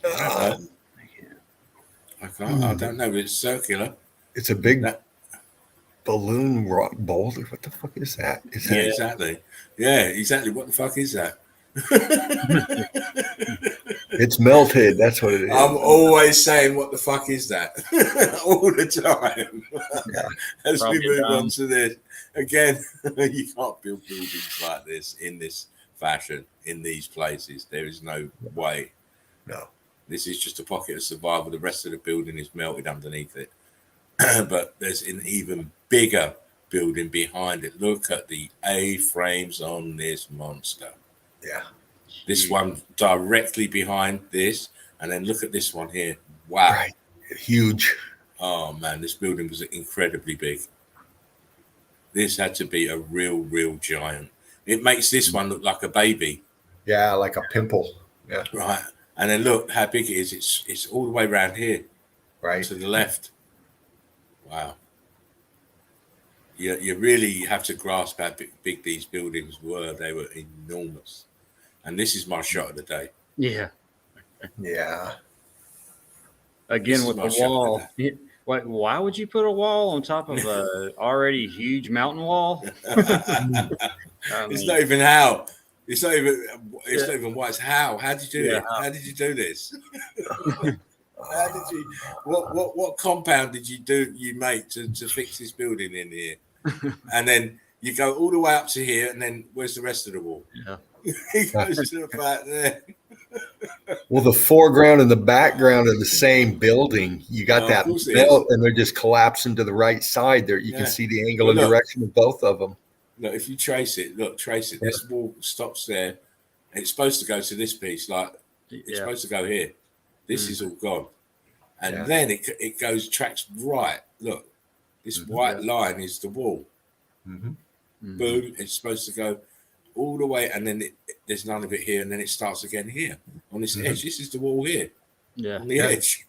I don't know, but it's circular. It's a big balloon rock boulder. What the fuck is that? Exactly. Yeah, exactly. What the fuck is that? It's melted. That's what it is. I'm always saying, what the fuck is that? All the time. As we move on to this. Again, you can't build buildings like this in this fashion, in these places. There is no way. No. This is just a pocket of survival. The rest of the building is melted underneath it. But there's an even bigger building behind it. Look at the A-frames on this monster. Yeah. This one directly behind this. And then look at this one here. Wow. Right. Huge. Oh, man. This building was incredibly big. This had to be a real giant. It makes this one look like a baby. Yeah, like a pimple. Yeah. Right. And then look how big it is. It's all the way around here. Right. To the left. Wow. You really have to grasp how big these buildings were. They were enormous. And this is my shot of the day. Yeah. Yeah. Again, with the wall. Why would you put a wall on top of a already huge mountain wall? It's not even how. It's not even what. It's how. How did you do it? How did you do this? How did you? What compound did you make to fix this building in here? And then you go all the way up to here, and then where's the rest of the wall? Yeah. It goes to the back there. Well, the foreground and the background of the same building, you got that belt, and they're just collapsing to the right side there. You can see the angle and direction of both of them. Look, if you trace it. This wall stops there. It's supposed to go to this piece. It's supposed to go here. This is all gone. And then it goes, tracks right. Look, This white line is the wall. Mm-hmm. Boom, it's supposed to go all the way, and then there's none of it here, and then it starts again here on this edge. This is the wall here on the edge.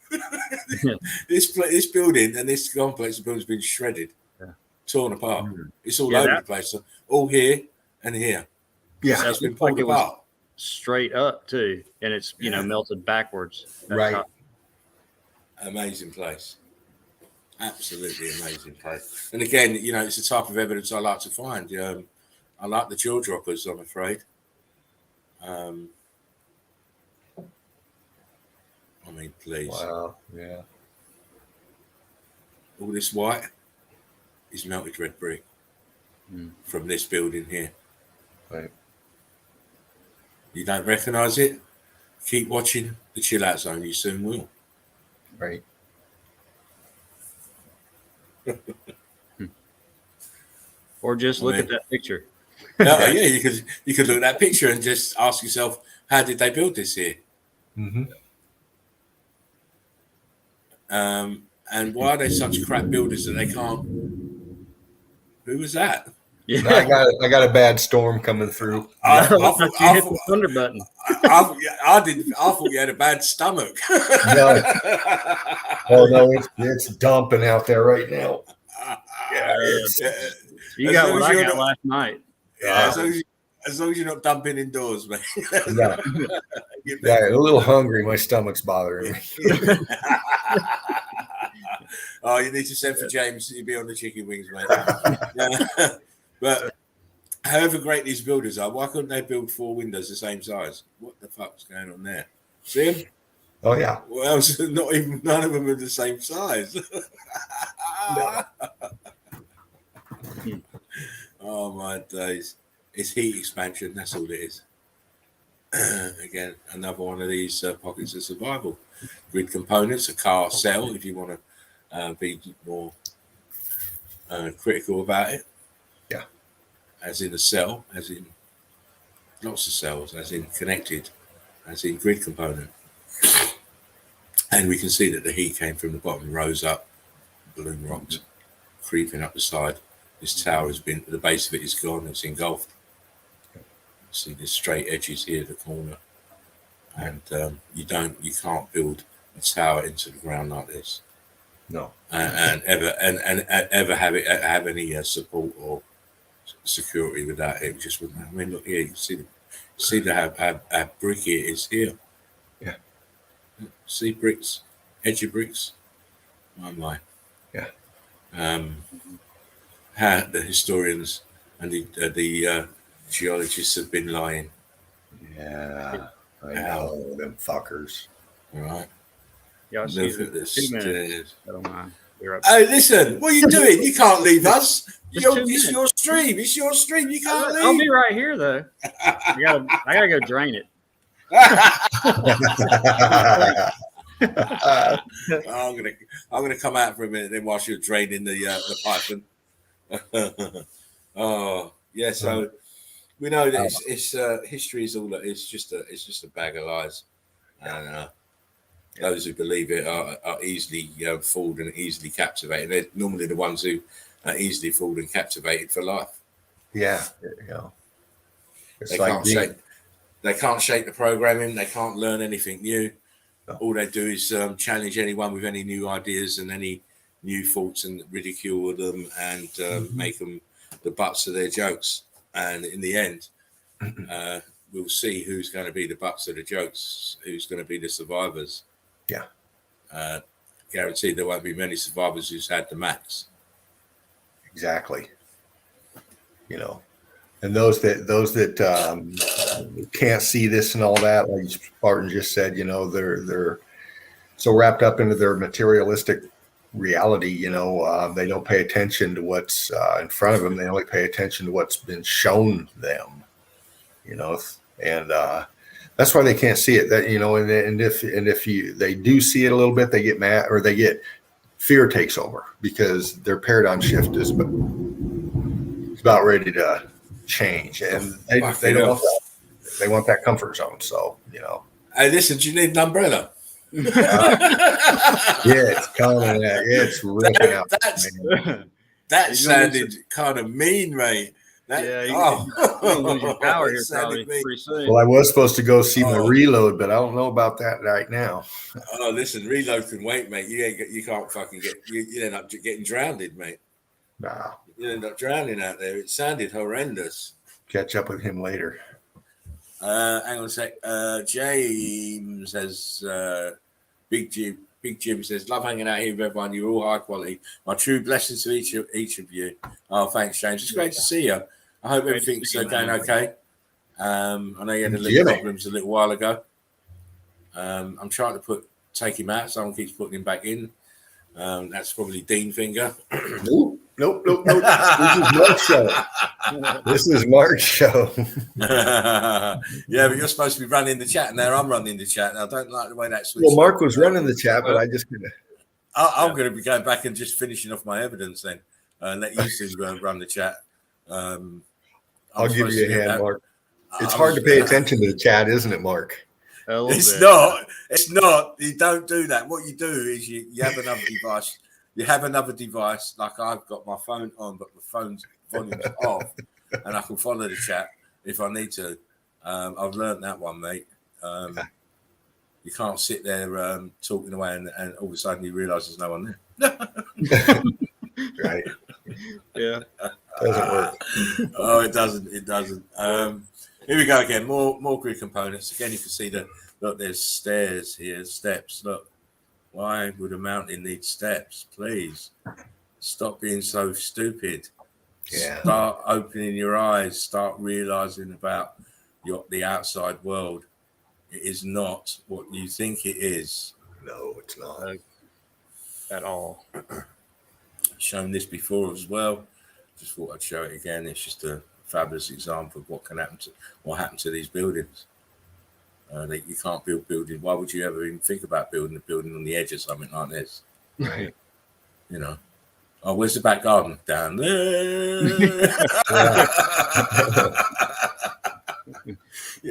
This building and this complex of building has been shredded, torn apart. It's all over the place. So all here and here. Yeah, it's been pulled apart. Straight up too, and it's melted backwards. Right. Top. Amazing place. Absolutely amazing place. And again, it's the type of evidence I like to find. I like the jaw droppers, I'm afraid. I mean, please. Wow. Yeah. All this white is melted red brick from this building here. Right. You don't recognise it? Keep watching the Chill Out Zone. You soon will. Right. Or just look at that picture. Yeah, you could look at that picture and just ask yourself, how did they build this here? Mm-hmm. And why are they such crap builders that they can't? Who was that? Yeah, I got a bad storm coming through. I thought you hit the thunder button. I thought you had a bad stomach. No. Oh no, it's dumping out there right now. You got what I got last night. Yeah, as long as you're not dumping indoors, man. Yeah. A little hungry. My stomach's bothering me. Oh, you need to send for James. You'll be on the chicken wings, mate. But however great these builders are, why couldn't they build 4 windows the same size? What the fuck's going on there? See them? Oh yeah. Well, none of them are the same size. Oh my days! It's heat expansion. That's all it is. Again, another one of these pockets of survival. Grid components, a car cell, if you want to be more critical about it. Yeah. As in a cell, as in lots of cells, as in connected, as in grid component. And we can see that the heat came from the bottom, rose up, balloon rocked, creeping up the side. This tower has been, the base of it is gone, it's engulfed. See the straight edges here, the corner. And you can't build a tower into the ground like this. No. And ever have any support or security with that. It just wouldn't. I mean, look here, you see how bricky it is here. Yeah. See bricks, edge of bricks. My. Yeah. How the historians and the geologists have been lying. Yeah. I know them fuckers. All right. Yeah, I'll see you in 2 minutes. I don't mind. Hey, listen, what are you doing? You can't leave us. It's your stream. It's your stream. You can't leave. I'll be right here though. I gotta go drain it. I'm gonna come out for a minute then whilst you're draining the python. Oh yeah, so we know that it's history is all that it's just a bag of lies, and those who believe it are easily fooled and easily captivated. They're normally the ones who are easily fooled and captivated for life. Yeah, they can't shape the programming. They can't learn anything new. No. All they do is challenge anyone with any new ideas and any new thoughts and ridicule them and make them the butts of their jokes. And in the end, we'll see who's going to be the butts of the jokes, who's going to be the survivors. Yeah. Guaranteed there won't be many survivors who's had the max. Exactly. And those that can't see this and all that, like Spartan just said, they're so wrapped up into their materialistic reality, they don't pay attention to what's in front of them. They only pay attention to what's been shown them, and that's why they can't see it. That and if they do see it a little bit, they get mad or they get fear takes over because their paradigm shift is about ready to change, and they don't want that. They want that comfort zone. So Hey, listen, do you need an umbrella? It's coming. It's ripping out. Man. That You're gonna sounded kind of mean, mate. That, Yeah, you're gonna lose your power it here sounded probably mean. pretty soon. Well, I was supposed to go see my Oh. reload, but I don't know about that right now. Oh, listen, reload can wait, mate. You can't fucking you end up getting drowned, mate. Nah, You end up drowning out there. It sounded horrendous. catch up with him later. Hang on a sec. James says, Big Jim says, love hanging out here with everyone. You're all high quality. My true blessings to each of you. Oh, thanks, James. It's great to see you. I hope everything's going okay. I know you had a little problems a little while ago. I'm trying to take him out. Someone keeps putting him back in. That's probably Dean Finger. Nope. This is Mark's show. Yeah, but you're supposed to be running the chat, and now I'm running the chat. And I don't like the way that switched. Well, Mark was running the chat, but I just I'm going to be going back and just finishing off my evidence then, and let you two run the chat. I'll give you a hand, Mark. It's hard to pay attention to the chat, isn't it, Mark? It's not. It's not. You don't do that. What you do is you have another device. You have another device, like I've got my phone on, but the phone's volume's off, and I can follow the chat if I need to. I've learned that one, mate. You can't sit there talking away and all of a sudden you realise there's no one there. Right. Yeah. Doesn't work. Oh, it doesn't. It doesn't. Here we go again. More grid components. Again, you can see look, there's stairs here, steps. Look, why would a mountain need steps? Please stop being so stupid. Yeah. Start opening your eyes. Start realizing about the outside world. It is not what you think it is. No, it's not at all. Shown this before as well. Just thought I'd show it again. It's just a fabulous example of what happened to these buildings. You can't build buildings. Why would you ever even think about building a building on the edge of something like this? Right. You know. Oh, where's the back garden? Down there.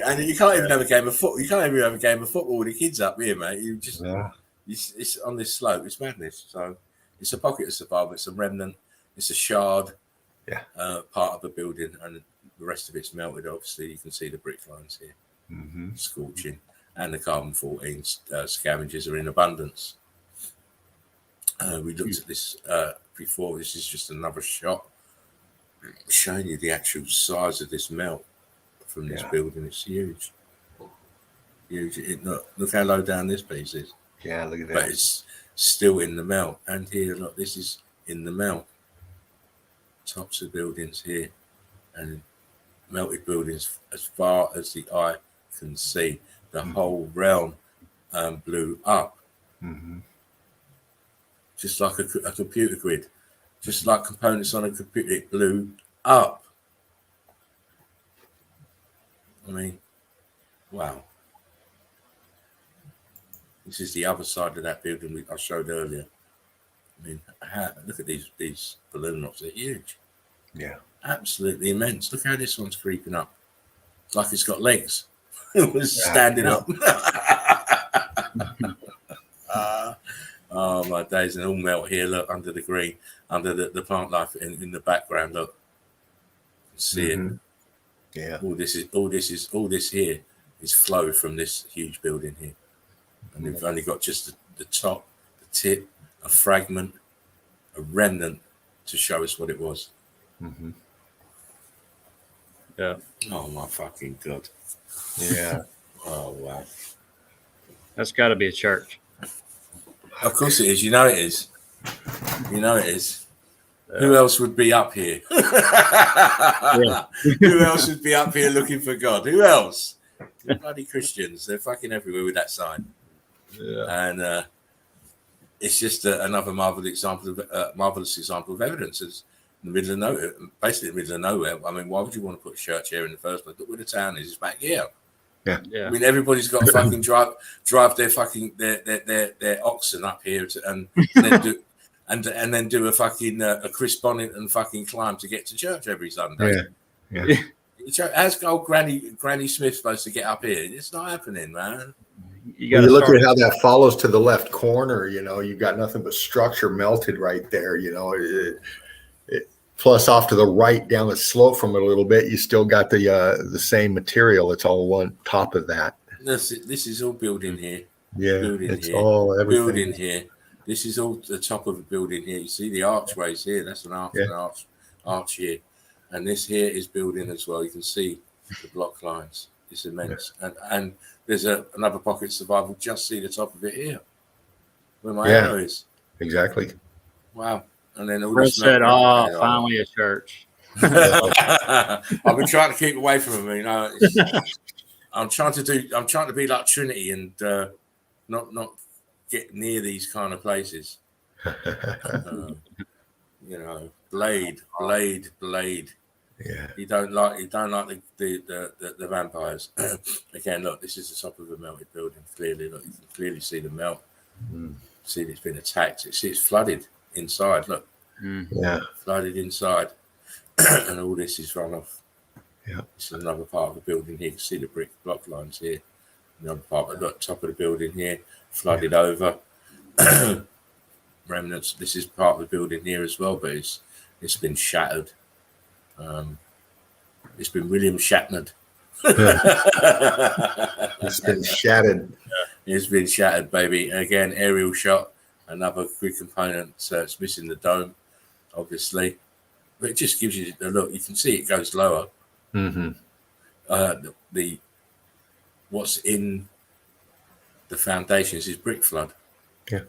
And you can't even have a game of football. You can't even have a game of football with the kids up here, mate. You just it's on this slope. It's madness. So it's a pocket of survival. It's a remnant. It's a shard. Yeah. Part of the building, and the rest of it's melted. Obviously, you can see the brick lines here, scorching, and the carbon-14 scavengers are in abundance. We looked at this before. This is just another shot showing you the actual size of this melt from this building. It's huge. Huge. Look how low down this piece is. Yeah, look at that. But it's still in the melt. And here, look, this is in the melt. Tops of buildings here, and melted buildings as far as the eye can see. The whole realm blew up. Just like a computer grid, just like components on a computer, it blew up. I mean, wow. This is the other side of that building I showed earlier. I mean, look at these balloon rocks, they're huge. Yeah. Absolutely immense. Look how this one's creeping up. It's like it's got legs. It was standing up. Oh my days, and all melt here. Look under the green, under the plant life in the background. Look, see it. Yeah. All this here is flow from this huge building here, and we've only got just the top, the tip, a fragment, a remnant to show us what it was. Yeah. Oh my fucking god. Yeah. Oh wow. That's got to be a church. Of course it is. You know it is. You know it is. Who else would be up here? Who else would be up here looking for God? Who else? The bloody Christians. They're fucking everywhere with that sign. Yeah. And it's just another marvelous example of evidence. It's in the middle of nowhere, basically in the middle of nowhere. I mean, why would you want to put a church here in the first place? Look where the town is. It's back here. Yeah. I mean, everybody's got to fucking drive their fucking their oxen up here and then do a fucking a Chris Bonnet and fucking climb to get to church every Sunday. Yeah. How's old Granny Smith supposed to get up here? It's not happening, man. you When got to you look start. at how that follows to the left corner, you've got nothing but structure melted right there. Plus off to the right down the slope from it a little bit, you still got the same material. It's all one top of that. This is all building here. Yeah, Building it's here. all everything. Building here. This is all the top of the building here. You see the archways here. That's an arch here, and this here is building as well. You can see the block lines. It's immense, and there's another pocket survival. Just see the top of it here, where my arrow is. Exactly. Wow. And then all Chris this said, "Oh, finally a church." I've been trying to keep away from them. I'm trying to be like Trinity and not get near these kind of places. Blade. Yeah. You don't like the vampires. Again, look, this is the top of a melted building. Clearly, look, you can clearly see the melt. See, it's been attacked. It's flooded inside. Look, yeah, flooded inside, and all this is run off. Yeah, this is another part of the building here. You can see the brick block lines here. Another part at the top of the building here, flooded over. Remnants. This is part of the building here as well, but it's been shattered. It's been William Shatnered. It's been shattered. It's been shattered, baby. Again, aerial shot. Another good component. So it's missing the dome, obviously, but it just gives you a look. You can see it goes lower. Mm-hmm. What's in the foundations is brick flood. Yeah,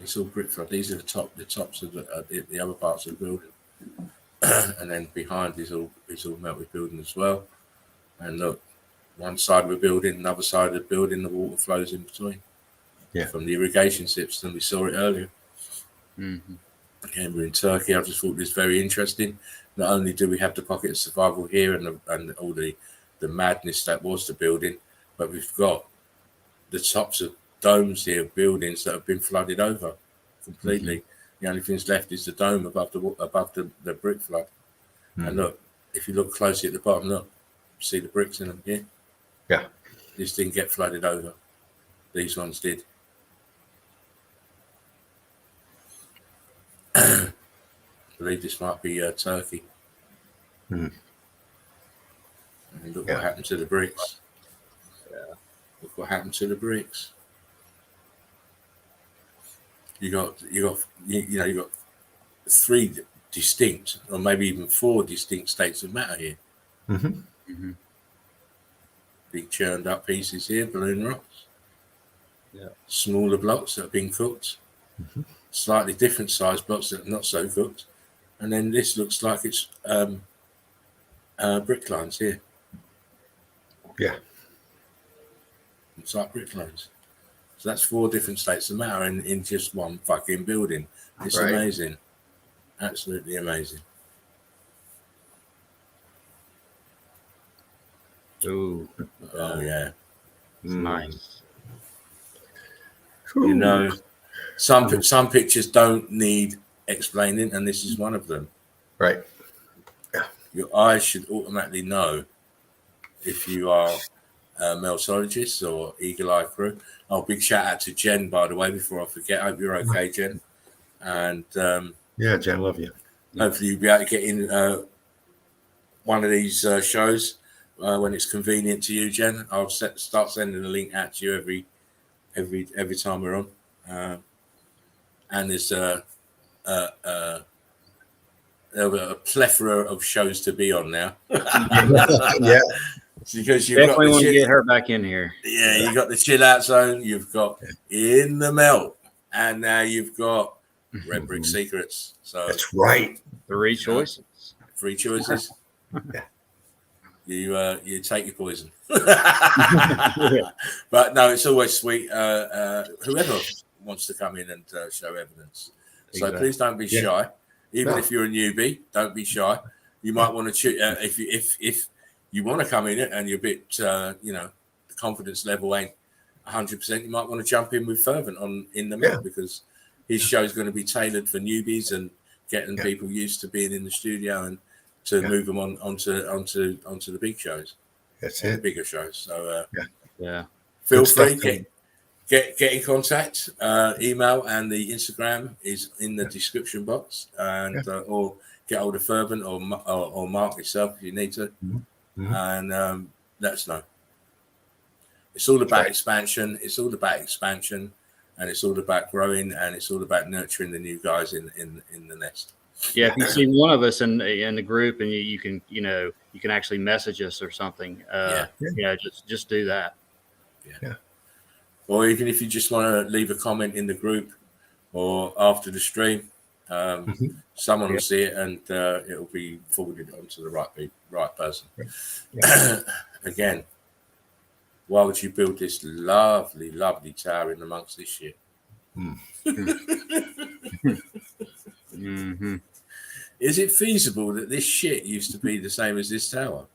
it's all brick flood. These are the tops of the other parts of the building, and then behind is all melted building as well. And look, one side of the building, another side of the building, the water flows in between. Yeah, from the irrigation system. We saw it earlier. Again, we're in Turkey. I just thought this very interesting. Not only do we have the pocket of survival here and all the madness that was the building, but we've got the tops of domes here, buildings that have been flooded over completely. The only thing that's left is the dome above the brick flood. And look, if you look closely at the bottom, look, see the bricks in them here? Yeah. This didn't get flooded over. These ones did. I believe this might be Turkey. And look what happened to the bricks. Yeah. Look what happened to the bricks. You got three distinct, or maybe even four distinct states of matter here. Big churned up pieces here, balloon rocks. Yeah. Smaller blocks that have been cooked. Slightly different size blocks that are not so cooked. And then this looks like it's brick lines here. Yeah. It's like brick lines. So that's four different states of matter in just one fucking building. It's amazing. Absolutely amazing. Ooh. Oh, yeah. It's nice. You know, some pictures don't need explaining, and this is one of them. Right. Yeah. Your eyes should automatically know if you are a meltologist or Eagle Eye crew. Oh, big shout out to Jen, by the way, before I forget. I hope you're okay, Jen. And yeah, Jen, love you. Hopefully you'll be able to get in one of these shows when it's convenient to you, Jen. I'll start sending a link out to you every time we're on. And there's a plethora of shows to be on now. Yeah. Because you've definitely got want to get her back in here. Yeah, you've got the chill out zone, you've got In the Melt, and now you've got Red Brick Secrets. So that's right. Three choices. Three choices. You take your poison. But no, it's always sweet. Whoever wants to come in and show evidence. So please don't be shy. Even if you're a newbie, don't be shy. You might want to if you want to come in it and you're a bit, the confidence level ain't 100%, you might want to jump in with Fervent in the middle because his show is going to be tailored for newbies and getting people used to being in the studio and to move them onto the big shows. That's the it. bigger shows. So Feel Good stuff, free, Tony. get in contact. Email and the Instagram is in the description box, and or get hold of Fervent or Mark yourself if you need to, and let us know. It's all about expansion. It's all about expansion, and it's all about growing, and it's all about nurturing the new guys in the nest. Yeah, if you see one of us in the group and you can actually message us or something, just do that. Yeah. Or even if you just want to leave a comment in the group or after the stream, someone will see it and it will be forwarded onto the right person. Yeah. Again, why would you build this lovely, lovely tower in amongst this shit? Mm-hmm. Is it feasible that this shit used to be the same as this tower?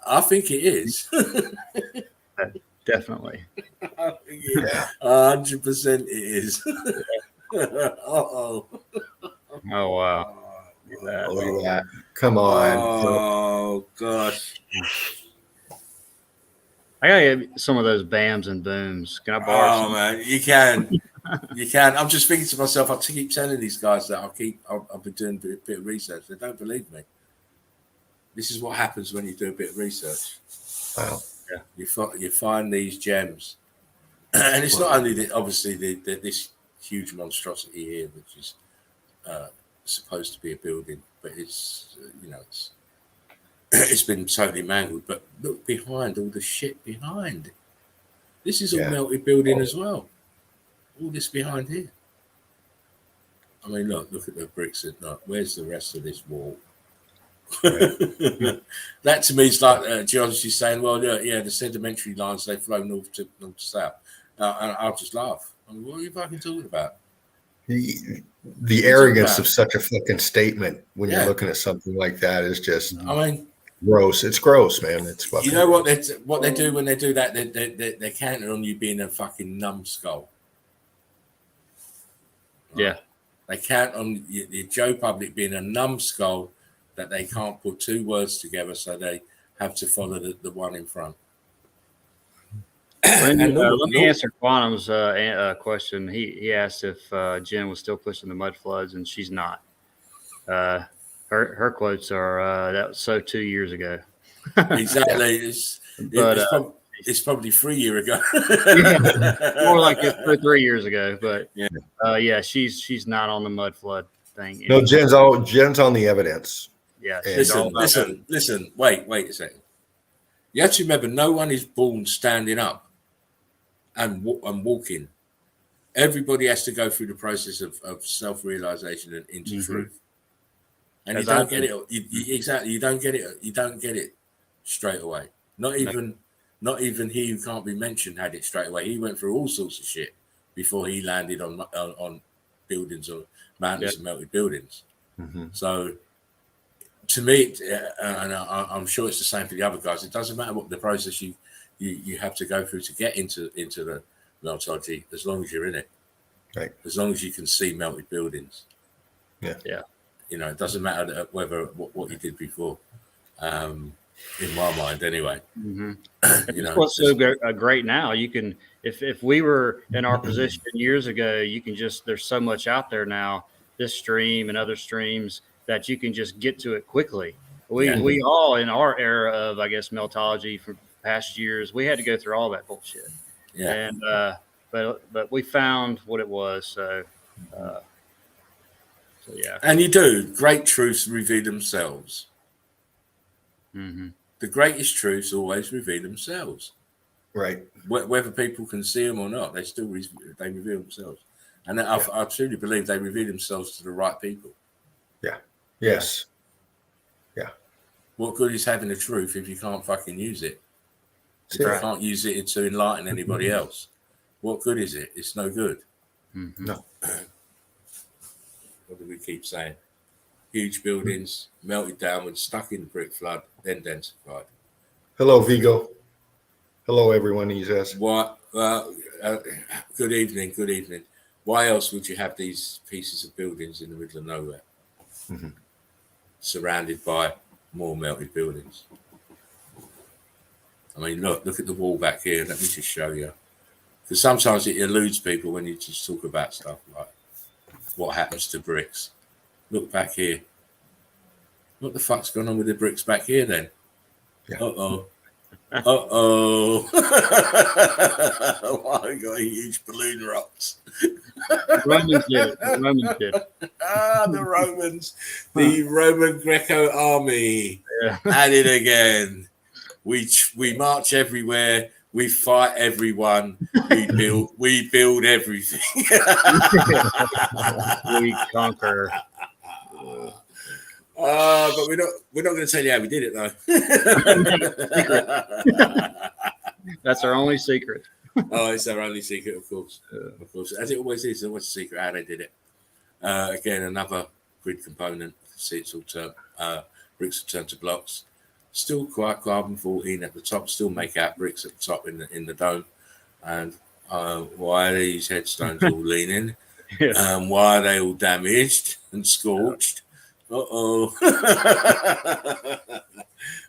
I think it is. Definitely. 100% it is. Uh-oh. Oh, wow. Look at that. Come on. Oh, gosh. I gotta get some of those bams and booms. Can I borrow some? Man, you can. You can. I'm just thinking to myself, I keep telling these guys that I've been doing a bit of research. They don't believe me. This is what happens when you do a bit of research. Wow. Yeah. You find these gems. And it's not only obviously this huge monstrosity here, which is supposed to be a building, but it's it's been totally mangled. But look behind, all the shit behind. This is all melted building as well. All this behind here. I mean, look at the bricks. Where's the rest of this wall? That to me is like geology saying, well, the sedimentary lines, they flow north to south. And I'll just laugh. I mean, what are you fucking talking about? The arrogance of such a fucking statement when you're looking at something like that is just, I mean, gross. It's gross, man. It's fucking. You know what they do when they do that? They counter on you being a fucking numbskull. Yeah. They count on the Joe public being a numbskull that they can't put two words together, so they have to follow the one in front. Let me answer Quantum's question. He asked if Jen was still pushing the mud floods, and she's not. Her quotes are that was so 2 years ago. Exactly. It's probably 3 years ago. More like 3 years ago. But she's not on the mud flood thing. No, Jen's on the evidence. Yeah. Listen. Wait a second. You have to remember, no one is born standing up and walking. Everybody has to go through the process of self-realization and into truth. And you don't get it. Exactly. You don't get it. You don't get it straight away. Not even he who can't be mentioned had it straight away. He went through all sorts of shit before he landed on buildings or mountains and melted buildings. So to me, and I'm sure it's the same for the other guys, it doesn't matter what the process you have to go through to get into the meltology, as long as you're in it. Right. As long as you can see melted buildings. Yeah. It doesn't matter whether what you did before. In my mind, anyway. What's so great now? You can, if we were in our position years ago, you can there's so much out there now, this stream and other streams, that you can just get to it quickly. We all, in our era of, I guess, meltology from past years, we had to go through all that bullshit. Yeah. And but we found what it was. So yeah. And you do. Great truths reveal themselves. The greatest truths always reveal themselves. Right. Whether people can see them or not, they reveal themselves. And I truly believe they reveal themselves to the right people. Yeah. Yes. Yeah. What good is having the truth if you can't fucking use it? If you can't use it to enlighten anybody else, what good is it? It's no good. No. What do we keep saying? Huge buildings, melted downward, stuck in the brick flood, then densified. Hello, Vigo. Hello, everyone, he says. What? Good evening. Why else would you have these pieces of buildings in the middle of nowhere? Surrounded by more melted buildings. I mean, look at the wall back here. Let me just show you. Because sometimes it eludes people when you just talk about stuff like what happens to bricks. Look back here. What the fuck's going on with the bricks back here then? Yeah. Uh-oh. Uh-oh. Why I got huge balloon rocks? Romans did it. The Romans did it. The Romans. The Roman Greco army. Yeah. At it again. We march everywhere. We fight everyone. We build everything. We conquer. But we're not going to tell you how we did it though. That's our only secret. Oh, it's our only secret, of course. Of course, as it always is. It's always a secret how they did it. Again, another grid component. See, it's all turned. Bricks are turned to blocks. Still quite carbon 14 at the top. Still make out bricks at the top in the dome. And why are these headstones all leaning? Yeah. Why are they all damaged and scorched? Uh-oh.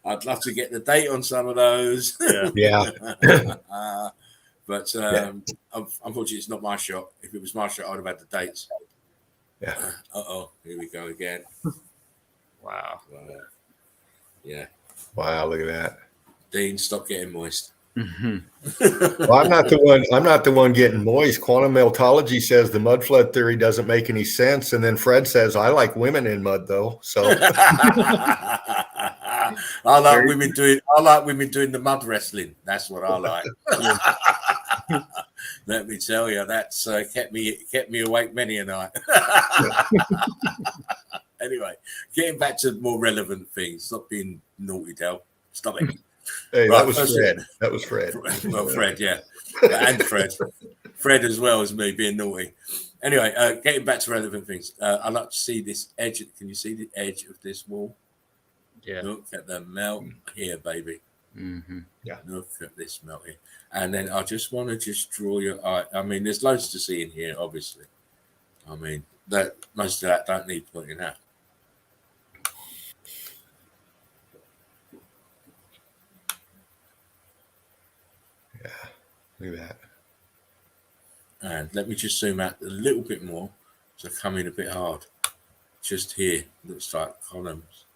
I'd love to get the date on some of those. Yeah. But unfortunately, it's not my shot. If it was my shot, I would have had the dates. Yeah. Uh-oh. Here we go again. Wow. Yeah. Wow, look at that. Dean, stop getting moist. Well, I'm not the one getting moist. Quantum meltology says the mud flood theory doesn't make any sense, and then Fred says I like women in mud though. So I like women doing the mud wrestling. That's what I like. Let me tell you, that's kept me awake many a night. Anyway, getting back to more relevant things. Stop being naughty, Del. Stop it. Hey, Right, that was Fred. That was Fred. Well, Fred, yeah. And Fred. Fred as well as me being naughty. Anyway, getting back to relevant things. I'd like to see this edge. Can you see the edge of this wall? Yeah. Look at the melt here, baby. Mm-hmm. Yeah. Look at this melt here. And then I just want to draw your eye. I mean, there's loads to see in here, obviously. I mean, that most of that don't need pointing out. Look at that. And let me just zoom out a little bit more. So I come in a bit hard. Just here, looks like columns.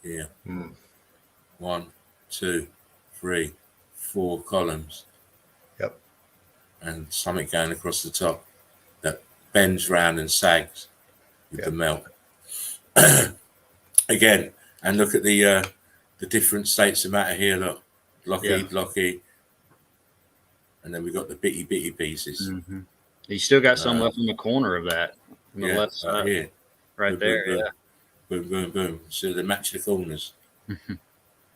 Here. 1, 2, 3, 4 columns. Yep. And something going across the top that bends round and sags with the melt. Again, and look at the different states of matter here. Look. Blocky, and then we got the bitty pieces. Mm-hmm. You still got some left in the corner of that. On the left side. Here. Right boom, there, boom, yeah. Boom, boom, boom. So they match the corners.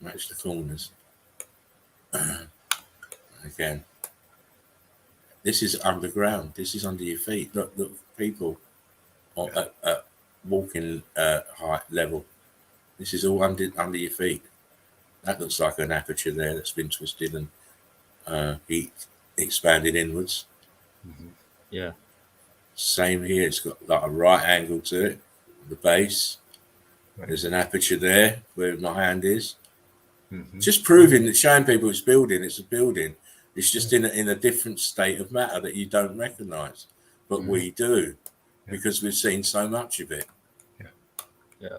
Match the corners. Again. This is underground. This is under your feet. Look, people at walking height level. This is all under your feet. That looks like an aperture there that's been twisted and heat expanded inwards. Mm-hmm. Yeah. Same here. It's got like a right angle to it. The base. Right. There's an aperture there where my hand is. Mm-hmm. Just proving that, showing people it's building. It's a building. It's just in a different state of matter that you don't recognize, but we do because we've seen so much of it. Yeah. Yeah.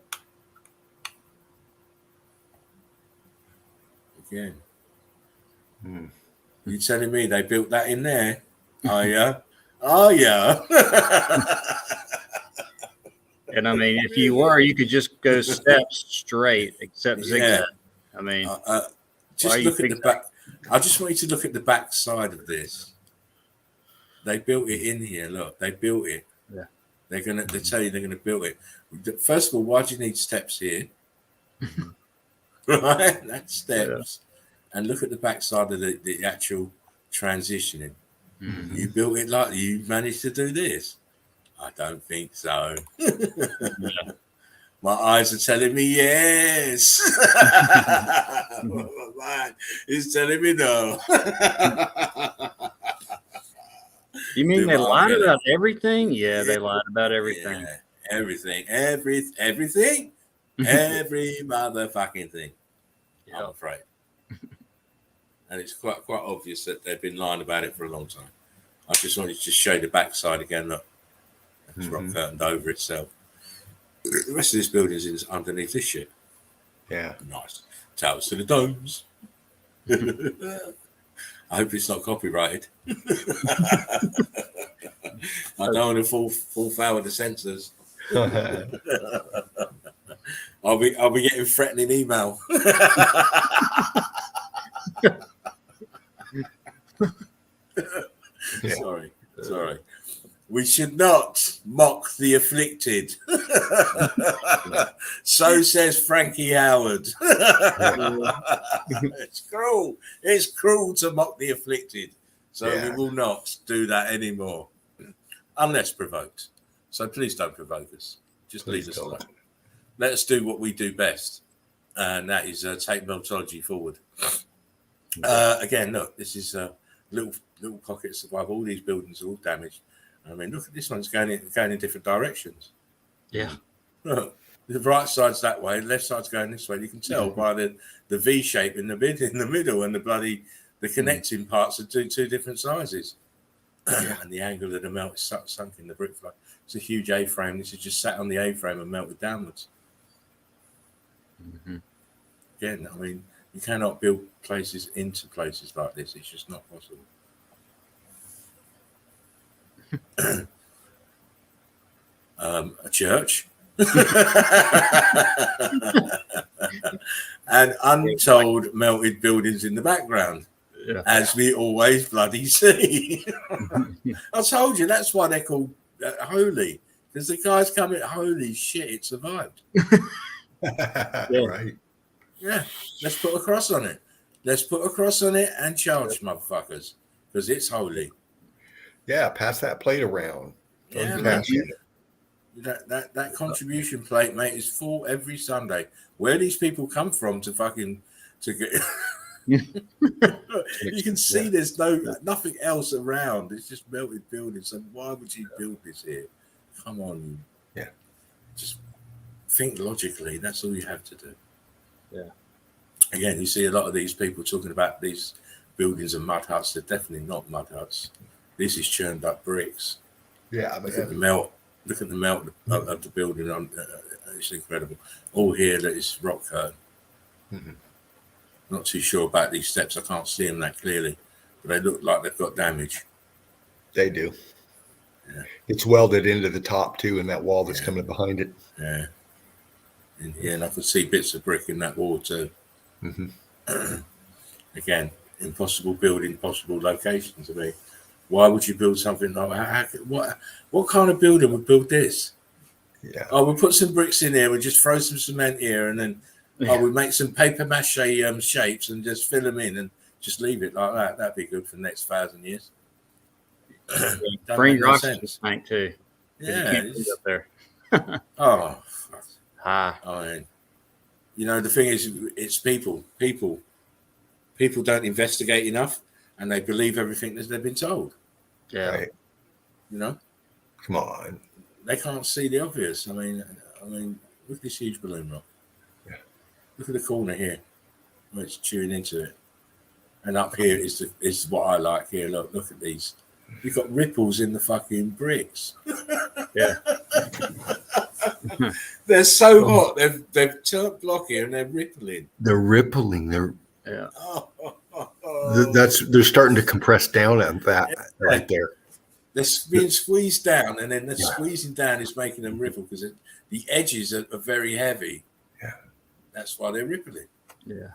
Again. You telling me they built that in there? Oh yeah. Oh yeah. And I mean, if you were, you could just go steps straight, except zigzag. I mean, just look at the back. I just want you to look at the back side of this. They built it in here. Look, they built it. Yeah. They tell you they're gonna build it. First of all, why do you need steps here? Right, that's steps. Yeah. And look at the back side of the actual transitioning. Mm-hmm. You built it like you managed to do this. I don't think so. Yeah. My eyes are telling me yes. My mind is telling me no. You mean they lied about everything? Yeah, they lied about everything. Yeah, everything. Every motherfucking thing. Yeah. I'm afraid. And it's quite obvious that they've been lying about it for a long time. I just wanted to show the backside again. Look, it's rock curtained over itself. The rest of this building is underneath this shit. Yeah. Nice. Towers to the domes. I hope it's not copyrighted. I don't want to fall foul of the censors. I'll be getting threatening email. Sorry. We should not mock the afflicted. So says Frankie Howard. It's cruel. It's cruel to mock the afflicted. So we will not do that anymore. Unless provoked. So please don't provoke us. Just leave us alone. Let us do what we do best. And that is take Meltology forward. Again, look, this is little pockets of all these buildings are all damaged. I mean, look at this one's going in different directions. Yeah. Look, the right side's that way, the left side's going this way. You can tell by the V shape in the middle, and the connecting parts are two different sizes. And the angle of the melt is sunk in the brick flow. It's a huge A-frame. This is just sat on the A-frame and melted downwards. Again, I mean, you cannot build places into places like this. It's just not possible. A church and untold melted buildings in the background, as we always bloody see. I told you that's why they're called holy, because the guys come in, holy shit, it survived. Right. Yeah, let's put a cross on it. Let's put a cross on it and charge motherfuckers, because it's holy. Yeah, pass that plate around. Yeah, man. That contribution plate, mate, is full every Sunday. Where these people come from to get you can see there's nothing else around. It's just melted buildings. So why would you build this here? Come on. Yeah. Just think logically. That's all you have to do. Yeah. Again, you see a lot of these people talking about these buildings and mud huts. They're definitely not mud huts. This is churned up bricks. Yeah, look at the melt. Look at the melt of the building. It's incredible. All here that is rock curtain. Not too sure about these steps. I can't see them that clearly, but they look like they've got damage. They do. Yeah. It's welded into the top too, in that wall that's coming behind it. Yeah. In here, and I can see bits of brick in that wall too. Again, impossible building, possible location to me. Why would you build something like that? What kind of builder would build this? Yeah. Oh, we'll put some bricks in here. We'll just throw some cement here, and then we'll make some paper mache shapes and just fill them in and just leave it like that. That'd be good for the next 1,000 years. Bring rocks to the tank too. Yeah. Up there. Oh, I mean, the thing is, it's people. People don't investigate enough, and they believe everything that they've been told. Yeah. Right. Come on. They can't see the obvious. I mean, look at this huge balloon rock. Yeah. Look at the corner here, where it's chewing into it, and up here is what I like here. Look at these. You've got ripples in the fucking bricks. Yeah. They're so hot. They've turned block here and they're rippling. They're rippling. They're Oh. they're starting to compress down on that right there. They're being squeezed down, and then the squeezing down is making them ripple because the edges are very heavy. Yeah. That's why they're rippling. Yeah.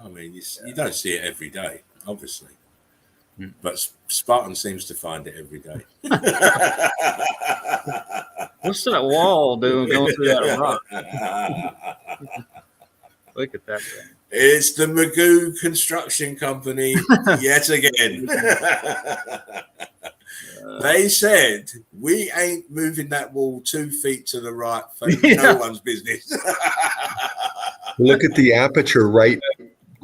I mean, you don't see it every day, obviously. But Spartan seems to find it every day. What's that wall doing going through that rock? Look at that thing. It's the Magoo Construction Company yet again. They said, we ain't moving that wall 2 feet to the right for no one's business. Look at the aperture right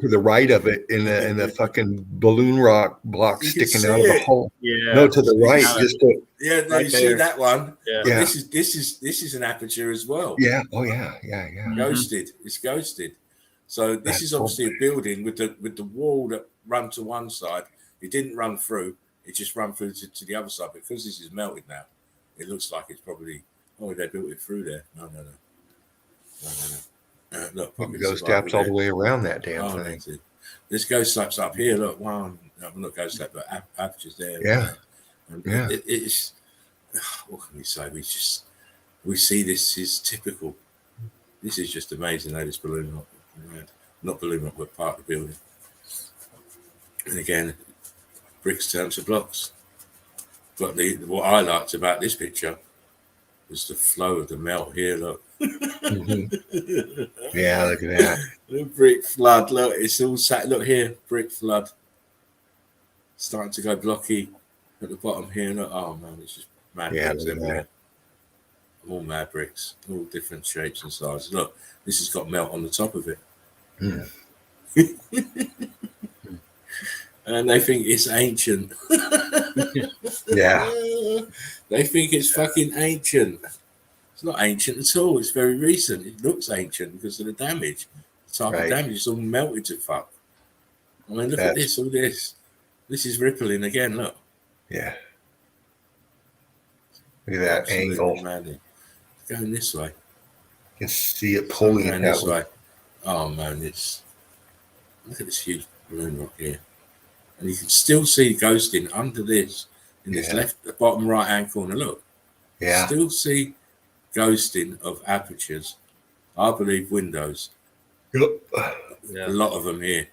to the right of it in the fucking balloon rock block You can sticking see out of the it. hole. Yeah. No, to the right, Got it. just to, Yeah, Right you see there. that one. Yeah. But Yeah. this is an aperture as well. yeah. Oh yeah. Mhm. Ghosted. It's ghosted. So this That's is obviously a building with the wall that run to one side. It didn't run through. It just ran through to the other side. Because this is melted now, it looks like it's probably they built it through there. No. Look, You can pocket go survival steps all the there. way around that damn Oh, thing. that's it. This ghost slab's up here. Look, one. No, not ghost slab, but apertures there. Yeah. And Yeah. it's what can we say? We see this is typical. This is just amazing. This balloon rock, not balloon rock, but part of the building. And again, bricks down to blocks. But what I liked about this picture was the flow of the melt here. Look. Mhm. Yeah, look at that. The brick flood. Look, it's all sat. Look here, brick flood. Starting to go blocky at the bottom here. Look, oh man, it's just mad Yeah, bricks look at everywhere. All mad bricks, all different shapes and sizes. Look, this has got melt on the top of it. Mm. And they think it's ancient. Yeah. They think it's fucking ancient. It's not ancient at all. It's very recent. It looks ancient because of the damage. The type of Right. damage. It's all melted to fuck. I mean, look at That's- this. All this. This is rippling again. Look. Yeah. Look at that Absolutely angle. maddening. It's going this way. You can see it pulling it Going that this way. way. Oh man, it's look at this huge balloon rock here. And you can still see ghosting under this in this Yeah. left, the bottom right hand corner. Look. Yeah. Still see ghosting of apertures. I believe windows. Yep. Yeah. A lot of them here.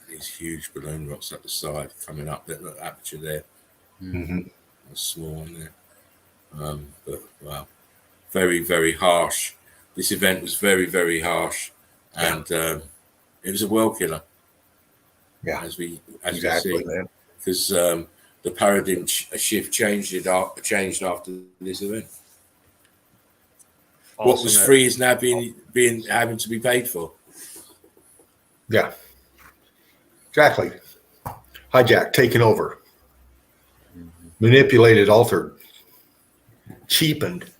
These huge balloon rocks at the side coming up. That look, aperture there. Mhm. A small one there. But wow, very very harsh. This event was very very harsh, and it was a world killer. Yeah. As we Exactly, see, man. because the paradigm shift changed after this event. What was Awesome. free is now being having to be paid for. Yeah. Exactly. Hijacked, taken over, manipulated, altered, cheapened,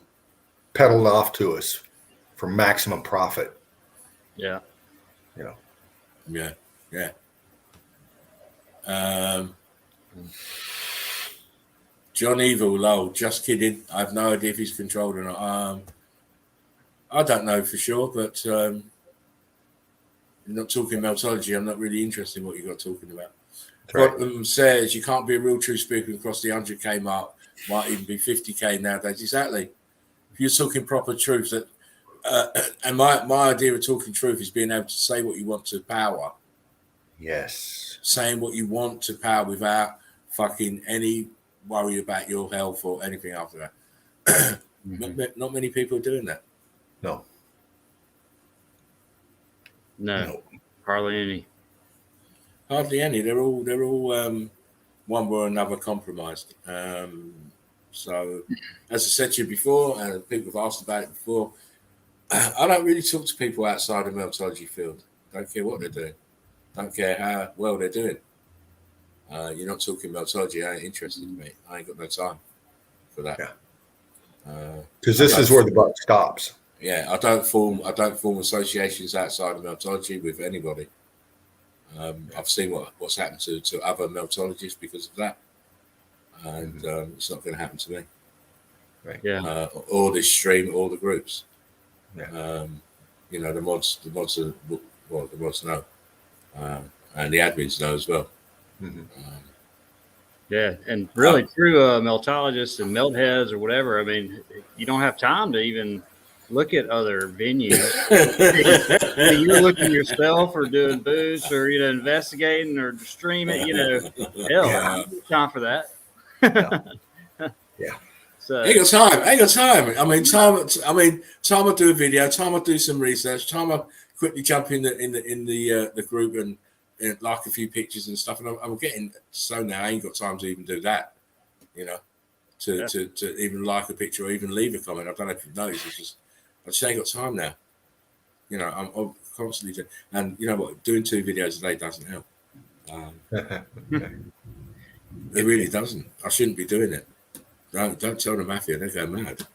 peddled off to us for maximum profit. Yeah. You know. Yeah. John Evil, lol, just kidding. I have no idea if he's controlled or not. I don't know for sure, but you're not talking meltology. I'm not really interested in what you're talking about. Right. Quantum says you can't be a real true speaker across the 100K mark, might even be 50K nowadays. Exactly. If you're talking proper truth, that and my idea of talking truth is being able to say what you want to power. Yes. Saying what you want to power without fucking any worry about your health or anything after that. Not many people are doing that. No. No. Hardly any. Hardly any. They're all one way or another compromised. So, as I said to you before, and people have asked about it before, I don't really talk to people outside the meltology field. Don't care what they're doing. Don't care how well they're doing. You're not talking meltology. I ain't interested in me. I ain't got no time for that. Yeah. Because this is where the buck stops. Yeah, I don't form associations outside of meltology with anybody. I've seen what's happened to other meltologists because of that, and it's not going to happen to me. Right. Yeah. Or this stream, or the groups. Yeah. The mods know, and the admins know as well. Mm-hmm. Yeah, and really true meltologists and melt heads or whatever. I mean, you don't have time to even look at other venues. You're looking yourself or doing booths or investigating or streaming. Hell, I don't have time for that. Yeah. So ain't got time. Time I do a video. Time I do some research. Time I quickly jump in the group and like a few pictures and stuff. And I'm getting so now I ain't got time to even do that. To even like a picture or even leave a comment. I don't know if you've noticed. I just ain't got time now. You know, I'm constantly doing, and you know what, doing 2 videos a day doesn't help. It really doesn't. I shouldn't be doing it. Don't tell the mafia, they go mad.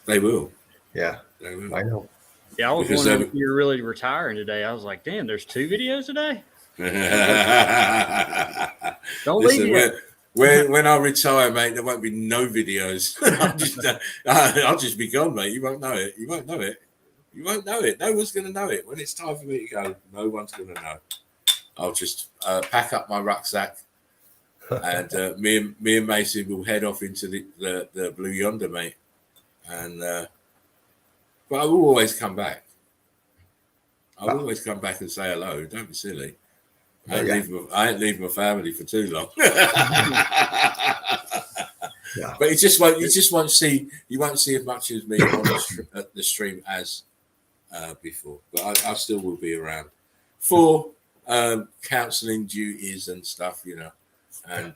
They will. Yeah, They will. I know. Yeah, I was Because wondering if you're really retiring today. I was like, damn, there's 2 videos a day? Don't Listen, leave yet. when I retire, mate, there won't be no videos. I'll just be gone, mate. You won't know it. You won't know it. You won't know it. No one's going to know it. When it's time for me to go, no one's going to know. I'll just pack up my rucksack, and me and Mason will head off into the Blue Yonder, mate. And but I will always come back. I will always come back and say hello. Don't be silly. I ain't leaving my family for too long. Yeah. But you just won't see as much as me on the stream as before. But I still will be around for counselling duties and stuff, you know. And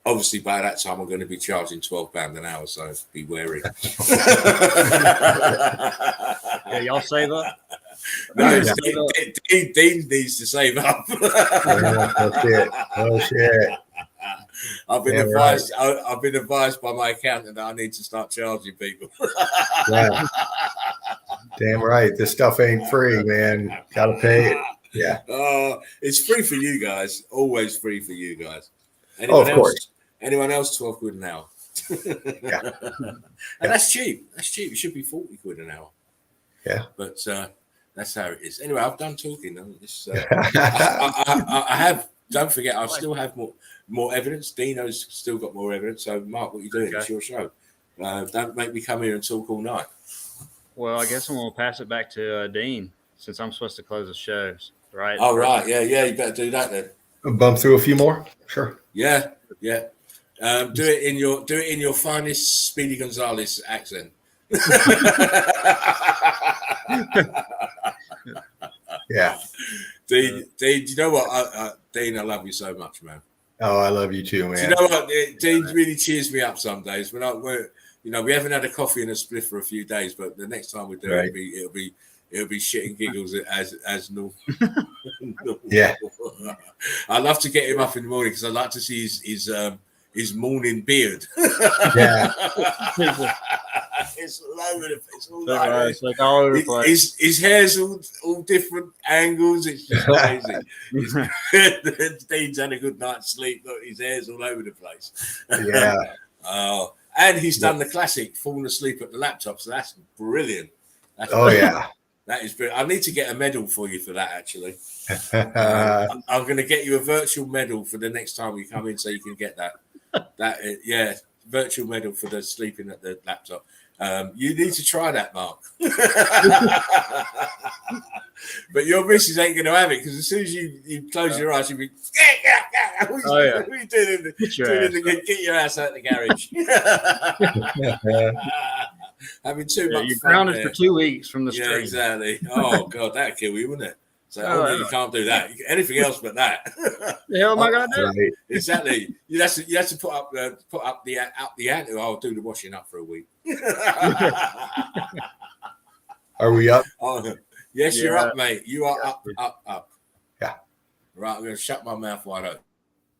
obviously by that time I'm going to be charging £12 an hour, so be wary. Yeah, y'all save up. No, Dean needs to save up. Oh shit! I've been advised. Right. I've been advised by my accountant that I need to start charging people. Yeah. Damn right. This stuff ain't free, man. Gotta pay it. Yeah. It's free for you guys. Always free for you guys. Course. Anyone else? 12 quid an hour. Yeah. And that's cheap. That's cheap. It should be 40 quid an hour. Yeah. But that's how it is. Anyway, I've done talking. I have. Don't forget, I still have more evidence. Dino's still got more evidence. So, Mark, what are you doing? Okay. It's your show. Don't make me come here and talk all night. Well, I guess I'm going to pass it back to Dean since I'm supposed to close the shows, right? Oh, right. Yeah. You better do that then. Bump through a few more. Sure. Yeah. Do it in your finest Speedy Gonzales accent. Yeah. Dean, you know what? Dean, I love you so much, man. Oh, I love you too, man. Do you know what? Dean really cheers me up some days. We haven't had a coffee and a spliff for a few days, but the next time we do, right. it'll be shit and giggles as normal. Yeah. I love to get him up in the morning because I like to see his morning beard. Yeah. It's all over the place. It's like all over the place. His hair's all different angles. It's just amazing. Dean's had a good night's sleep. Look, his hair's all over the place. Yeah. And he's done the classic, falling asleep at the laptop. So that's brilliant. That's brilliant. Yeah. That is brilliant. I need to get a medal for you for that, actually. I'm going to get you a virtual medal for the next time you come in so you can get that. Virtual medal for the sleeping at the laptop. You need to try that, Mark. But your missus ain't going to have it because as soon as you close your eyes, you'll be, what are you doing? Get your ass out of the garage. Having too much you're fun grounded there. for 2 weeks from the stream. Yeah, exactly. Oh, God, that'd kill you, wouldn't it? So you can't do that. Anything else but that. The hell am I going to do? Exactly. You have to put up the ante. I'll do the washing up for a week. Are we up? Oh, yes, you're up, mate. You are up. Yeah. Right, I'm going to shut my mouth wide open.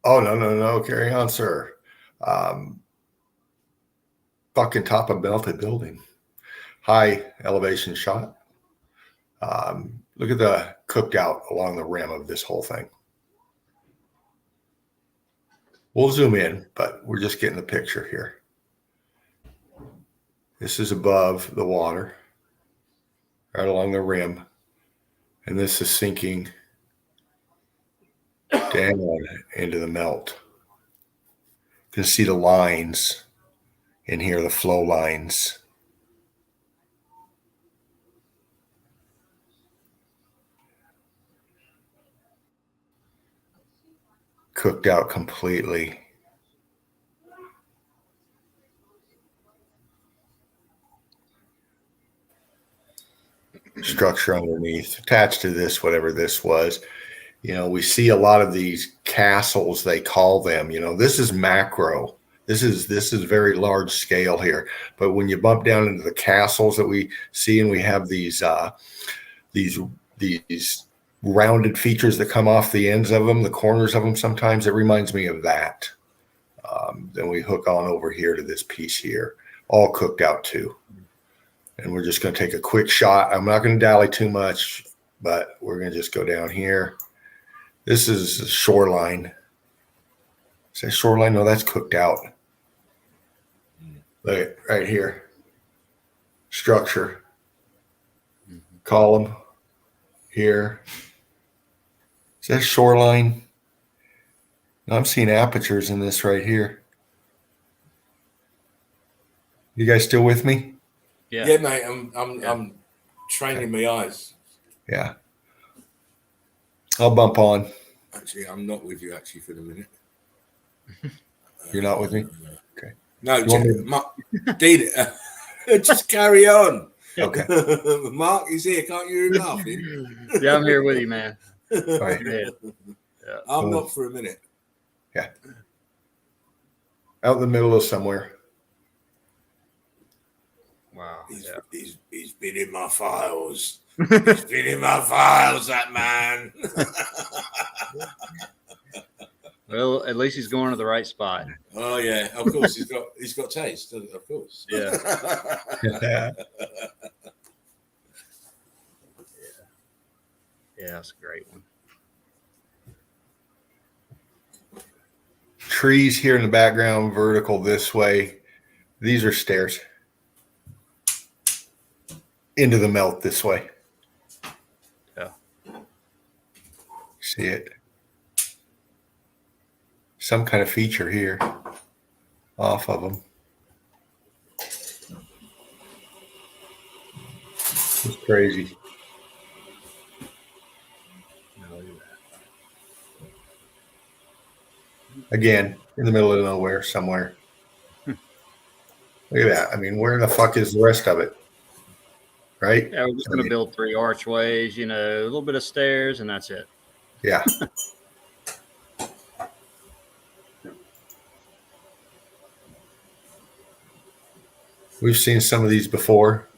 Oh, no. Carry on, sir. Fucking top of melted building. High elevation shot. Look at the cooked out along the rim of this whole thing. We'll zoom in, but we're just getting the picture here. This is above the water, right along the rim. And this is sinking down into the melt. You can see the lines in here, the flow lines. Cooked out completely. Structure underneath, attached to this, whatever this was. You know, we see a lot of these castles, they call them. You know, this is macro. This is very large scale here. But when you bump down into the castles that we see, and we have these rounded features that come off the ends of them, the corners of them, sometimes it reminds me of that. Then we hook on over here to this piece here, all cooked out too. And we're just going to take a quick shot. I'm not going to dally too much, but we're going to just go down here. This is the shoreline. Is that shoreline? No, that's cooked out. Look right here. Structure. Column here. Is that shoreline? No, I'm seeing apertures in this right here. You guys still with me? Yeah, mate. I'm training my eyes. Yeah. I'll bump on. Actually, I'm not with you actually for the minute. You're not with me? Okay. No, Dean, just carry on. Okay. Mark, he's here. Can't you hear him laughing? Yeah, I'm here with you, man. All right. Yeah. I'm not for a minute. Yeah. Out in the middle of somewhere. Wow. He's been in my files. He's been in my files, that man. Well, at least he's going to the right spot. Oh yeah, of course he's got taste, of course. Yeah. Yeah. Yeah, that's a great one. Trees here in the background, vertical this way. These are stairs into the melt this way. Yeah. See it? Some kind of feature here off of them. It's crazy. Again, in the middle of nowhere somewhere. Look at that. I mean, where the fuck is the rest of it? Right? Yeah, we're just going to build 3 archways, a little bit of stairs, and that's it. Yeah. We've seen some of these before.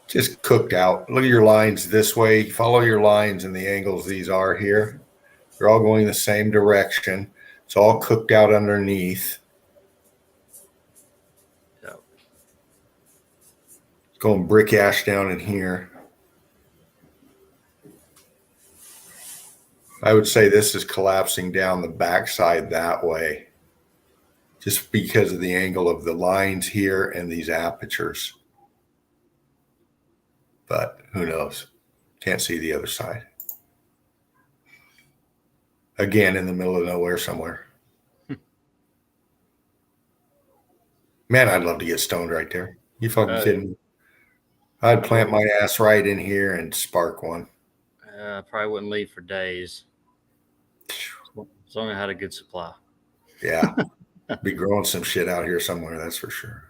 Just cooked out. Look at your lines this way. Follow your lines and the angles these are here. They're all going the same direction. It's all cooked out underneath. Yeah. It's going brick ash down in here. I would say this is collapsing down the backside that way, just because of the angle of the lines here and these apertures. But who knows? Can't see the other side. Again, in the middle of nowhere somewhere. Man, I'd love to get stoned right there. You fucking kidding me? I'd plant my ass right in here and spark one. I probably wouldn't leave for days. As long as I had a good supply. Yeah. Be growing some shit out here somewhere, that's for sure.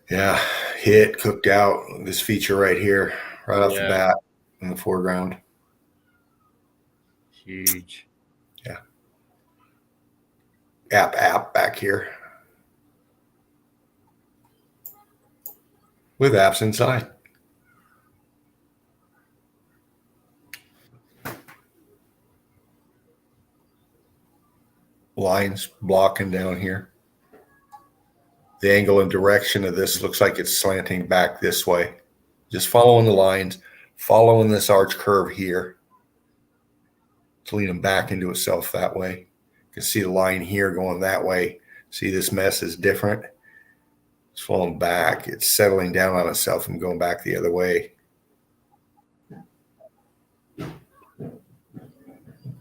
Yeah, hit, cooked out. This feature right here, right off the bat in the foreground. Huge. Yeah. App back here. With apps inside. Lines blocking down here. The angle and direction of this looks like it's slanting back this way. Just following the lines, following this arch curve here. It's leaning back into itself that way. You can see the line here going that way. See, this mess is different. It's flowing back. It's settling down on itself and going back the other way.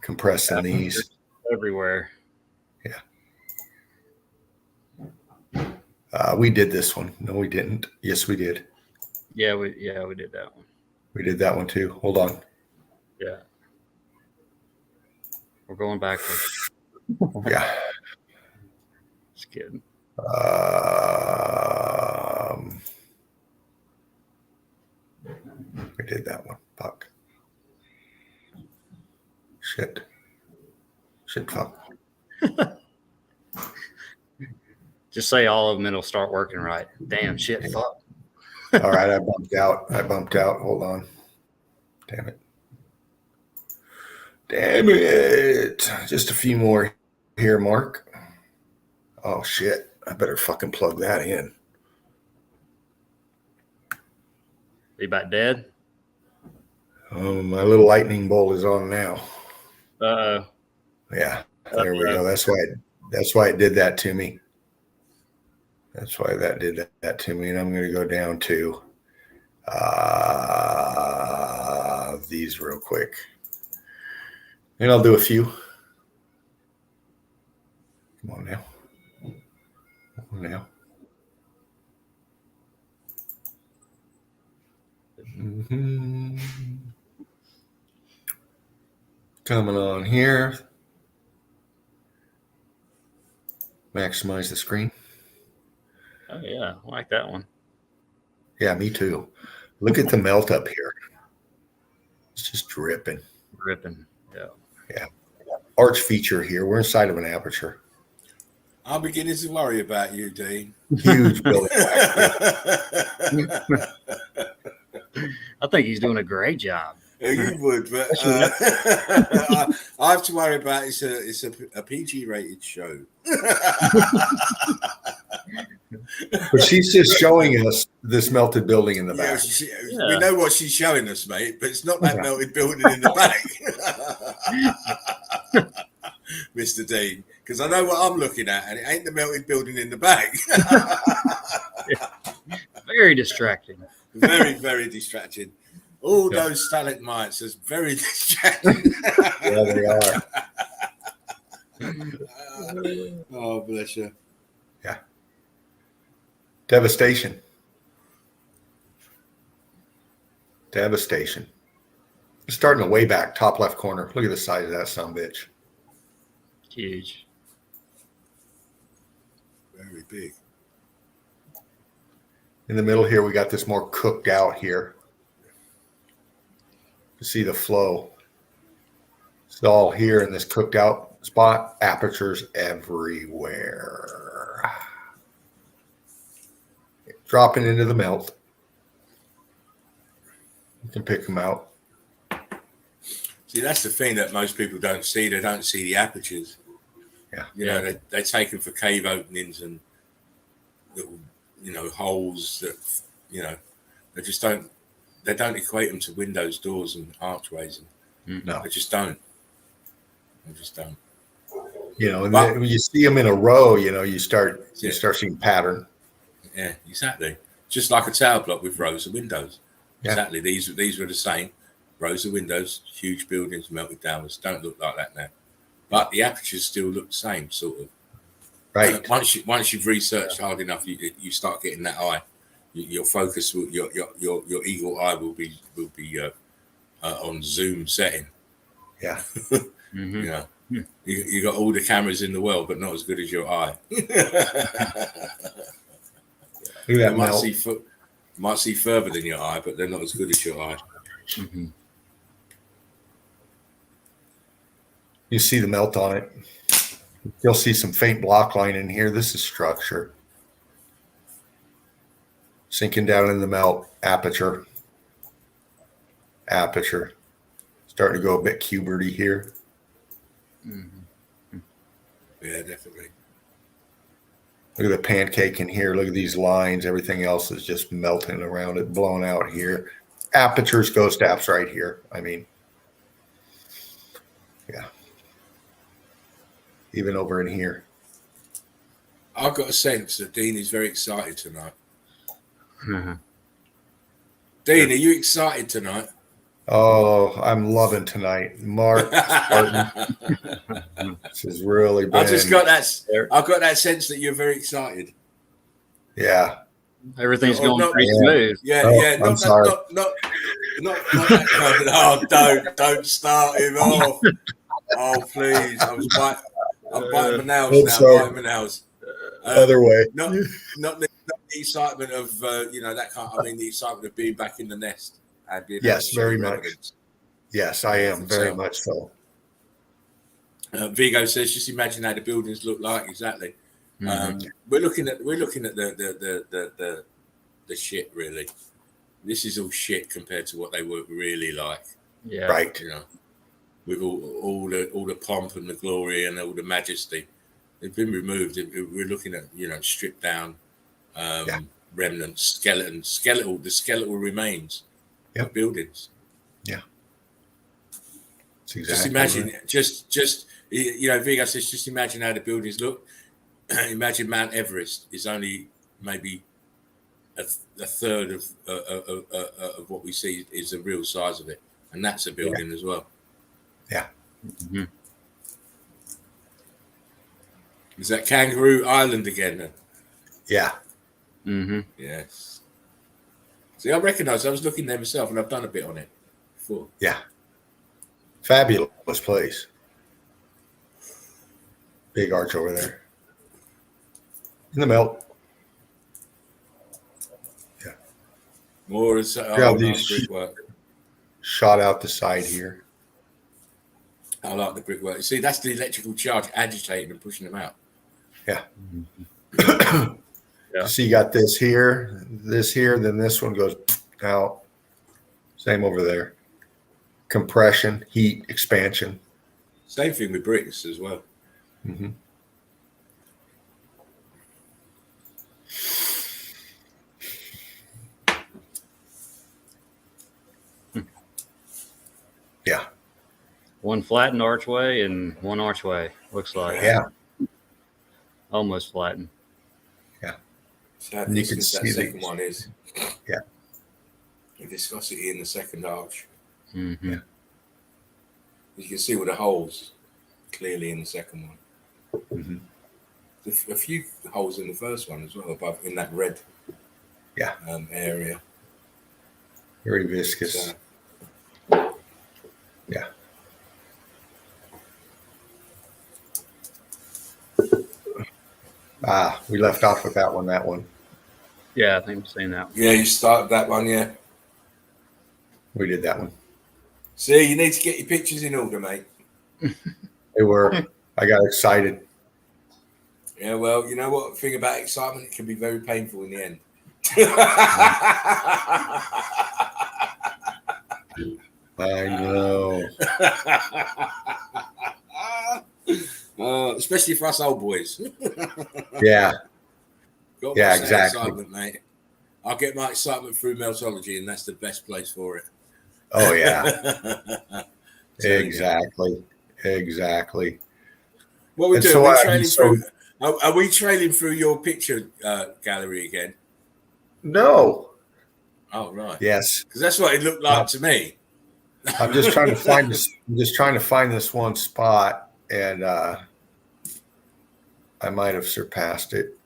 Compress the knees. Everywhere. Yeah. We did this one. No, we didn't. Yes, we did. Yeah, we did that one. We did that one too. Hold on. Yeah. We're going backwards. Yeah. Just kidding. We did that one. Fuck. Shit, fuck. Just say all of them, it'll start working right. Damn, shit, Yeah. fuck. All right, I bumped out. Hold on. Damn it. Just a few more here, Mark. Oh, shit. I better fucking plug that in. You about dead? My little lightning bolt is on now. Uh-oh. Yeah, there we go. That's why it did that to me. That's why that did that to me. And I'm going to go down to these real quick. And I'll do a few. Come on now. Mm-hmm. Coming on here. Maximize the screen. Oh, yeah. I like that one. Yeah, me too. Look at the melt up here. It's just dripping. Ripping. Yeah. Yeah. Arch feature here. We're inside of an aperture. I'm beginning to worry about you, Dean. Huge building. I think he's doing a great job. Yeah, you would, but I have to worry about it's a PG rated show. But she's just showing us this melted building in the Yeah, back. we know what she's showing us, mate, but it's not that melted building in the back, Mr. Dean, because I know what I'm looking at, and it ain't the melted building in the back. Very distracting. Very, very distracting. All those stalagmites is very distracting. Yeah, they are. Oh, bless you. Yeah. Devastation. Starting to way back, top left corner. Look at the size of that sumbitch. Huge. Very big. In the middle here, we got this more cooked out here. You see the flow. It's all here in this cooked out spot. Apertures everywhere. Dropping into the melt. You can pick them out. See, that's the thing that most people don't see. They don't see the apertures. Yeah. You know, they take them for cave openings and little, holes that, they just don't. They don't equate them to windows, doors, and archways. No, they just don't. And then when you see them in a row, you start seeing pattern. Yeah, exactly. Just like a tower block with rows of windows. Yeah. Exactly. These were the same. Rows of windows, huge buildings, melted downwards. Don't look like that now. But the apertures still look the same, sort of. Right. Once you've researched hard enough, you start getting that eye. Your focus, your eagle eye will be on zoom setting. Yeah. Mm-hmm. You got all the cameras in the world, but not as good as your eye. Look at that melt. Might see further than your eye, but they're not as good as your eye. Mm-hmm. You see the melt on it. You'll see some faint block line in here. This is structure. Sinking down in the melt. Aperture. Starting to go a bit cuberty here. Mm-hmm. Yeah, definitely. Look at the pancake in here. Look at these lines. Everything else is just melting around it, blown out here. Apertures, ghost apps right here. I mean, yeah. Even over in here. I've got a sense that Dean is very excited tonight. Mm-hmm. Dean, are you excited tonight? Oh, I'm loving tonight. Mark, this has really been. I've got that sense that you're very excited. Yeah. Everything's going pretty smooth. Yeah, oh, yeah. I'm sorry. Not that kind of, don't start him off. Oh, please. I'm biting my nails now. Sorry. Biting my nails. Other way. Not the excitement of, that kind. I mean, the excitement of being back in the nest. Yes, very much. Yes, I am very much so. Vigo says, just imagine how the buildings look like. Exactly. We're looking at the shit, really. This is all shit compared to what they were really like. Yeah. Right. You know, with all the pomp and the glory and all the majesty, they've been removed. We're looking at, you know, stripped down remnants, skeletal remains of buildings. Yeah. That's exactly Just imagine, right. just you know, Vigo says, just imagine how the buildings look. Imagine Mount Everest is only maybe a third of what we see is the real size of it, and that's a building as well. Yeah. Mm-hmm. Is that Kangaroo Island again? Then? Yeah. Mm-hmm. Yes. See, I recognise. I was looking there myself, and I've done a bit on it before. Yeah. Fabulous place. Big arch over there. In the melt. Yeah. More is These brickwork. Shot out the side here. I like the brickwork. See, that's the electrical charge agitating and pushing them out. Yeah. Yeah. So you got this here, then this one goes out. Same over there. Compression, heat, expansion. Same thing with bricks as well. Mm-hmm. Yeah. One flattened archway and one archway, looks like. Yeah. Almost flattened. Yeah. So how And you this can is that see second these. one is. Yeah. The viscosity in the second arch. Mm-hmm. Yeah. You can see all the holes clearly in the second one. Mm-hmm. A few holes in the first one as well, above in that red area. Very viscous. So, Yeah. We left off with that one. Yeah, I think I've seen that one. yeah, you started that one, yeah. We did that one. See, you need to get your pictures in order, mate. They were. I got excited. Yeah, well, you know what? The thing about excitement, it can be very painful in the end. I know. Especially for us old boys. Yeah. Got Yeah, much exactly. excitement, mate. I get my excitement through Meltology, and that's the best place for it. Oh yeah. Exactly. What we And do? so We're I- trailing so- through. Are we trailing through your picture gallery again? No. Oh right. Yes. Because that's what it looked like to me. I'm just trying to find this. I'm just trying to find this one spot, and I might have surpassed it.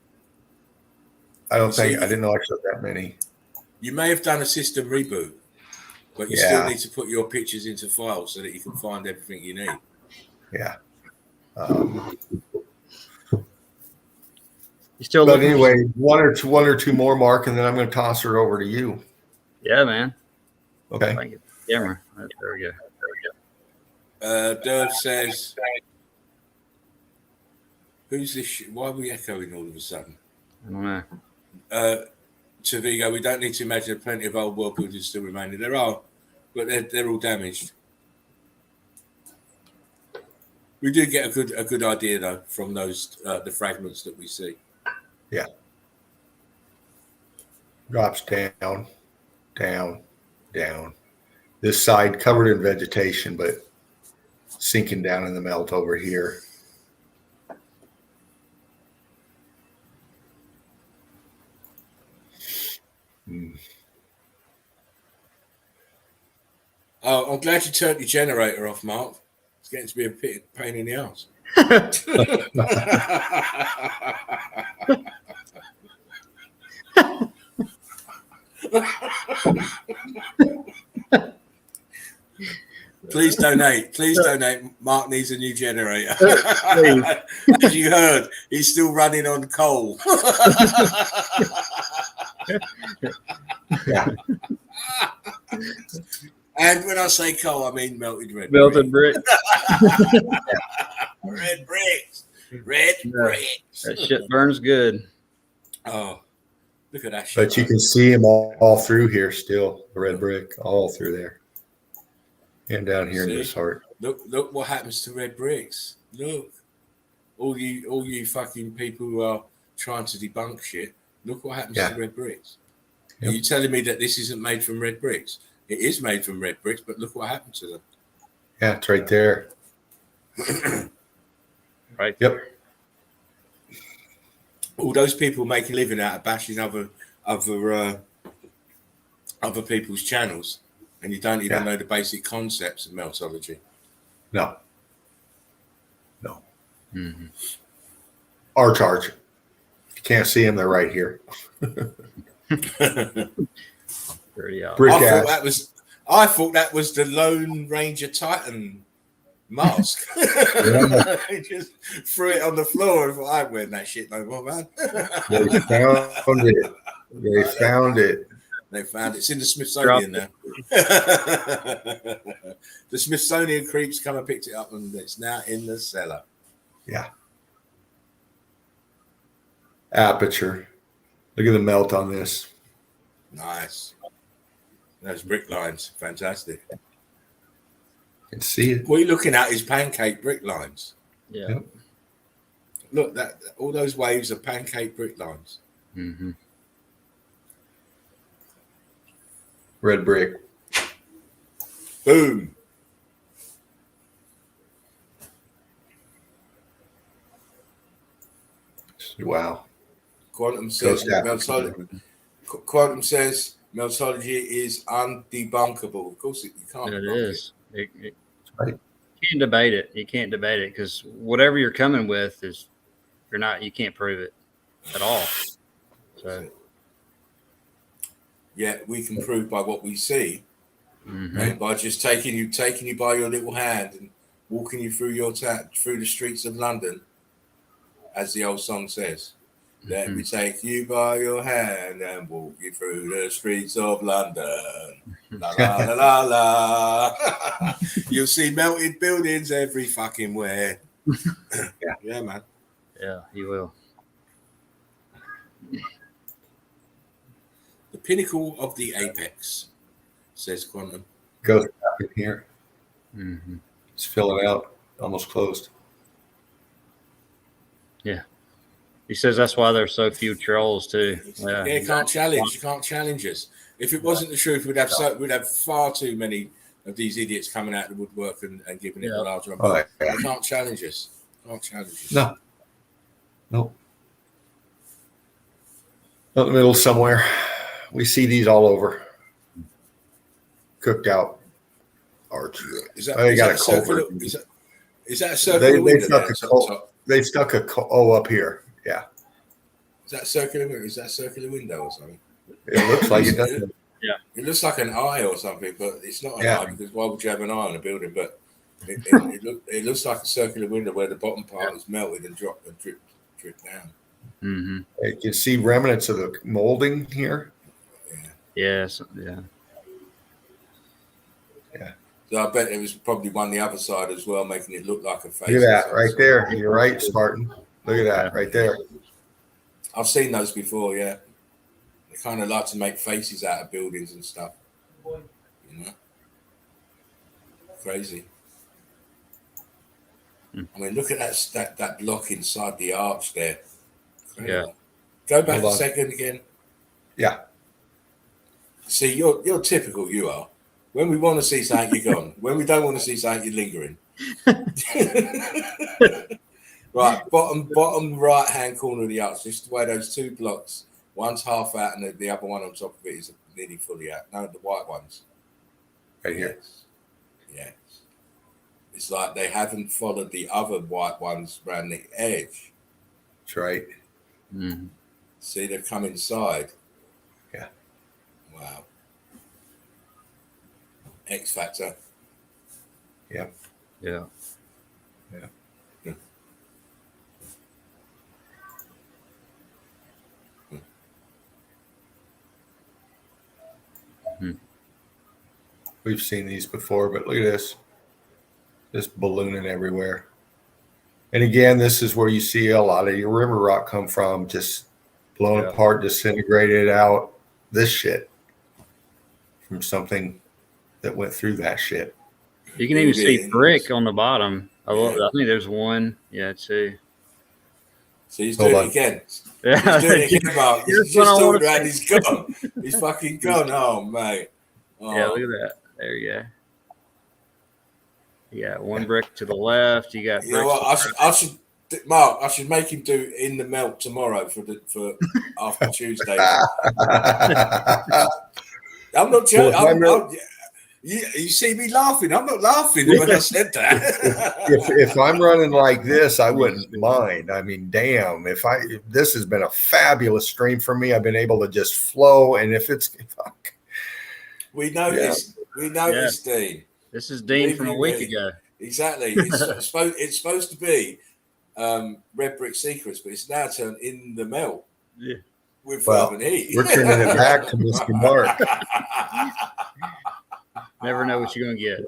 I didn't know I took that many. You may have done a system reboot, but you still need to put your pictures into files so that you can find everything you need. Yeah. You still But looking for anyway, one or two more, Mark, and then I'm going to toss her over to you. Yeah, man. Okay. Thank you. Camera. There we go. Dove says, "Who's this? Why are we echoing all of a sudden?" I don't know. To Vigo, we don't need to imagine plenty of old world buildings still remaining. There are, but they're all damaged. We do get a good idea though from those the fragments that we see. Yeah. Drops down. This side covered in vegetation, but sinking down in the melt over here. Oh, I'm glad you turned your generator off, Mark. It's getting to be a pain in the ass. Please donate. Mark needs a new generator. As you heard, he's still running on coal. Yeah. And when I say coal, I mean melted red. Melted brick. Red bricks. Red Yeah. bricks. That shit burns good. Oh, look at that shit. But you can see them all through here still, the red brick, all through there. And down here in this heart. Look what happens to red bricks. Look. All you fucking people who are trying to debunk shit, look what happens to red bricks. Are you telling me that this isn't made from red bricks? It is made from red bricks, but look what happened to them. Yeah, it's right there. Right. Yep. All those people make a living out of bashing other people's channels, and you don't even know the basic concepts of meltology. No. Mm-hmm. Our charge. If you can't see them, they're right here. Pretty out. Brick I ass. thought that was the Lone Ranger Titan mask. He just threw it on the floor and thought, I ain't wearing that shit no more, man. They found it. They found it. They found it. It's in the Smithsonian now. The Smithsonian creeps come and picked it up, and it's now in the cellar. Yeah. Aperture. Look at the melt on this. Nice. Those brick lines, fantastic. You can see it. What you're looking at is pancake brick lines. Yeah. Yep. Look, that all those waves are pancake brick lines. Mm-hmm. Red brick. Boom. Wow. Quantum says meltology is undebunkable. Of course, you can't. It is. You Right. can't debate it. You can't debate it because whatever you're coming with is you can't prove it at all. So Yeah, we can prove by what we see, mm-hmm. right? By just taking you by your little hand and walking you through through the streets of London, as the old song says. Let me take you by your hand and walk you through the streets of London. La la la la la. You'll see melted buildings every fucking where. Yeah, man. Yeah, you will. The pinnacle of the apex, says Quantum. Goes up in here. Mm-hmm. It's filling out. Almost closed. Yeah. He says that's why there's so few trolls too. Yeah, You can't challenge us. If it wasn't the truth, we'd have far too many of these idiots coming out of the woodwork and giving it a larger amount. They can't challenge us. No. Nope. Out in the middle somewhere. We see these all over. Cooked out arch. Is that got a a circular? culvert. Is that a circular window? They stuck a O up here. Yeah. Is that circular window? Is that a circular window or something? It looks like it does. Yeah. It looks like an eye or something, but it's not an eye because why would you have an eye on a building? But it looks like a circular window where the bottom part is melted and dripped down. Mm-hmm. You can see remnants of the molding here. Yes. Yeah. Yeah. So I bet it was probably one the other side as well, making it look like a face. Look at that right there. You're right, Spartan. Look at that right there. I've seen those before, yeah. They kind of like to make faces out of buildings and stuff. You know? Crazy. I mean, look at that block inside the arch there. Crazy. Yeah. Go back a second again. Yeah. See, you're typical, you are. When we want to see something, you're gone. When we don't want to see something, you're lingering. Right, bottom right-hand corner of the arch, just the way those two blocks, one's half out and the other one on top of it is nearly fully out. No, the white ones. Right here. Yes. It's like they haven't followed the other white ones around the edge. That's right. Mm-hmm. See, they've come inside. Yeah. Wow. X Factor. Yeah. Yeah. Yeah. We've seen these before, but look at this. Just ballooning everywhere. And again, this is where you see a lot of your river rock come from, just blown apart, disintegrated out. This shit from something that went through that shit. You can even see brick on the bottom. I think there's one. Yeah, two. So he's doing it again. Yeah. He's doing it again, Mark. He's just talking about he's gone. He's fucking gone. Oh, mate. Oh. Yeah, look at that. There you go. You got one brick to the left. You got. You know what? I should, Mark. I should make him do in the melt tomorrow for after Tuesday. I'm not joking. You see me laughing. I'm not laughing when I said that. if I'm running like this, I wouldn't mind. I mean, damn, if this has been a fabulous stream for me. I've been able to just flow, and if it's fuck. We know this. We know this, Dean. This is Dean from a week ago. Exactly. It's supposed to be Red Brick Secrets, but it's now turned in the melt. Yeah. With Fervent Heat. We're turning it back to Mr. Mark. Never know what you're going to get.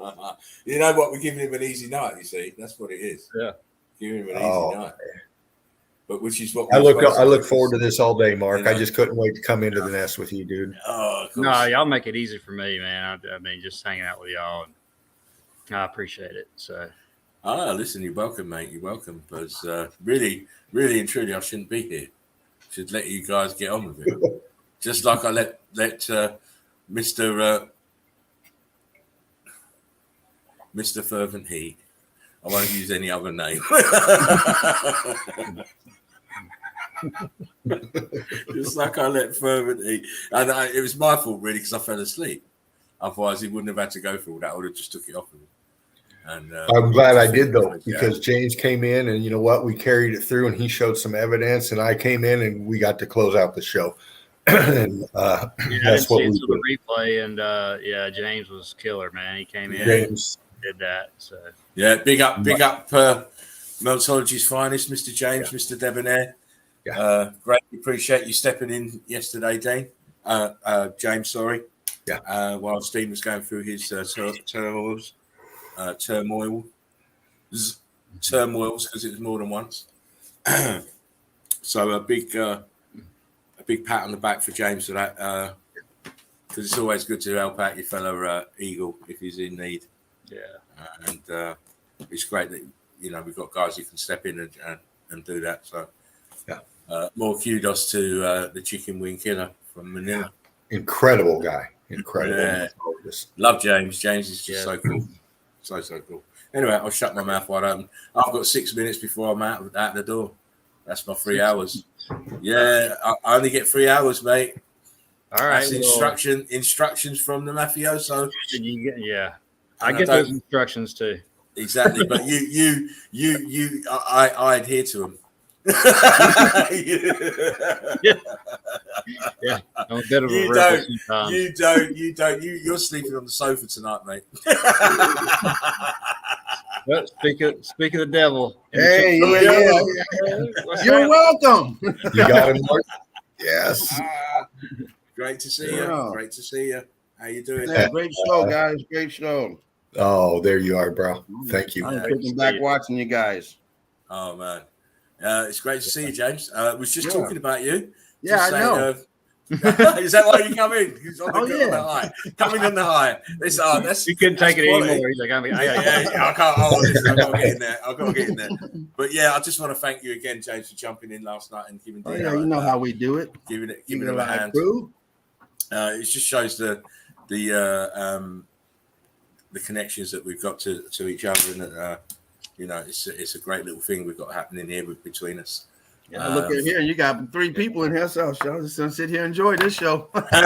You know what? We're giving him an easy night, you see. That's what it is. Yeah. Giving him an easy night. But which is what I look forward to this all day, Mark. You know? I just couldn't wait to come into the nest with you, dude. Oh, no, y'all make it easy for me, man. I mean, just hanging out with y'all. I appreciate it. So. Listen, you're welcome, mate. You're welcome. Because really, really and truly, I shouldn't be here. Should let you guys get on with it. Just like I let Mr. Fervent Heat. I won't use any other name. Just like I let Fervent Heat. And it was my fault, really, because I fell asleep. Otherwise, he wouldn't have had to go through all that. I would have just took it off of him. And, I'm glad I did, though, because James came in and you know what? We carried it through and he showed some evidence and I came in and we got to close out the show. And that's what we did. The replay. And James was killer, man. He came in and did that. So yeah, big up Meltology's finest, Mr. James, Mr. Debonair. Greatly appreciate you stepping in yesterday, Dean. James, sorry. Yeah. While Steve was going through his turmoils, because it was more than once. So a big pat on the back for James for that, because it's always good to help out your fellow Eagle if he's in need. Yeah, and it's great that we've got guys who can step in and do that. So more kudos to the Chicken Wing Killer from Manila. Incredible guy. Incredible. Yeah. Love James. James is just so cool. So cool. Anyway, I'll shut my mouth wide open. I've got 6 minutes before I'm out the door. That's my 3 hours. Yeah, I only get 3 hours, mate. All right. That's instructions from the mafioso. I get those instructions too. Exactly, but I adhere to them. Yeah, I'm a bit of a you don't. You're sleeping on the sofa tonight, mate. Well, speak of the devil. Hey, you're welcome. You got him, Mark? Yes. Great to see you. Great to see you. How you doing? Yeah, great show, guys. Great show. Oh, there you are, bro. Thank you. I'm sitting back watching you guys. Oh man, it's great to see you, James. Was just talking about you. Yeah, I know. Is that why you come in? On the high. Coming on the high. That's you couldn't take it anymore. He's like, I can't. I've got to get in there. I've got to get in there. But yeah, I just want to thank you again, James, for jumping in last night and giving. You know how we do it. Giving it a hand. It just shows the connections that we've got to each other, and it's a great little thing we've got happening here between us. Yeah, look at here. You got 3 people in here, so I'm just gonna sit here and enjoy this show. Especially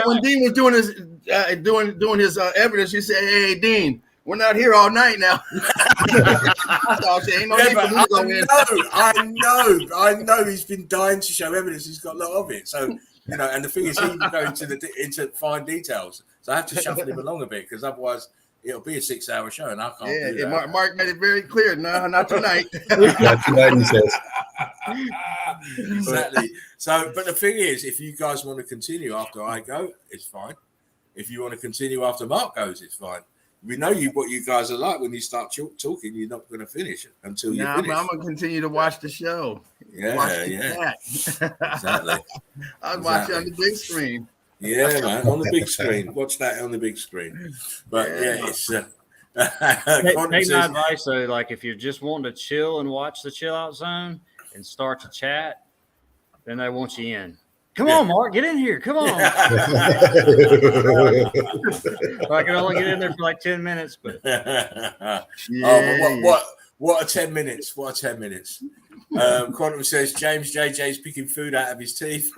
when Dean was doing his evidence, you said, "Hey, Dean, we're not here all night now." I know he's been dying to show evidence. He's got a lot of it. So and the thing is, he can go into fine details. So I have to shuffle him along a bit because otherwise it'll be a 6-hour show, and I can't do that. Mark made it very clear. No, not tonight. Not tonight, he says. Exactly. So, but the thing is, if you guys want to continue after I go, it's fine. If you want to continue after Mark goes, it's fine. we know what you guys are like. When you start talking, you're not going to finish until you finish. I'm gonna continue to watch the show. Exactly. I'll watch it on the big screen. Yeah, man, on the big screen. Watch that on the big screen. But it's. Take my advice though, like if you're just wanting to chill and watch the Chill Out Zone and start to chat, then they want you in. Come on, Mark, get in here. Come on. I can only get in there for like 10 minutes, but what a 10 minutes. What a 10 minutes. Quantum says James JJ's picking food out of his teeth.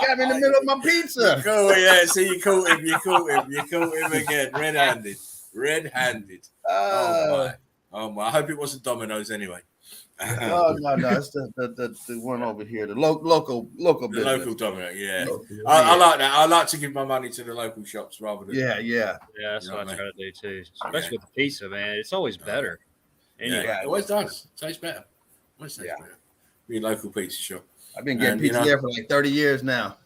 Got me in the middle of my pizza. Cool, yeah. See, you caught him. You caught him again. Red-handed. Oh my. I hope it wasn't Domino's anyway. No. It's the one over here. The local business. The local Domino, yeah. I like that. I like to give my money to the local shops rather than Yeah, that's what I try to do too. Especially with the pizza, man. It's always better. Anyway. Yeah, it always does. Tastes better. Tastes better. Be a local pizza shop. I've been getting pizza there for like 30 years now.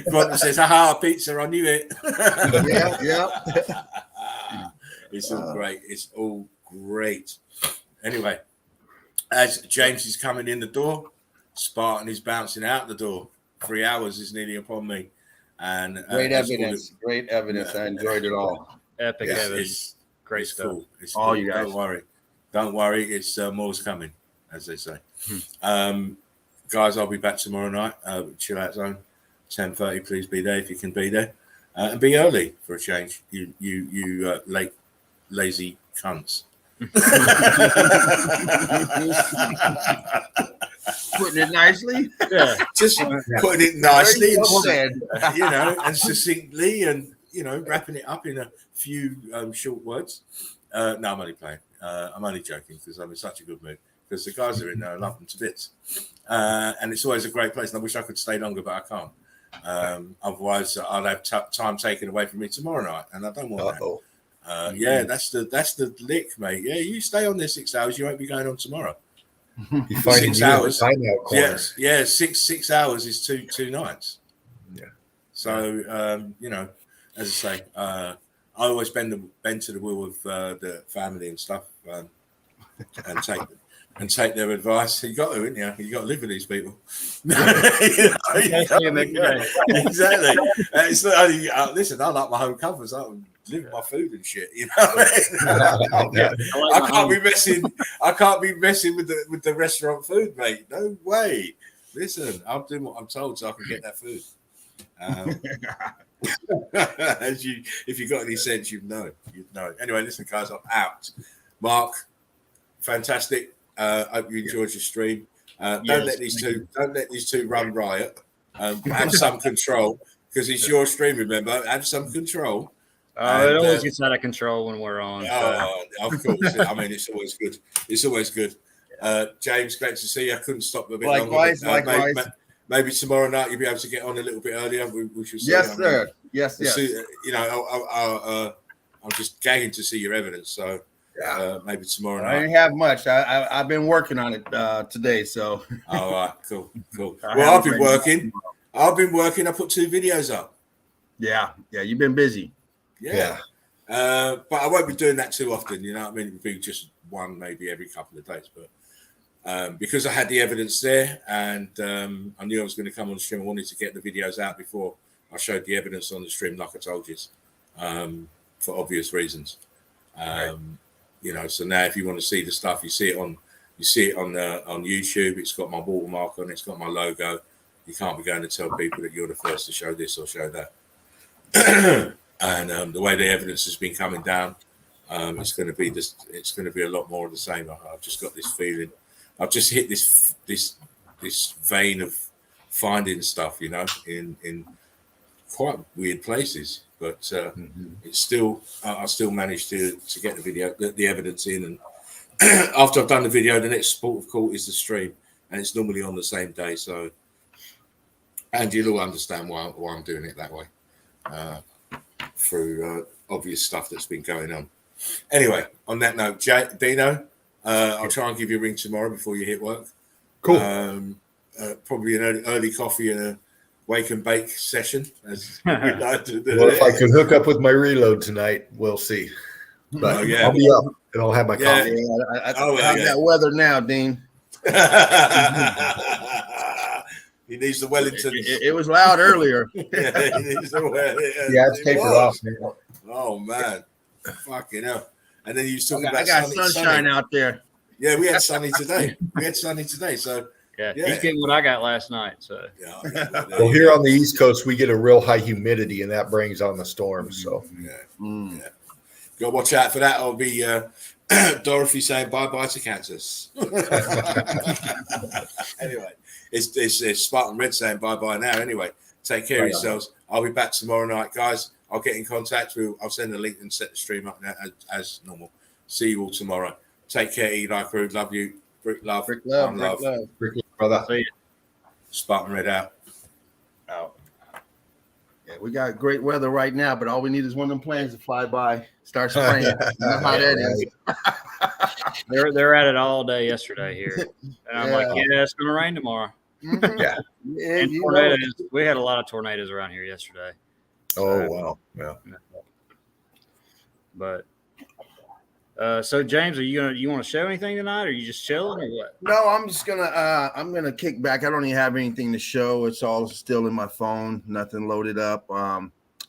Quantum says, "Haha, pizza! I knew it." Yeah. It's all great. It's all great. Anyway, as James is coming in the door, Spartan is bouncing out the door. 3 hours is nearly upon me, and great evidence. Great evidence. I enjoyed it all. Epic evidence. Great stuff. Cool. It's all cool. you guys. Don't worry. It's more's coming, as they say. Guys, I'll be back tomorrow night. Chill Out Zone, 10:30. Please be there if you can be there, and be early for a change. You late lazy cunts. Putting it nicely. Yeah, just putting it nicely and and succinctly, and wrapping it up in a few short words. No, I'm only playing. I'm only joking because I'm in such a good mood. Because the guys are in there, I love them to bits, and it's always a great place. And I wish I could stay longer, but I can't. Otherwise, I'll have time taken away from me tomorrow night, and I don't want that. Yeah, that's the lick, mate. Yeah, you stay on there 6 hours. You won't be going on tomorwer. 6 hours. Yes, 6 hours is two nights. Yeah. So as I say, I always bend to the will of the family and stuff, and take their advice. You got to, haven't you? You got to live with these people. Exactly. It's not, listen, I like my home comforts. I live with my food and shit. I can't be messing with the restaurant food, mate. No way. Listen, I'm doing what I'm told so I can get that food. If you got any sense, you'd know. Anyway, listen, guys, I'm out. Mark, fantastic. Hope you enjoyed your stream. Don't let these two run riot. Have some control because it's your stream. Remember, have some control. It always gets out of control when we're on. Of course. I mean, it's always good. It's always good. James, great to see you. I couldn't stop a bit likewise, longer. Likewise. Maybe tomorrow night you'll be able to get on a little bit earlier. We shall see. Yes, sir. Yes. I'm just gagging to see your evidence. So maybe tomorrow night. I didn't have much. I've been working on it today. So. All right. Cool. Well, I've been working. I put 2 videos up. Yeah. You've been busy. Yeah. But I won't be doing that too often. You know what I mean? It'll be just one, maybe every couple of days. But because I had the evidence there, and I knew I was going to come on the stream, I wanted to get the videos out before I showed the evidence on the stream, like I told you, for obvious reasons. So now if you want to see the stuff, you see it on YouTube. It's got my watermark on it. It's got my logo. You can't be going to tell people that you're the first to show this or show that. And the way the evidence has been coming down, it's going to be it's going to be a lot more of the same. I've just got this feeling. I've just hit this vein of finding stuff, in quite weird places. But it's still, I still managed to get the evidence in. And after I've done the video, the next port of call is the stream, and it's normally on the same day. So, and you'll all understand why I'm doing it that way. Through obvious stuff that's been going on. Anyway, on that note, Dino, I'll try and give you a ring tomorrow before you hit work. Cool. Probably an early coffee and wake and bake session, as we like to do. Well, if I can hook up with my reload tonight, we'll see. But Oh, yeah. I'll be up and I'll have my Yeah. coffee. How's that weather now, Dean? He needs the Wellingtons. It was loud earlier. Yeah, he needs the Wellingtons. Yeah, it's tapered off. Oh man, fucking hell! And then you was talking I about got sunshine out there. Yeah, we had sunny today. So yeah, he's getting what I got last night. So yeah. Well, here on the East Coast, we get a real high humidity, and that brings on the storms. So yeah. Go watch out for that. I'll be Dorothy saying bye to Kansas. Anyway, it's Spartan Red saying bye now. Anyway, take care of yourselves. I'll be back tomorrow night, guys. I'll get in contact. I'll send a link and set the stream up now as normal. See you all tomorrow. Take care, Eli Crew. Love you. Brick love. Brick love. Brick love, brother. see you. Spartan Red out. Yeah, we got great weather right now, but all we need is one of them planes to fly by, start spraying. You know how that is. They're at it all day yesterday here, and I'm like, yeah, it's gonna rain tomorrow. Mhm. Yeah. And tornadoes. We had a lot of tornadoes around here yesterday. Oh wow. Yeah. But so James, you want to show anything tonight, or are you just chilling, or what? No, I'm just gonna kick back. I don't even have anything to show. It's all still in my phone, nothing loaded up.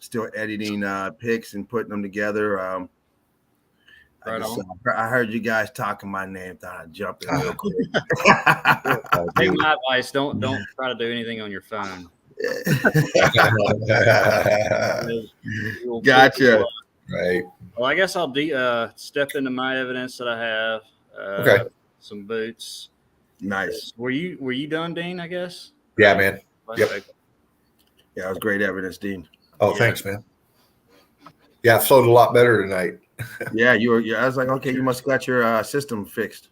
Still editing pics and putting them together. Right on. I heard you guys talking my name. Thought I'd jump in real quick. Take my advice. Don't try to do anything on your phone. Gotcha. Right. Well, I guess I'll step into my evidence that I have. Okay. Some boots. Nice. Were you done, Dean? I guess. Yeah, man. Yep. Yeah, it was great evidence, Dean. Oh, Yeah. thanks, man. Yeah, I flowed a lot better tonight. Yeah, you were. Yeah, I was like, okay, you must have got your system fixed.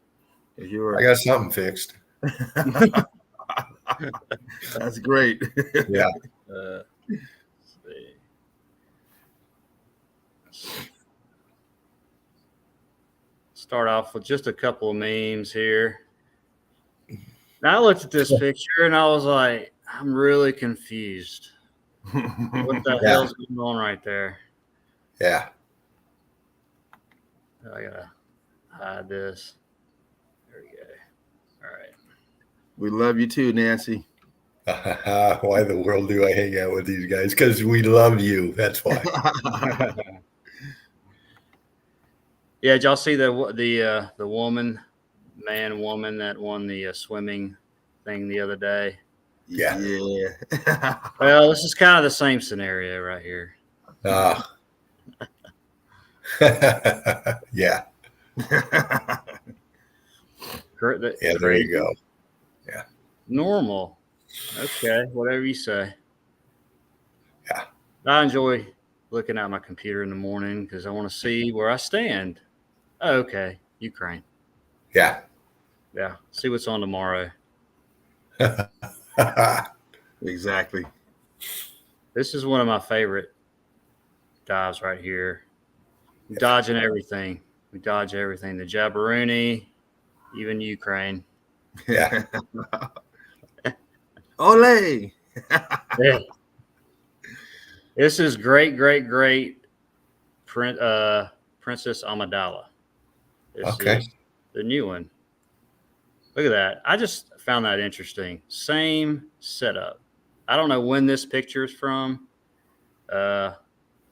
If you were. I got something fixed. That's great. Yeah. Let's see. Start off with just a couple of memes here. Now I looked at this picture and I was like, I'm really confused. What the hell's going on right there? Yeah. I gotta hide this. There we go. All right. We love you too, Nancy. Why the world do I hang out with these guys? Because we love you. That's why. Yeah, did y'all see the woman that won the swimming thing the other day? Yeah. Yeah. Well, this is kind of the same scenario right here. Yeah. Yeah, Yeah, there you go. Yeah. Normal. Okay, whatever you say. Yeah. I enjoy looking at my computer in the morning because I want to see where I stand. Oh, okay, Ukraine. Yeah. Yeah, see what's on tomorrow. Exactly. This is one of my favorite dives right here. Dodging everything. We dodge everything. The Jabaruni, even Ukraine. Yeah. Ole. Yeah. This is great Princess Amidala. This Okay. is the new one. Look at that. I just found that interesting. Same setup. I don't know when this picture is from.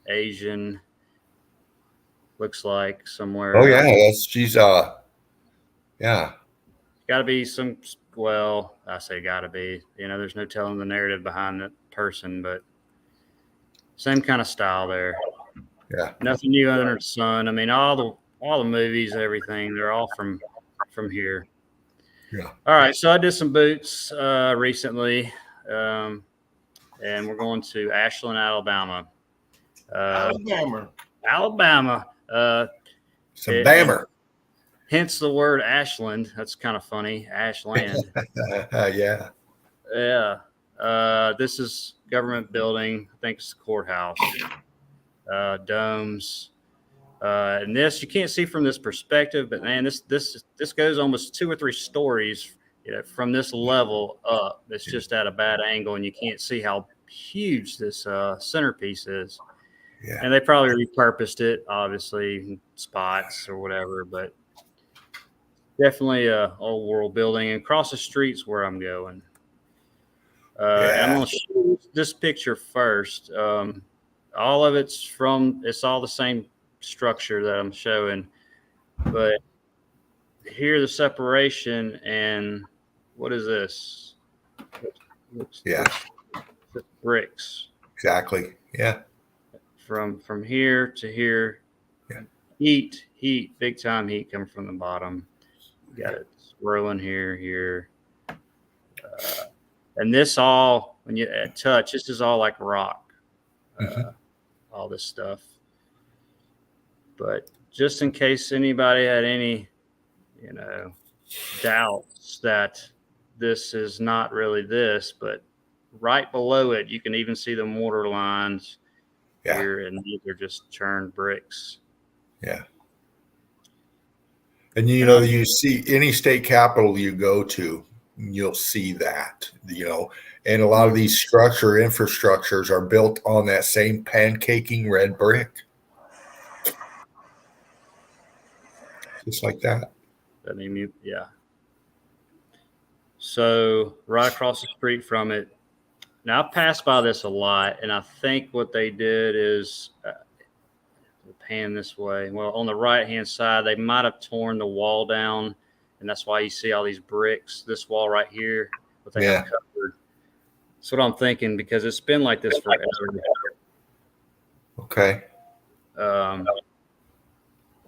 Asian. Looks like somewhere. Oh yeah, she's yeah. Got to be some. Well, I say got to be. You know, there's no telling the narrative behind the person, but same kind of style there. Yeah. Nothing new under the sun. I mean, all the movies, everything, they're all from here. Yeah. All right, so I did some boots recently, and we're going to Ashland, Alabama. Alabama. Some bammer. Hence the word Ashland. That's kind of funny. Ashland. Yeah. Yeah. This is government building. I think it's the courthouse. Domes. And this you can't see from this perspective, but man, this goes almost 2 or 3 stories from this level up, it's just at a bad angle, and you can't see how huge this centerpiece is. Yeah. And they probably repurposed it, obviously, spots or whatever, but definitely a old world building. And across the street's where I'm going. And I'm going to show you this picture first. All of it's all the same structure that I'm showing, but here the separation. And what is this? Looks bricks. Exactly. Yeah. From here to here. Yeah. Heat, big time heat coming from the bottom. You got it swirling here. And this all, when you touch, this is all like rock, all this stuff. But just in case anybody had any, doubts that this is not really this, but right below it, you can even see the mortar lines here, and these are just churned bricks. Yeah. And you see any state capital you go to, you'll see that, and a lot of these infrastructures are built on that same pancaking red brick. Just like that. Yeah. So right across the street from it. Now, I passed by this a lot, and I think what they did is pan this way. Well, on the right-hand side, they might have torn the wall down, and that's why you see all these bricks, this wall right here, but they have covered. That's what I'm thinking, because it's been like this forever. Okay. Why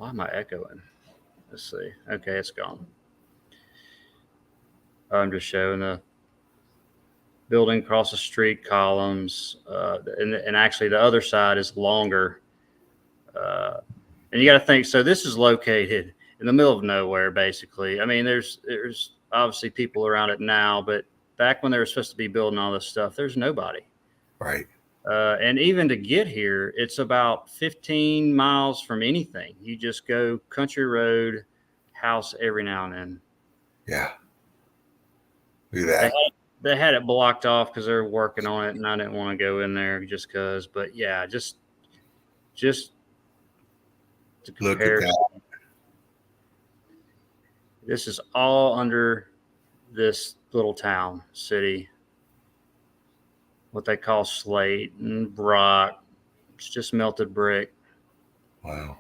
am I echoing? Let's see. Okay, it's gone. I'm just showing the building across the street, columns, and actually the other side is longer. And you got to think, so this is located in the middle of nowhere, basically. I mean, there's obviously people around it now, but back when they were supposed to be building all this stuff, there's nobody. Right. And even to get here, it's about 15 miles from anything. You just go country road, house every now and then. Yeah. Look at that. They had it blocked off because they're working on it, and I didn't want to go in there just because. But yeah, just to compare. Look at that. This is all under this little town, city, what they call slate and rock. It's just melted brick. Wow.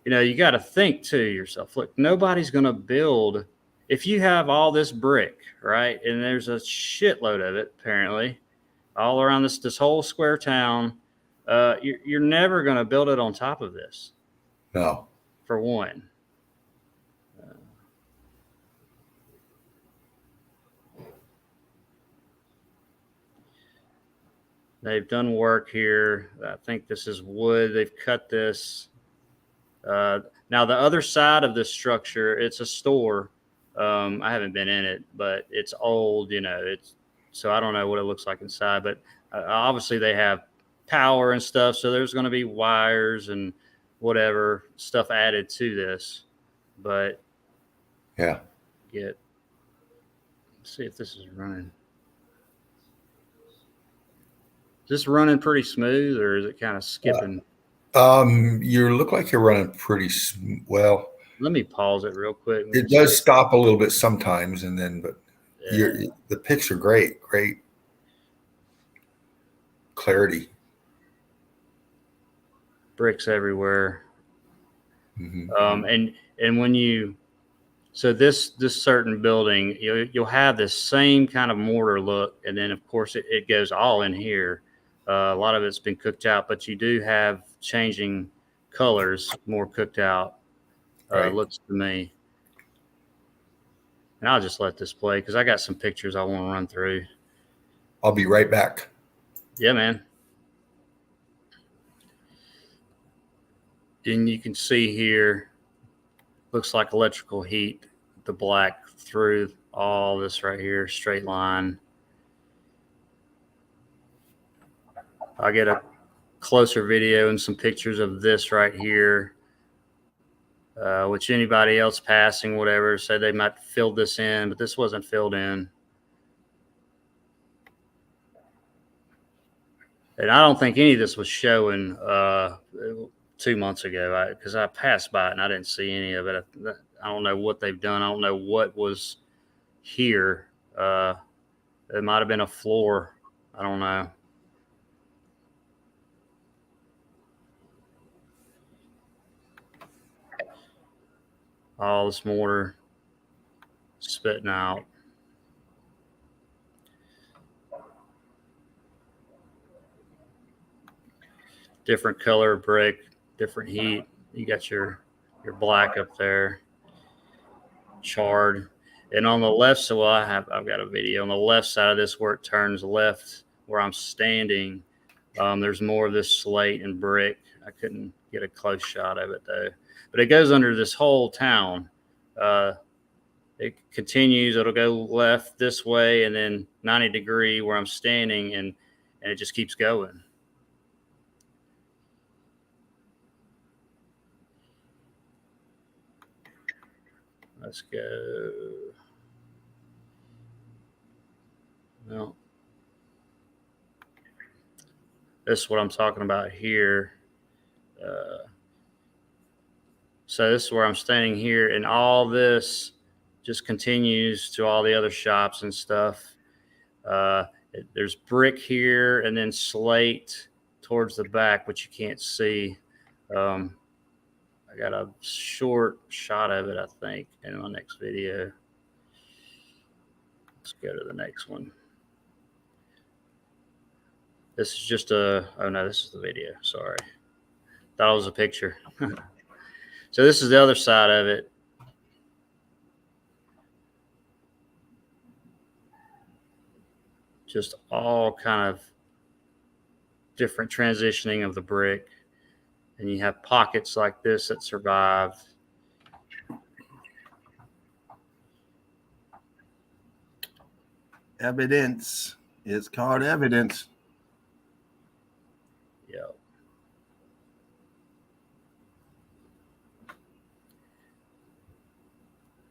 You got to think to yourself, look, nobody's going to build. If you have all this brick, right, and there's a shitload of it, apparently, all around this whole square town, you're never going to build it on top of this. No. For one. They've done work here. I think this is wood. They've cut this. Now, the other side of this structure, it's a store. I haven't been in it, but it's old, so I don't know what it looks like inside, but obviously they have power and stuff. So there's going to be wires and whatever stuff added to this, but let's see if this is running. Is this running pretty smooth, or is it kind of skipping? You look like you're running pretty well. Let me pause it real quick. It does stop a little bit sometimes, and then, but the pics are great clarity. Bricks everywhere. Mm-hmm. And when so this certain building, you'll have this same kind of mortar look, and then of course it goes all in here. A lot of it's been cooked out, but you do have changing colors, more cooked out. Looks to me. And I'll just let this play because I got some pictures I want to run through. I'll be right back. Yeah, man. And you can see here, looks like electrical heat, the black through all this right here, straight line. I'll get a closer video and some pictures of this right here. which anybody else passing, whatever, said they might fill this in, but this wasn't filled in. And I don't think any of this was showing 2 months ago, because I passed by it and I didn't see any of it. I don't know what they've done. I don't know what was here. It might have been a floor. I don't know. All this mortar spitting out. Different color brick, different heat. You got your black up there, charred. And on the left, so I've got a video on the left side of this where it turns left, where I'm standing. There's more of this slate and brick. I couldn't get a close shot of it though, but it goes under this whole town. It continues. It'll go left this way, and then 90 degree where I'm standing, and it just keeps going. Let's go. Well, this is what I'm talking about here. So this is where I'm standing here, and all this just continues to all the other shops and stuff. There's brick here and then slate towards the back, which you can't see. I got a short shot of it, I think, in my next video. Let's go to the next one. This is just oh no, this is the video. Sorry. Thought it was a picture. So this is the other side of it. Just all kind of different transitioning of the brick. And you have pockets like this that survive. Evidence. It's called evidence. Yeah.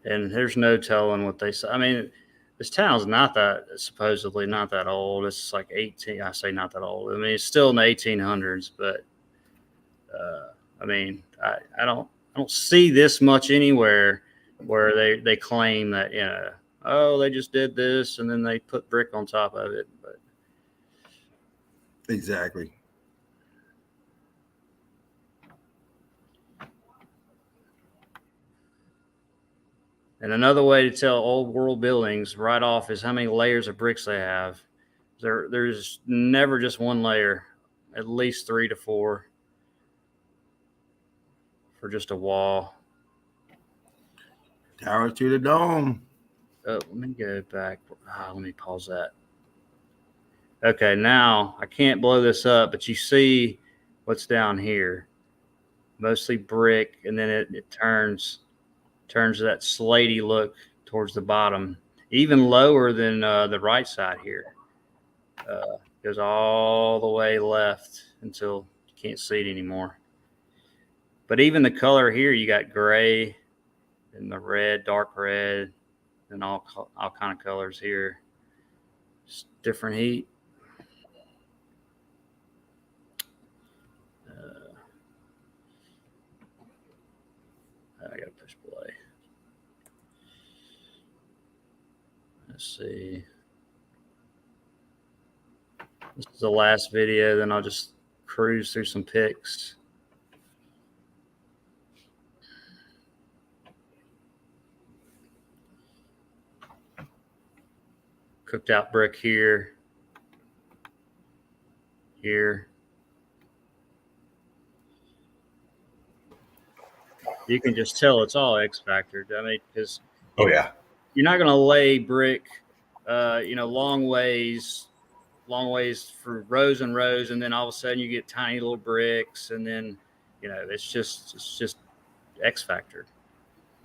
And there's no telling what they say. I mean, this town's supposedly not that old. It's like 18. I say not that old. I mean, it's still in the 1800s, but I mean, I don't see this much anywhere where they claim that, you know, oh, they just did this and then they put brick on top of it. But exactly. And another way to tell old world buildings right off is how many layers of bricks they have. There's never just one layer, at least 3 to 4 for just a wall. Tower to the dome. Oh, let me go back. Let me pause that. Okay, now I can't blow this up, but you see what's down here. Mostly brick, and then it turns that slatey look towards the bottom, even lower than the right side here. Goes all the way left until you can't see it anymore. But even the color here, you got gray and the red, dark red, and all kind of colors here. Just different heat. I gotta push play. Let's see. This is the last video, then I'll just cruise through some pics. Cooked out brick here. Here. You can just tell it's all X factored. I mean, because Oh yeah. you're not going to lay brick, long ways for rows and rows, and then all of a sudden you get tiny little bricks, and then, it's just X factored.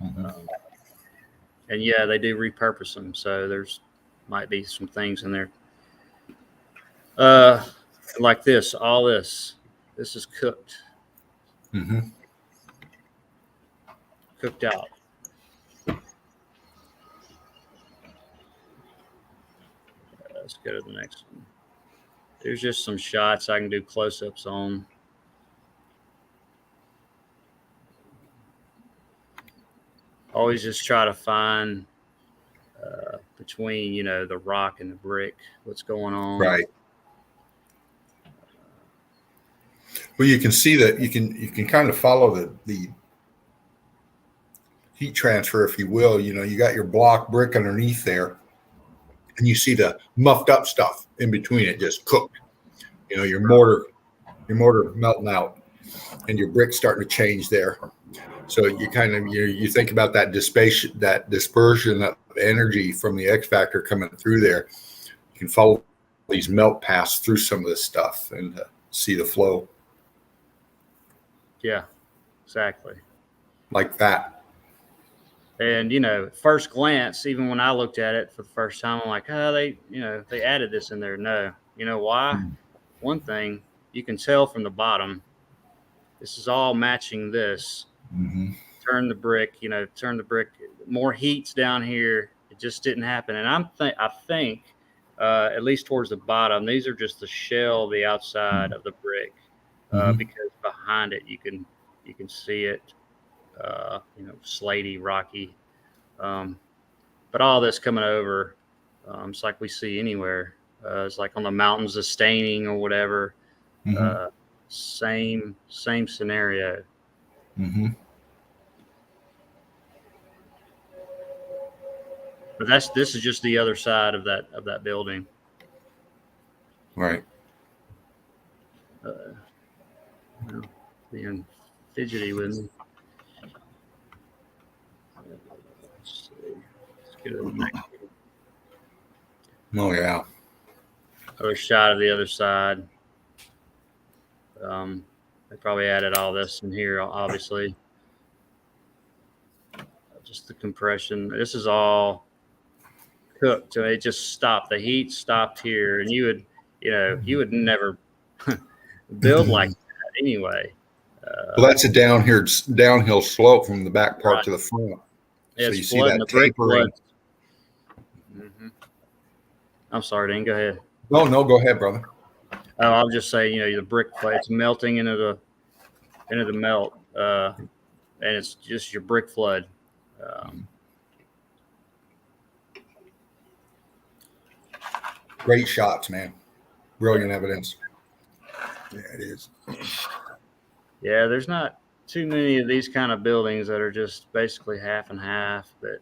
Mm-hmm. And yeah, they do repurpose them, so there's might be some things in there. Like this, this is cooked. Mm-hmm. cooked out. Let's go to the next one. There's just some shots I can do close-ups on. Always just try to find between, the rock and the brick, what's going on. Right. Well, you can see that you can kind of follow the heat transfer, if you will. You got your block brick underneath there, and you see the muffed up stuff in between it just cooked. Your mortar melting out, and your brick starting to change there. So you kind of you think about that dispersion of energy from the X factor coming through there. You can follow these melt paths through some of this stuff and see the flow. Yeah, exactly. Like that. And at first glance, even when I looked at it for the first time, I'm like, oh, they added this in there. No, you know why? Mm-hmm. One thing you can tell from the bottom, this is all matching this. Mm-hmm. Turn the brick, more heat's down here. It just didn't happen. And I think at least towards the bottom, these are just the shell, the outside of the brick, because behind it you can see it, slaty, rocky. But all this coming over, it's like we see anywhere. It's like on the mountains, the staining or whatever. Same scenario. Mm-hmm. But this is just the other side of that building. Right. Being fidgety with me. Let's see. Let's get to the next one. Oh yeah. Other shot of the other side. They probably added all this in here, obviously. Just the compression. This is all cooked. So it just stopped. The heat stopped here, and you would never build like that anyway. Well, that's a downhill slope from the back part to the front. So It's you see that tapering. I'm sorry, Dan. Go ahead. No, go ahead, brother. I'll just say, the brick plate, it's melting into the melt, and it's just your brick flood. Great shots, man. Brilliant evidence. Yeah, it is. Yeah, there's not too many of these kind of buildings that are just basically half and half. And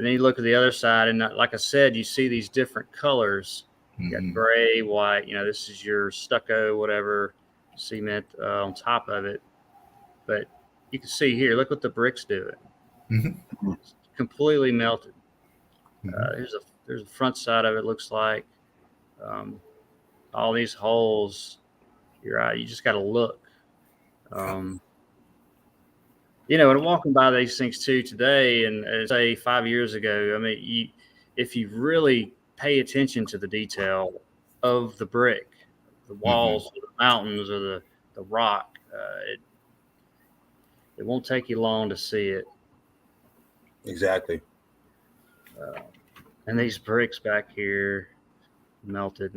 then you look at the other side, and like I said, you see these different colors. You got gray, white. This is your stucco, whatever, cement on top of it. But you can see here, look what the brick's doing. It's completely melted. There's the front side of it. Looks like all these holes. You're right. You just got to look. And walking by these things too today, and say 5 years ago, I mean, if you really pay attention to the detail of the brick, the walls, or the mountains, or the rock, it won't take you long to see it. Exactly. And these bricks back here, melted.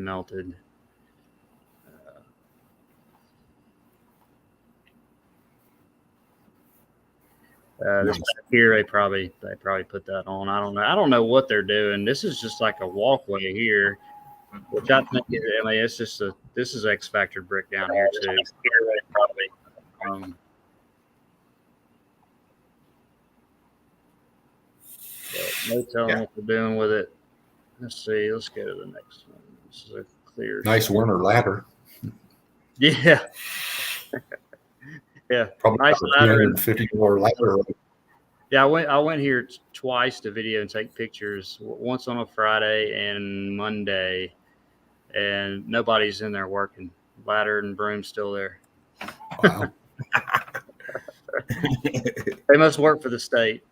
This back here, they probably put that on. I don't know what they're doing. This is just like a walkway here, which I think it's just this is X Factor brick down here too. No telling what they're doing with it. Let's see. Let's go to the next one. This is a clear. Nice Werner ladder. Yeah. Yeah. Probably nice ladder. $350 ladder. Yeah, I went here twice to video and take pictures. Once on a Friday and Monday, and nobody's in there working. Ladder and broom still there. Wow. They must work for the state.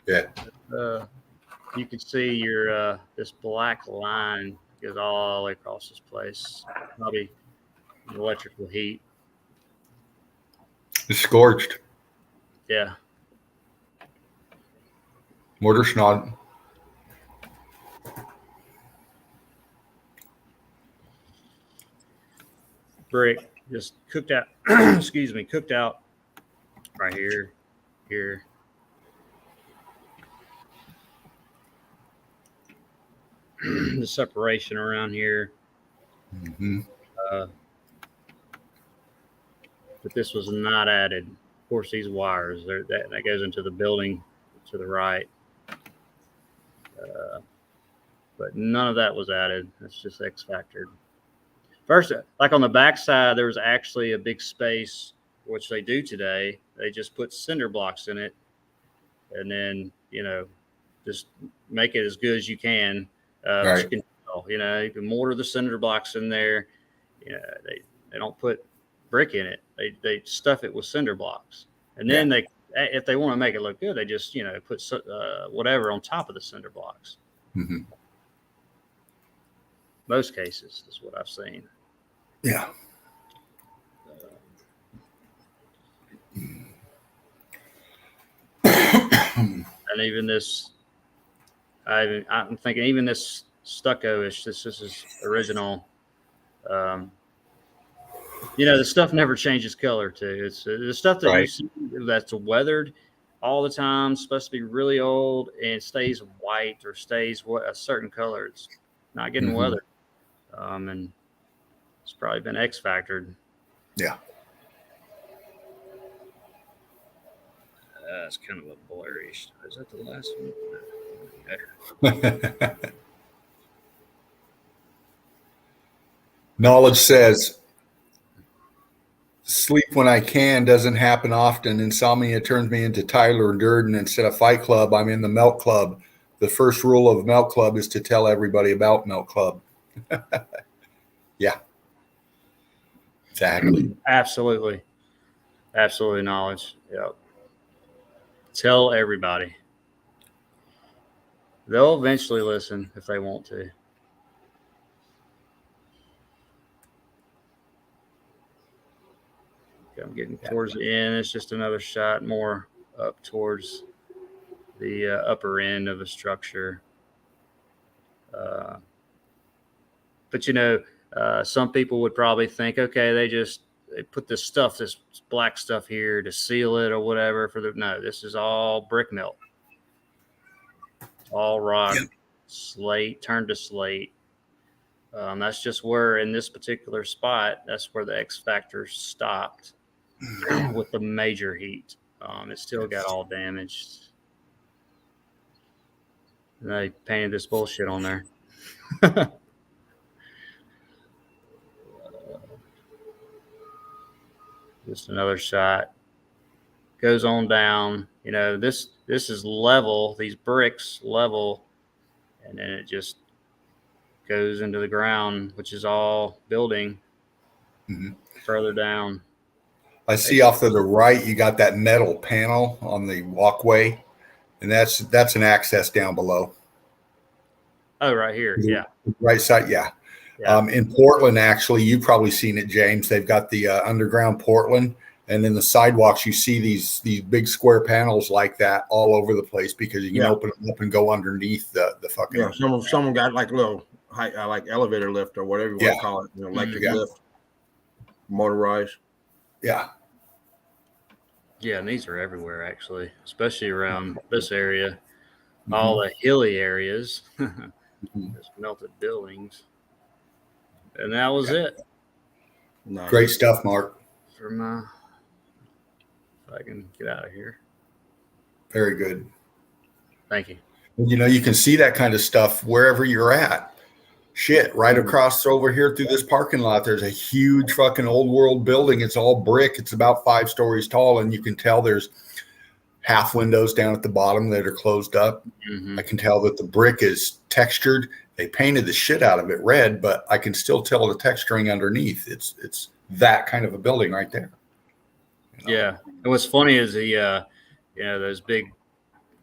Yeah. You can see your this black line goes all the way across this place. Probably electrical heat. It's scorched. Yeah. Mortar schnodd. Brick just cooked out. Excuse me, cooked out right here, here. The separation around here. Mm-hmm. But this was not added. Of course, these wires that goes into the building to the right. But none of that was added. That's just X factored. First, like on the back side, there was actually a big space, which they do today. They just put cinder blocks in it, and then just make it as good as you can. But you can tell, you can mortar the cinder blocks in there. They don't put brick in it. They stuff it with cinder blocks, and then if they want to make it look good, they just put whatever on top of the cinder blocks. Mm-hmm. Most cases is what I've seen. Yeah. And even this, I'm thinking even this stucco-ish. This is original. The stuff never changes color too. It's the stuff that you see that's weathered all the time. It's supposed to be really old and stays white or stays a certain color. It's not getting weathered, and it's probably been X factored. Yeah. It's kind of a blurry. Is that the last one? Better. Knowledge says, sleep when I can doesn't happen often. Insomnia turns me into Tyler Durden instead of Fight Club. I'm in the Melt Club. The first rule of Melt Club is to tell everybody about Melt Club. Yeah. Exactly. Absolutely. Absolutely knowledge. Yep. Tell everybody. They'll eventually listen if they want to. I'm getting towards the end. It's just another shot more up towards the upper end of the structure. But some people would probably think, okay, they put this black stuff here to seal it or whatever. No, this is all brick melt, all rock, slate, turned to slate. That's just where in this particular spot, that's where the X factor stopped with the major heat. It still got all damaged. And they painted this bullshit on there. Just another shot. Goes on down. This is level. These bricks level, and then it just goes into the ground, which is all building further down. I see off to the right, you got that metal panel on the walkway, and that's an access down below. Oh, right here. Yeah. Right side. Yeah. In Portland, actually, you've probably seen it, James. They've got the underground Portland, and then the sidewalks, you see these big square panels like that all over the place because you can open them up and go underneath the fucking. Yeah, someone got like a little like elevator lift or whatever you want to call it, electric lift, motorized. Yeah. Yeah, and these are everywhere actually, especially around this area. All the hilly areas. There's melted buildings. And that was it. Nice. Great stuff, Mark. If I can get out of here. Very good. Thank you. You can see that kind of stuff wherever you're at. Shit, right across over here through this parking lot, there's a huge fucking old world building. It's all brick. It's about 5 stories tall, and you can tell there's half windows down at the bottom that are closed up. I can tell that the brick is textured. They painted the shit out of it red, but I can still tell the texturing underneath. It's that kind of a building right there. Yeah. And what's funny is those big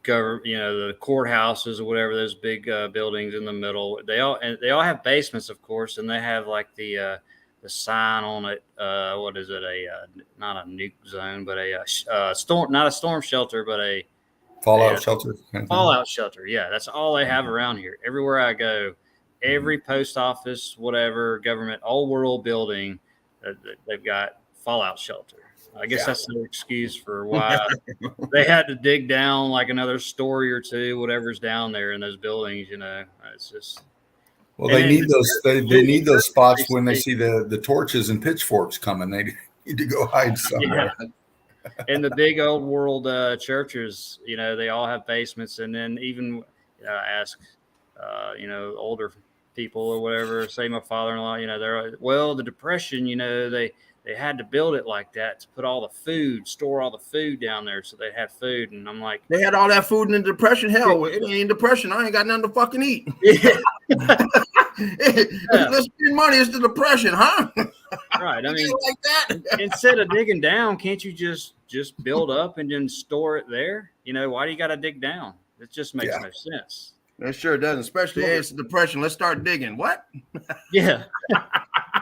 the courthouses or whatever, those big buildings in the middle, they all have basements, of course, and they have like the the sign on it. What is it? Not a nuke zone, but a storm, not a storm shelter, but a Fallout shelter. Fallout shelter. Yeah, that's all they have around here. Everywhere I go, every post office, whatever government, old world building, they've got fallout shelter. I guess that's the excuse for why they had to dig down like another story or two, whatever's down there in those buildings. It's just. Well, they need those. They need those spots when they see the torches and pitchforks coming. They need to go hide somewhere. Yeah. And the big old world churches, they all have basements, and then even ask, older people or whatever. Say my father-in-law, they're the Depression. They had to build it like that to put all the food, store all the food down there, so they'd have food. And I'm like, they had all that food in the Depression. Hell, it ain't Depression. I ain't got nothing to fucking eat. Yeah. Let's spend money. It's the Depression, huh? Right. I mean, like that. Instead of digging down, can't you just build up and then store it there? Why do you got to dig down? It just makes no sense. It sure doesn't, especially it's the Depression. Let's start digging. What? Yeah.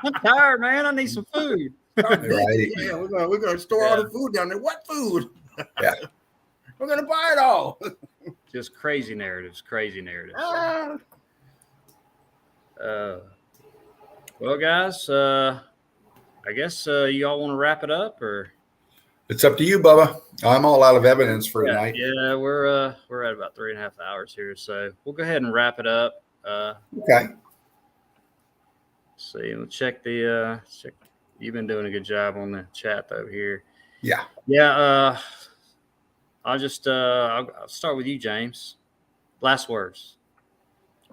I'm tired, man. I need some food. Right. Yeah, we're gonna store all the food down there. What food? Yeah. We're gonna buy it all. Just crazy narratives. Well, guys, I guess you all want to wrap it up, or it's up to you, Bubba. I'm all out of evidence for tonight. Yeah, we're at about 3.5 hours here, so we'll go ahead and wrap it up. Okay. See, we'll check the check. You've been doing a good job on the chat over here. Yeah. Yeah. I'll just I'll start with you, James. Last words.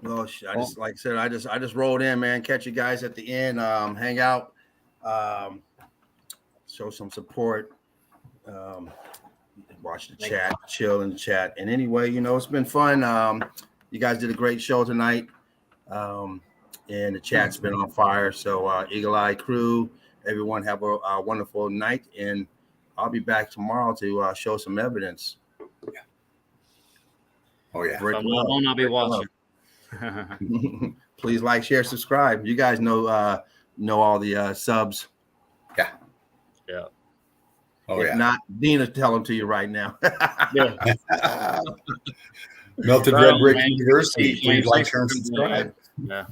Well, like I said, I just rolled in, man. Catch you guys at the end. Hang out, show some support, watch the chat, chill in the chat. And anyway, it's been fun. You guys did a great show tonight, and the chat's been on fire. So Eagle Eye Crew, everyone have a wonderful night, and I'll be back tomorrow to show some evidence. Yeah. Oh yeah. I'll be watching. Please like, share, subscribe. You guys know all the subs. Yeah. Yeah. Oh if yeah. Not Dina, tell them to you right now. Yeah. Melted Red Brick University. Please like, share, and subscribe. Yeah.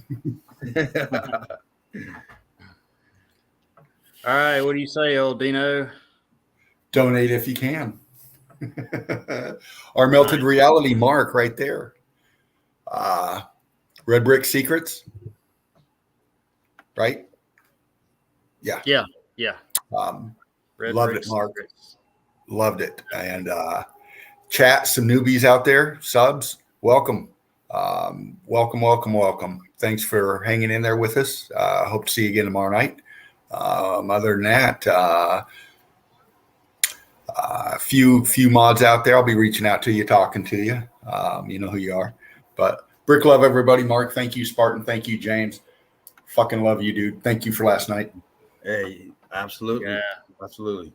All right. What do you say, old Dino? Donate if you can. Our Melted Reality mark right there. Red Brick Secrets. Right? Yeah. Yeah. Loved it, Mark. Loved it. And chat, some newbies out there, subs, welcome. Welcome. Thanks for hanging in there with us. Hope to see you again tomorrow night. Other than that, a few mods out there. I'll be reaching out to you, talking to you. You know who you are. But Brick love everybody. Mark, thank you. Spartan, thank you. James, fucking love you, dude. Thank you for last night. Hey, absolutely. Yeah. Absolutely.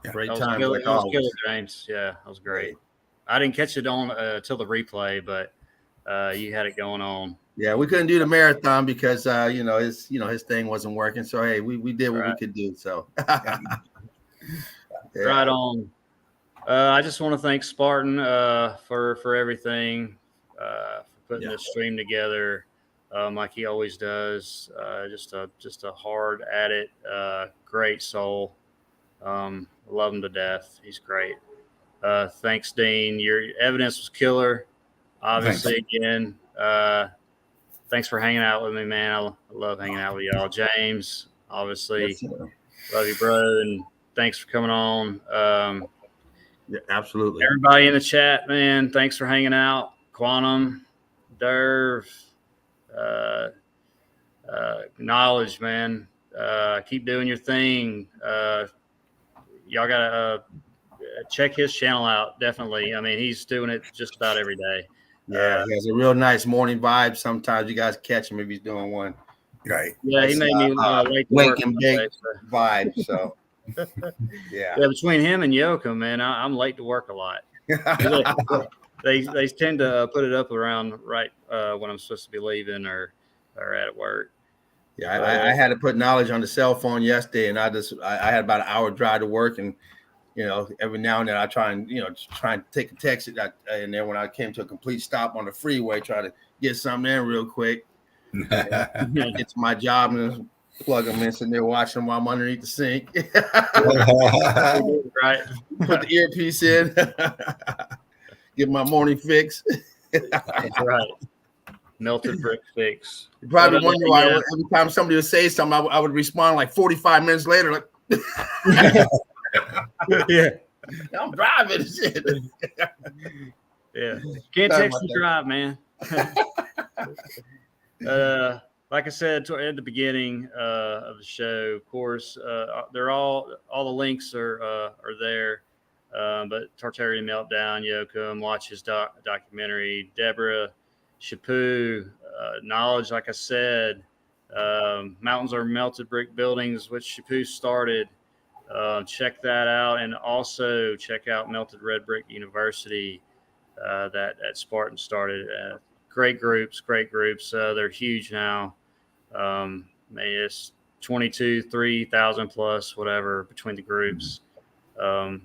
Yeah. Great That time. was killer, James. Yeah, that was great. I didn't catch it on till the replay, but you had it going on. Yeah, we couldn't do the marathon because his thing wasn't working. So hey, we did what we could do. So yeah. Right on. I just want to thank Spartan for everything, for putting this stream together, like he always does. Just a hard at it, great soul. Love him to death. He's great. Thanks, Dean. Your evidence was killer. Obviously, again, thanks for hanging out with me, man. I love hanging out with y'all. James, obviously, love you, bro, and thanks for coming on. Yeah, absolutely. Everybody in the chat, man, thanks for hanging out. Quantum, Derv, Knowledge, man. Keep doing your thing. Y'all gotta check his channel out. Definitely. I mean, he's doing it just about every day. Yeah, he has a real nice morning vibe. Sometimes you guys catch him if he's doing one. Right. Yeah, he made me late to work and bake vibe. So yeah. Between him and Yoko, man, I'm late to work a lot. They tend to put it up around right when I'm supposed to be leaving or at work. Yeah, I had to put knowledge on the cell phone yesterday, and I had about an hour drive to work, and every now and then I try and take a text, and then when I came to a complete stop on the freeway, try to get something in real quick, get to my job and plug them in, sitting there watching them while I'm underneath the sink. Right. Put the earpiece in, get my morning fix. That's right. Melted brick fix. You probably wonder why every time somebody would say something, I would respond like 45 minutes later, like, yeah, I'm driving. Shit. Yeah, can't text and drive, man. Like I said at the beginning of the show, of course, they're all the links are there. But Tartarian Meltdown, Yoakum, watch his documentary. Deborah, Chaput, Knowledge, like I said, Mountains Are Melted Brick Buildings, which Chaput started. Check that out, and also check out Melted Red Brick University that Spartan started. Great groups. They're huge now. Maybe it's 3,000 plus, whatever, between the groups. And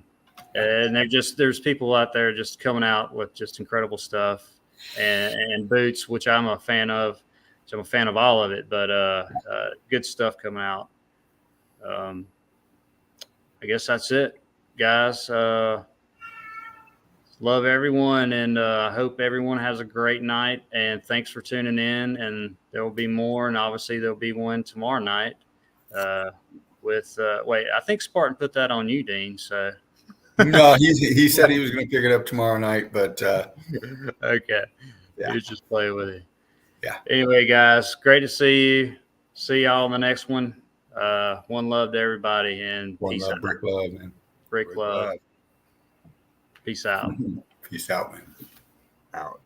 there's people out there just coming out with just incredible stuff, and boots, which I'm a fan of. So I'm a fan of all of it, but good stuff coming out. I guess that's it, guys. Love everyone, and I hope everyone has a great night. And thanks for tuning in. And there will be more, and obviously there'll be one tomorrow night. I think Spartan put that on you, Dean. So no, he said he was going to pick it up tomorrow night, but okay, he was just playing with it. Yeah. Anyway, guys, great to see you. See y'all in the next one. One love to everybody, and peace out. Brick love, man. Brick love. Peace out. Peace out, man. Out.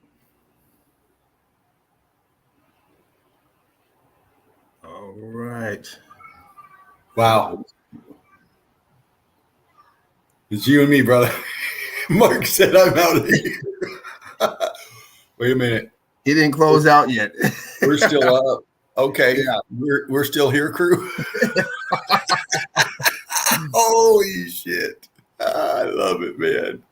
All right. Wow. It's you and me, brother. Mark said I'm out of here. Wait a minute. He didn't close out yet. We're still up. Okay. Yeah. We're still here, crew. Holy shit. I love it, man.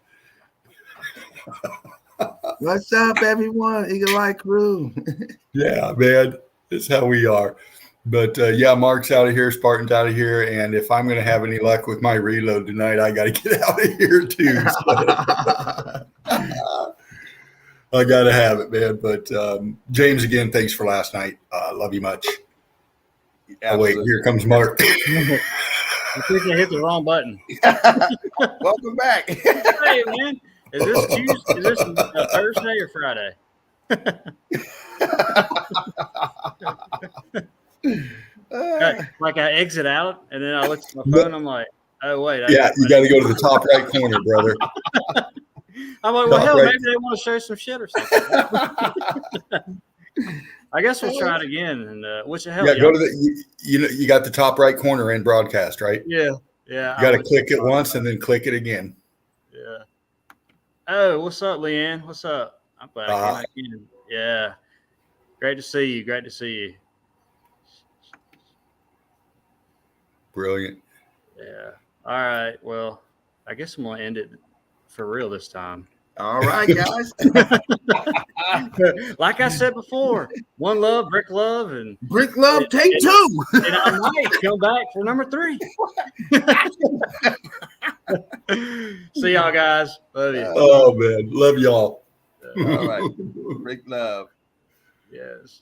What's up, everyone? Eagle Eye Crew. Yeah, man. That's how we are. But yeah, Mark's out of here, Spartan's out of here, and if I'm going to have any luck with my reload tonight, I got to get out of here too. So. I got to have it, man. But James, again, thanks for last night. Love you much. Oh, wait, here comes Mark. I think I hit the wrong button. Welcome back. Hey, man. Is this Tuesday? Is this Thursday or Friday? Like I exit out and then I look at my phone. I'm like, oh wait. Yeah, you got to go to the top right corner, brother. I'm like, well, hell, maybe they want to show some shit or something. I guess we'll try it again. And which the hell? Yeah, go to the. You got the top right corner in broadcast, right? Yeah. You got to click it once and then click it again. Yeah. Oh, what's up, Leanne? What's up? I'm glad I came back in. Yeah. Great to see you. Brilliant. Yeah. All right. Well, I guess I'm going to end it for real this time. All right, guys. Like I said before, one love, brick love, and brick love, take two. And I might come back for number 3. See y'all, guys. Love you. Oh man, love y'all. All right, brick love. Yes.